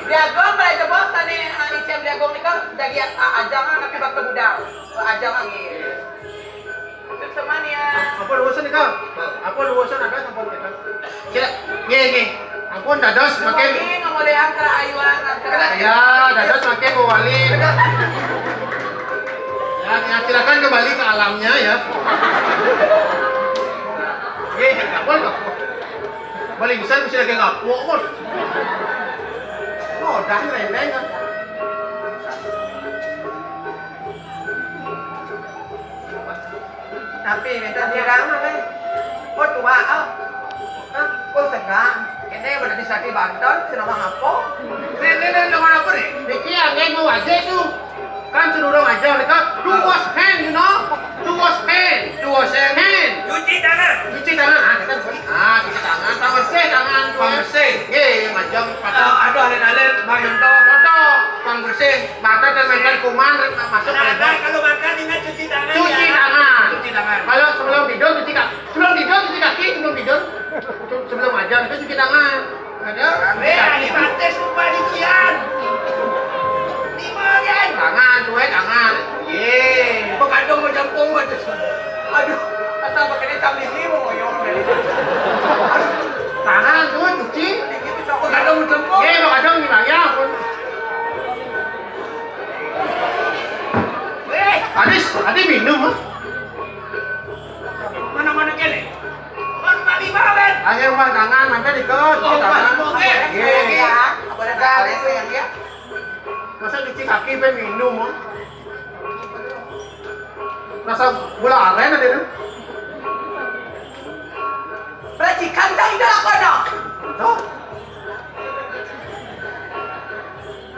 Diagong mulai jebol tadi icem diagong nih kan dari ajangan tapi bak budal. Ajangan gitu. Teman ya. Apa luasan kau? Apa luasan ada tempat kita? Kira. Nge. Ampun dados makin. Ini nggak boleh angker ayuan angker. Ya, dados makin mewali. Ya, silakan kembali ke alamnya ya. Kapal. Balik bisa lagi ngapuk pun. Oh, dah remeng kan. Tapi minta dirang apa? Oh tua oh segang. Ini udah di Saki Banten, sinama ngapo? ini dengan apa nih Niki angin mau aja tuh. Kan suruh orang aja mereka do wash hand, you know? Do wash hand. Hand. cuci tangan Cuci tangan. Cuci tangan. Tak bersih tangan. Pang bersih. Macam patah. aduh alin-alin bang Yonto Contoh, pang bersih. Mata dan mental kuman masuk ke dalam. kalau makan ingat cuci tangan Cuci tangan. cuci tangan Kalau sebelum tidur cuci kaki. Sebelum tidur cuci kaki. Sebelum tidur. Sebelum ajar itu cuci tangan. Ada. ini pantai sumpah dikian di mana Tangan, cuek tangan. pengandung macam pungut Aduh, asal pakai cam lagi mau ngoyong dari. Tangan tuh cuci. Ini bisa aku kadang udah mau. Ye, mau kadang gimana pun. Adi minum ah. Mana-mana kene. Mari banget. Ayo rumah tangan, nanti dikot. Oh, Tangan. Mas, oke. Ye. Ya, apa ada kali sayang dia? Masa cuci kaki pe minum ah. Rasa gula aren ada tuh. Racikan dah tidak apa dah. Tuh.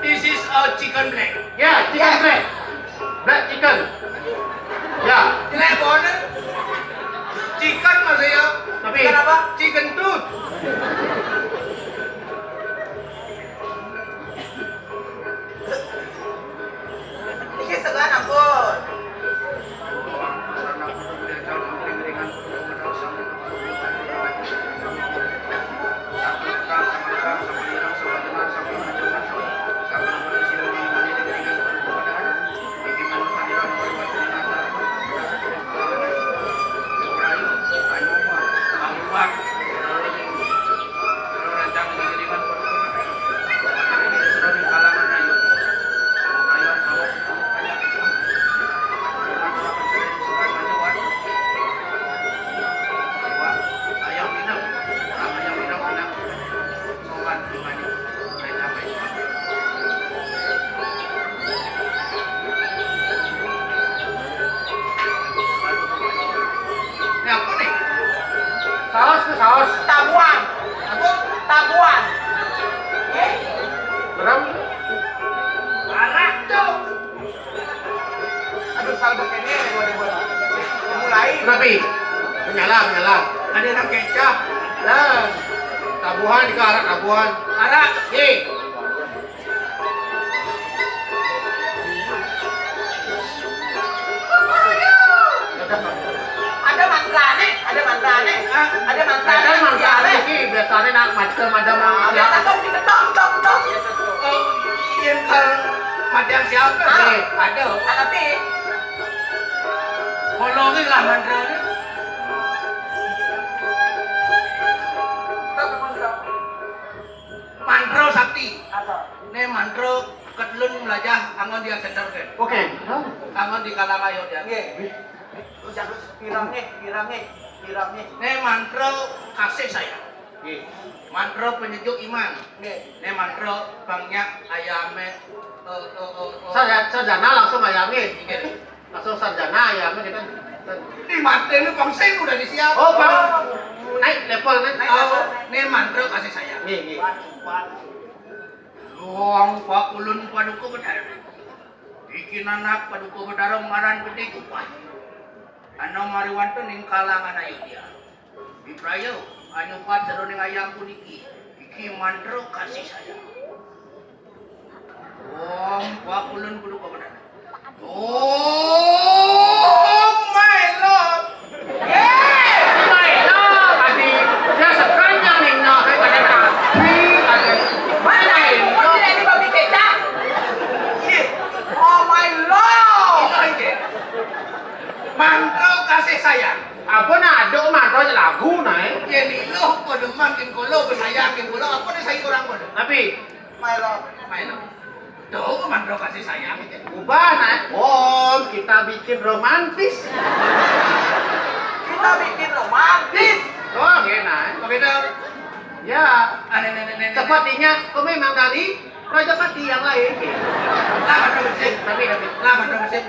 This is our chicken leg. Ya, chicken breast. Black chicken. Ya, Jelek banget. Chicken masih ya. tapi Kenapa? Chicken tooth. Ini segan ampun. Ini apa nih? saus tuh saus. Tabuan. Apa? Tabuan. Ye. Garam. Parah tuh. Aduh, salah pakai ini dua. Mulai. Tapi menyala. Ada yang kecap. Nah, tabuhan ke arah tabuhan. Parah. Ye. Ada mantrane. Ada manfaat ini biasanya nak macam ada Biasa kau sih ketok. Oh, yang macam siapa? Eh, Ada. Tapi Kolongin lah mantra ni. Mantra sakti. Ni mantra ketlun melajah angon dia center ke. Oke. Angon di kalang ayo dia. Ye. Terus pirangnya. Ni mantra kasih sayang. Ye. Mantra penyejuk iman. Ye. Ni mantra banyak ayame. Sarjana langsung ayamnya. Langsung sarjana ayamnya kita. Ni mantra ni pangsing udah disiap. Oh, Bang. Naik level kan? Oh, ni mantra kasih sayang. Ye. Luang pak ulun paduka bedar. Bikin anak paduka bedar ngaran gede kupai. Ano mariwanto ning kalangan ayo dia. Biprayo, anyo pat saro ning ayam puniki. Iki mantra kasih sayang. Luang pak ulun paduka bedar. Oh my lord. Dia sekarang ning nak ada tapi ada. Mana itu pun tidak ada babi kecap. Oh my lord. Ito aja. Mantra kasih sayang. Apa nak ada mantra je lagu naik. Jadi lo pada makin kolo bersayangin kolo apa nih saya kurang kolo. Tapi My lord. Main lo. Tuh mantra kasih sayang itu. ubah naik. Oh, kita bikin romantis. Kita bikin romantis. Oh, naik. Oke dah. Ya, Aneh. sepertinya kau memang dari Raja Pati yang lain. Lah mantra kasih. Tapi Lah mantra kasih.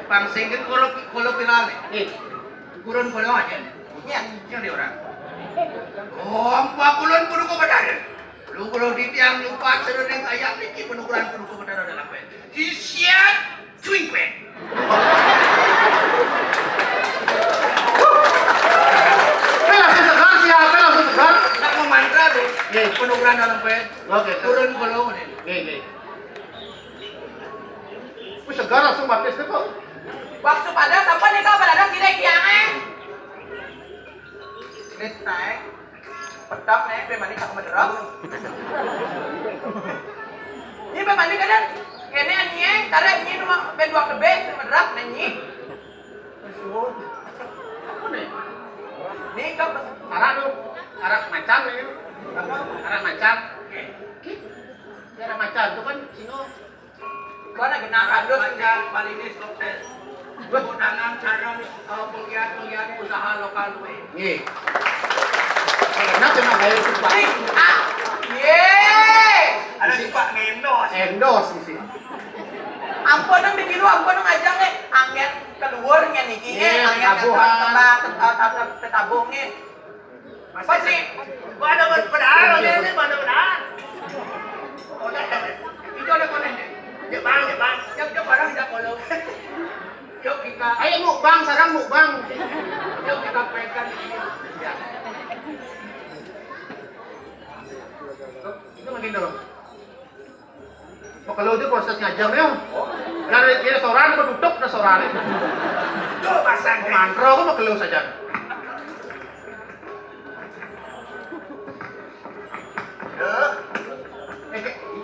Pangsingin kolo pilane. nih, Kurun kolo aja. Ya. Yang di orang. Oh, 40 kudu ko badar. Lu kulo di tiang lupa sereneng ayam niki penukuran kudu ko badar dalam pe. Disiat cuingpe. langsung segar siapa langsung segar? Nak mau mantra tuh. Nih. Penukuran dalam pe. Oke, Kurun kolo ini. nih. Wih segar langsung baptis tuh kok. Waktu pada sampai nih kau berada sini kiangan. Ini naik. Pedang nih, bagaimana kakak menderap? Ini bagaimana kalian? Ini anjing, karena ini cuma berdua kebe, menderap nanyi. Arak tuh. Arak macan ini. Arak macan. Arak macan itu kan sino. Kau nak kena kandus enggak balinis sukses. Undangan sarang penggiat usaha lokal gue. Nggih. Karena cuma bayar sumpah. Yeay. Ada si Pak Mendos. Endorse sih. Ampun nang dikiru ampun nang ajang angin keluar nya niki angin tabung nih. Pasti Mana berpedaan ini mana berpedaan. itu ada konen. Ya bang. Yang barang tidak kolong. Yuk kita Ayo mukbang, sekarang mukbang. yuk kita pegang ini. Ya. Itu makin dulu. Oh, kalau itu proses ngajar nih, dari restoran aku tutup restoran. Tuh pasang. Mantro aku mau keluar saja.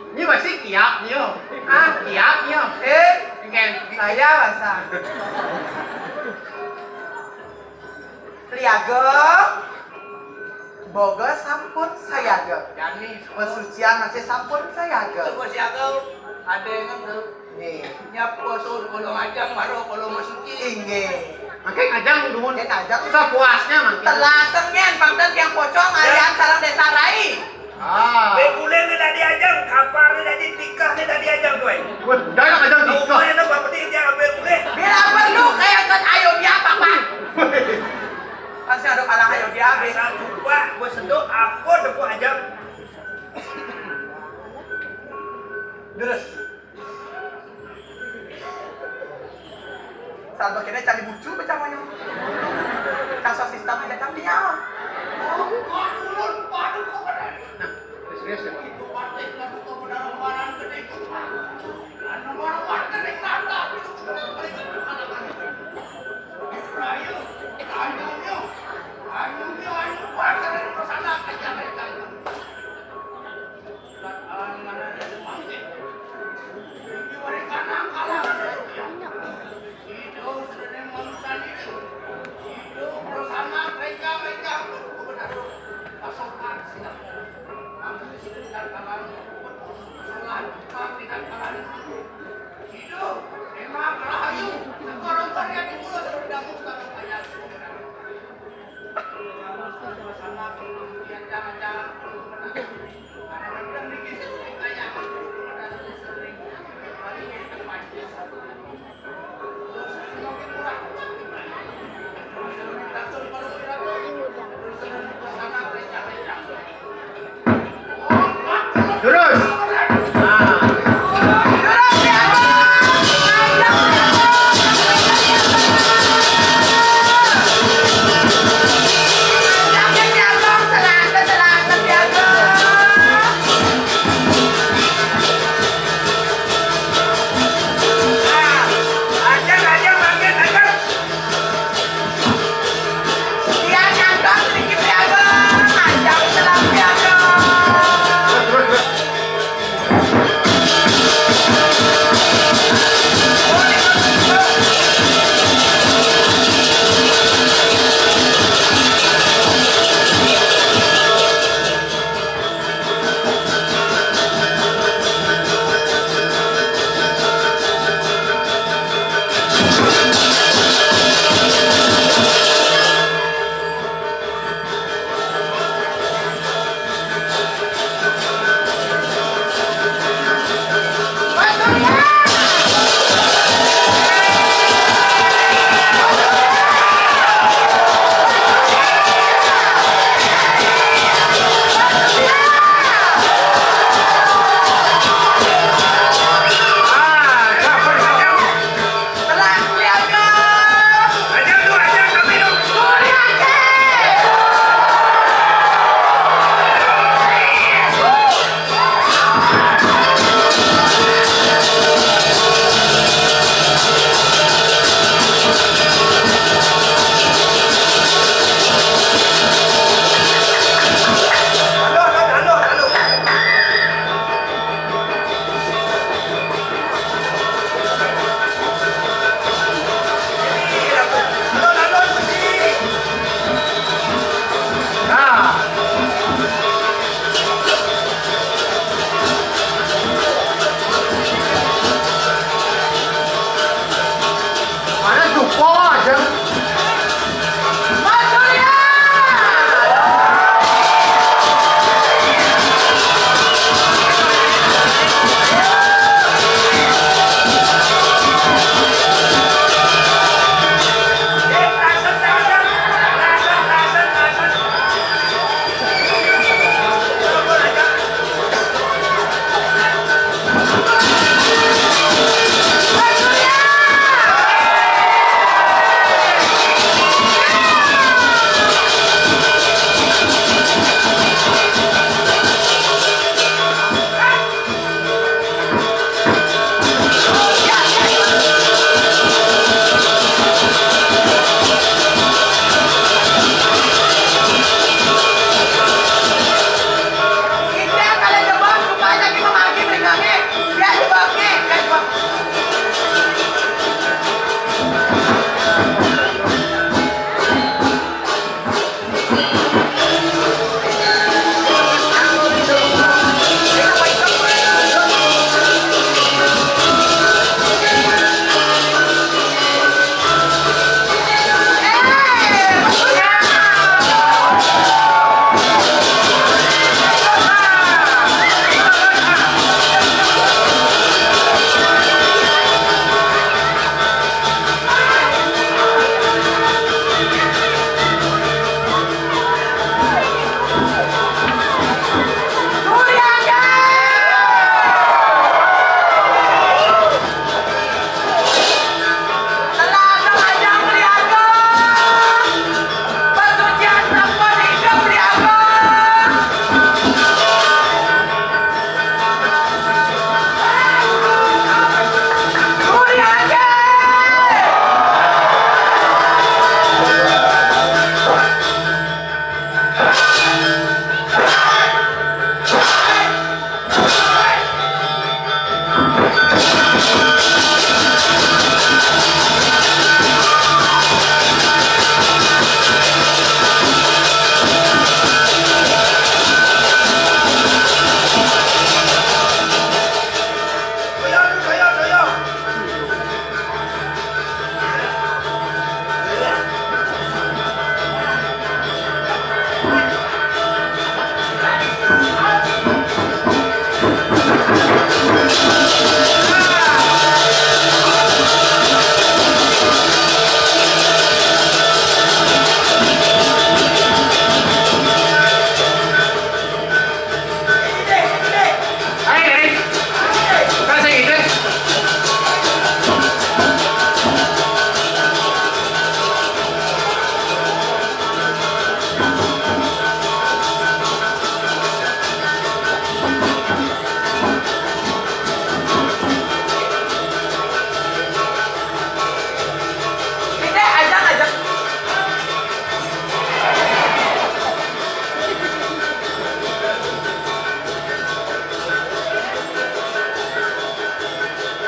Ini masih kiap nih, kiap nih. Kan Saya bahasa. Liaga. Boga sampun sayaga. Jani, Pesucian masih sampun sayaga. Tunggu siaga. Ada yang ngerti. Nih, Nyap kosul kolong ajang baru kolong masuki. inge. makanya ngajang dumun. Makin ajang. Sepuasnya makin. Telateng nyen, pangdan yang pocong ayam sarang desa rai. Ah, Beguleng ni dah diajang, kapar ni dah ditikah ni dah diajang tuan. gue dah nak ngajang Kau tiga. main apa penting dia ambil boleh. Bila perlu kayak kan ayo dia pak. Pasti ada kalah ayo dia habis. Asal lupa, gue seduk apa depu ajang. Terus. Saldo kini cari bucu becamannya. Kasus sistemnya macam dia. Serius ya. Terus. Nah. Ajang makin ajang. Terus.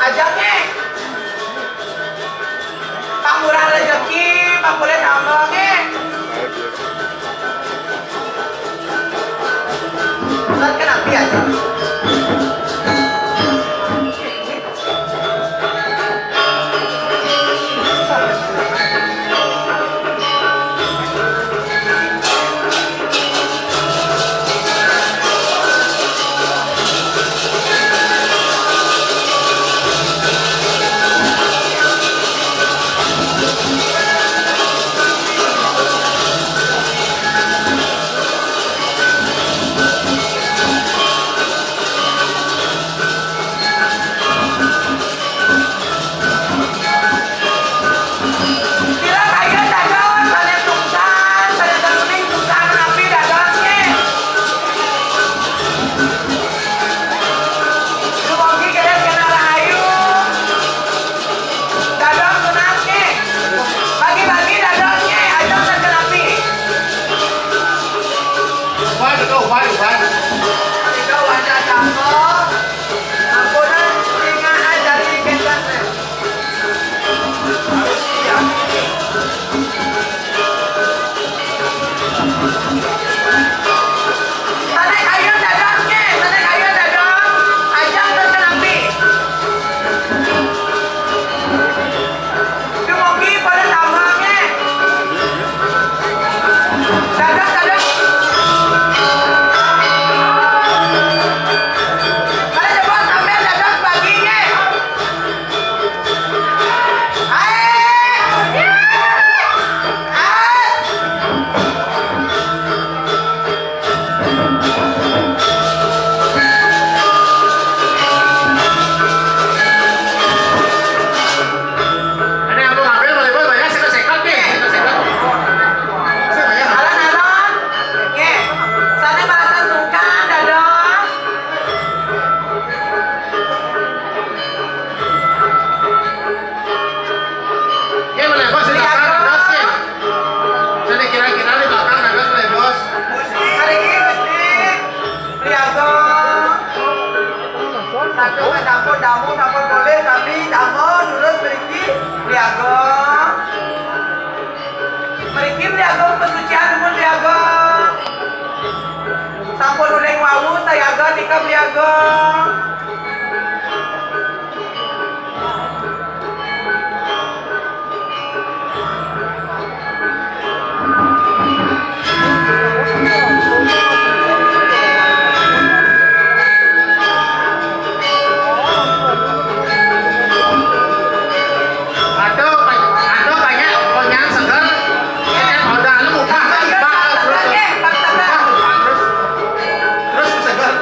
Ajangnya. Pak murah rezeki, Pak boleh nambahnya. Ustaz kan api aja. Sila kayo dadon, sana tungsan, sana daluning tungsan api dadonnya. Lumogi kalian kena rahayu. Dadon sunatnya. Bagi-bagi dadonnya, ajang dan api. Waduh. Tiga wajah campur. Ampunan singa aja dikendang. Harus siap. Sana kayu dadonnya, ajang dan api. Dumogi pada tambangnya. Dadon. Kalian coba sambil dadon baginya. Ini aku ngambil boleh banyak sekat nih. Sekat. Alon-alon. Ye. Sana balasan sungkan dadon. Ya boleh bos di belakang nagas nih. Sini kira-kira di belakang nagas boleh bos. Hari ini mesti Priago. Satu ke dapur damu, dapur boleh, tapi damu lurus beriki Priago. Beriki Priago pensucian pun Priago. Sampun uleng wawu sayaga tika Priago. Aduh banyak konyang segar. Ini udah lu muka terus segar.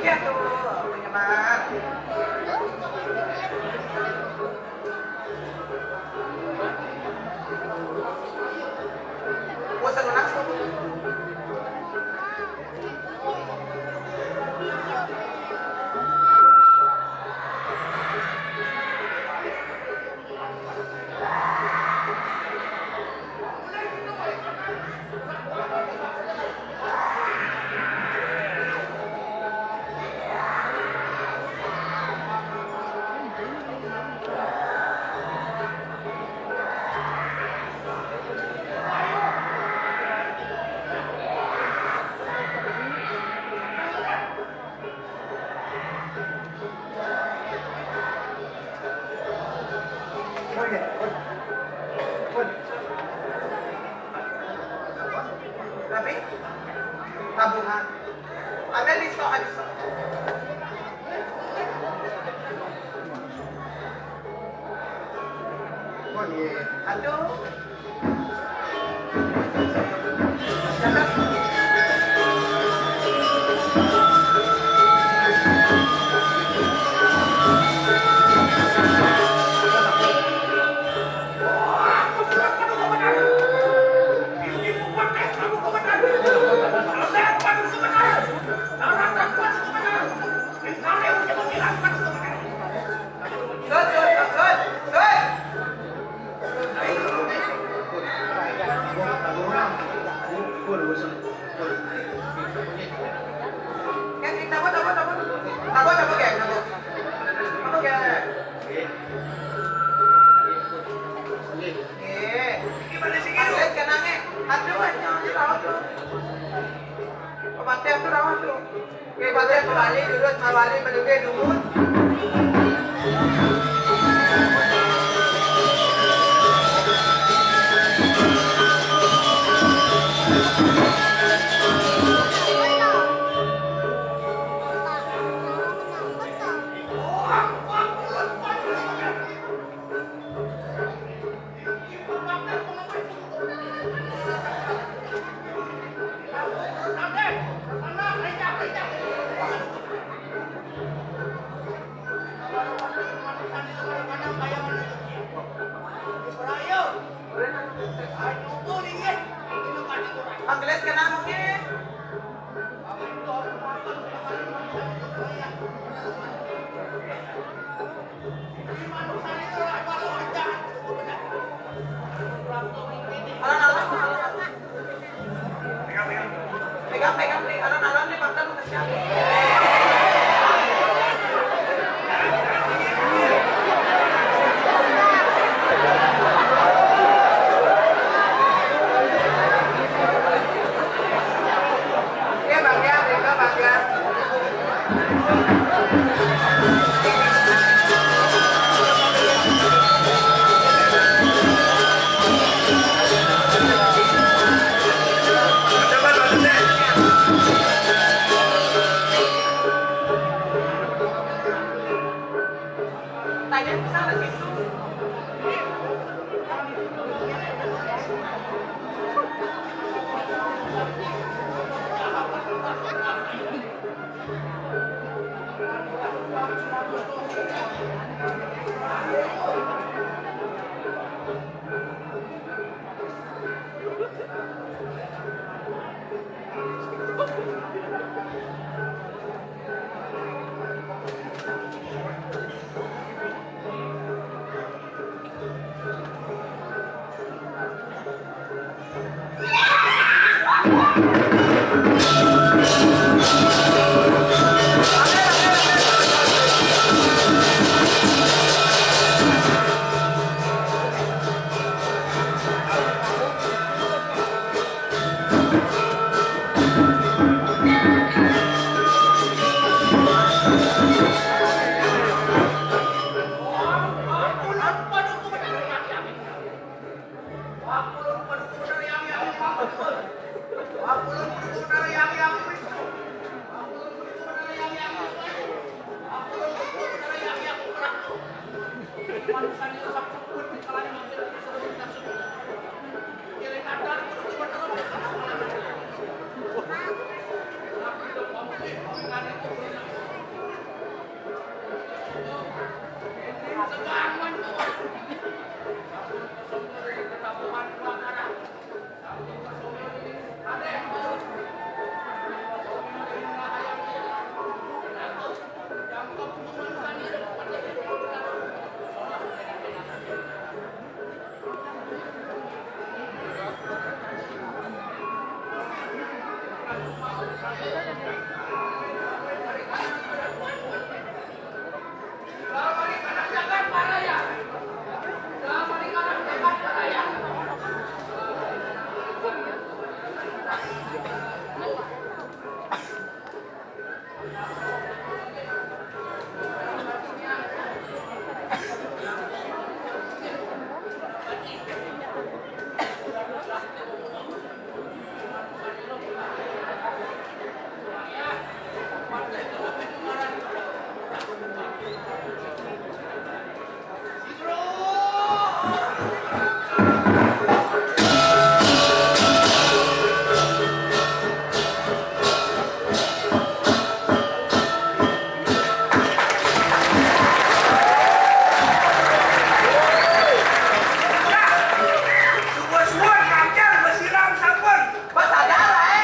Iya tuh, punya mat. Bosan anak tuh. Tapi tabungan. Ada diskon, ada diskon. Aduh. Mawali menunggu dulu. Anggeles kena mungkin. Pegang, alon-alon nih pantan udah siap. Thank you. Subuh-subuh kacar bersiram sabun. Pas ada lah.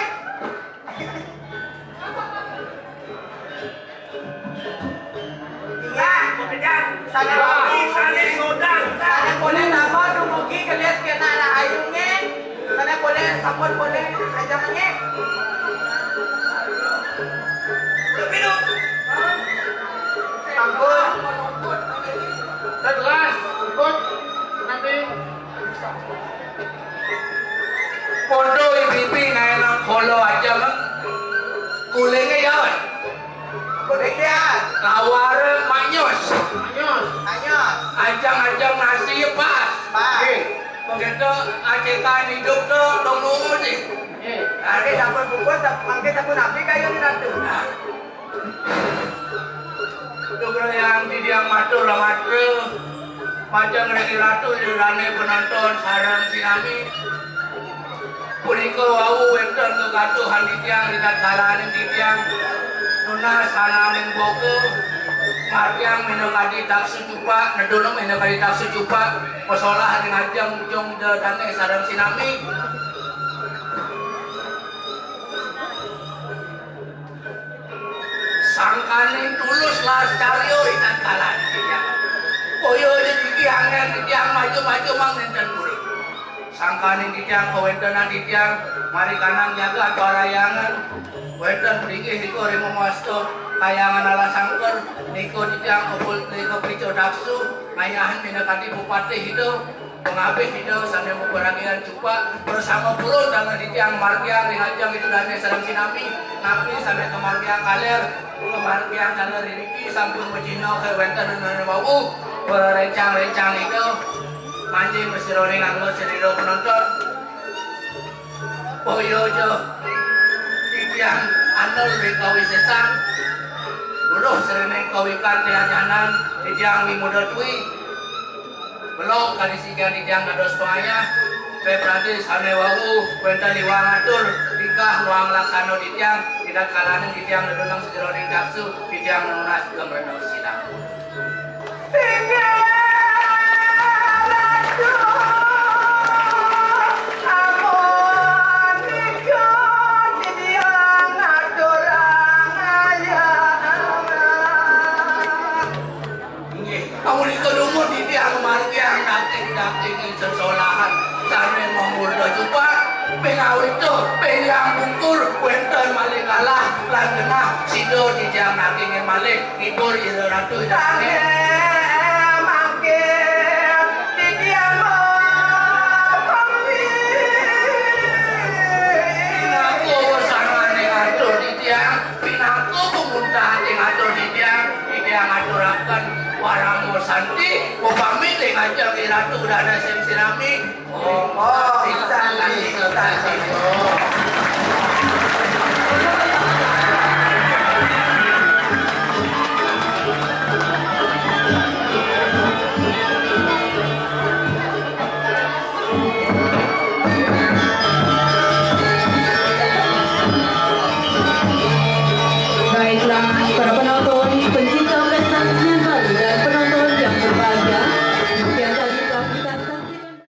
Iya, pekerjaan. Sana Lagi sana sodang. Sana boleh nama dumugi kalian kena na ayungnya. Sana boleh sabun boleh aja mangnya. Minum. Sabun. Segelas, ikut. Nanti. Pondo ibi ngayon ang kolo aja mang. Kuling ngayon. Boleh dia. Lawar manyos. Anyos. Anyos. Ajang-ajang nasi pas. Pak. Begitu acekan hidup tuh dong nunggu sih. Oke, sabun bubur, mangke sabun api kayu ni ratu. Tuh yang di dia matur lah matur. Macam lagi ratu di rane penonton sarang sinami. Puniko wau wenten ke katuhan di tiang ikat kalanin di tiang. Nuna sananin boko. Martiang minakadi taksu cupa, nadono minakadi taksu cupa. Posolah dengan jam jong de dane sarang sinami. Sangkaning tulus lah cario ikan kalah di tiang. Koyo jadi tiangnya di tiang maju-maju mang nenten buri. Sangkaning di tiang kawentenan di tiang mari kanang jaga tuarayangan. Wenten beringi hiko rimo masto kayangan ala sangker niko di tiang kupul niko pico daksu ngayahan minakati bupati hidup pengabih hidup sambil memberagian cupa bersama puluh dengan di tiang margiang rinajang itu dan sarang sinami napi sampai ke margiang kaler kemargian kaler riki sampun mejino ke wenten dan bau berencang-rencang itu manjing mesti roning anglo sediro penonton poyo jo yang anda lebih kawi sesan dulu sering kawikan tianyanan di tiang wimuda tui belum kali siga di tiang kados pengaya Febrati sane wau wenta liwang atur nikah luang laksano di tiang tidak kalanin di tiang nedunang sejeroning daksu di tiang nunas gemrenau silang kamu di kedumur di tiang margiang dating sesolahan sane mengurda juga pengawi itu penyang bungkur wenten malih kalah lan genah sido di tiang nagingin malih ngibur ira ratu idane pinaku sangane ngatur di tiang pinaku pemuntah ngatur di tiang ngaturakan waramo santi upami ngajak ratu dana sem sinami santi.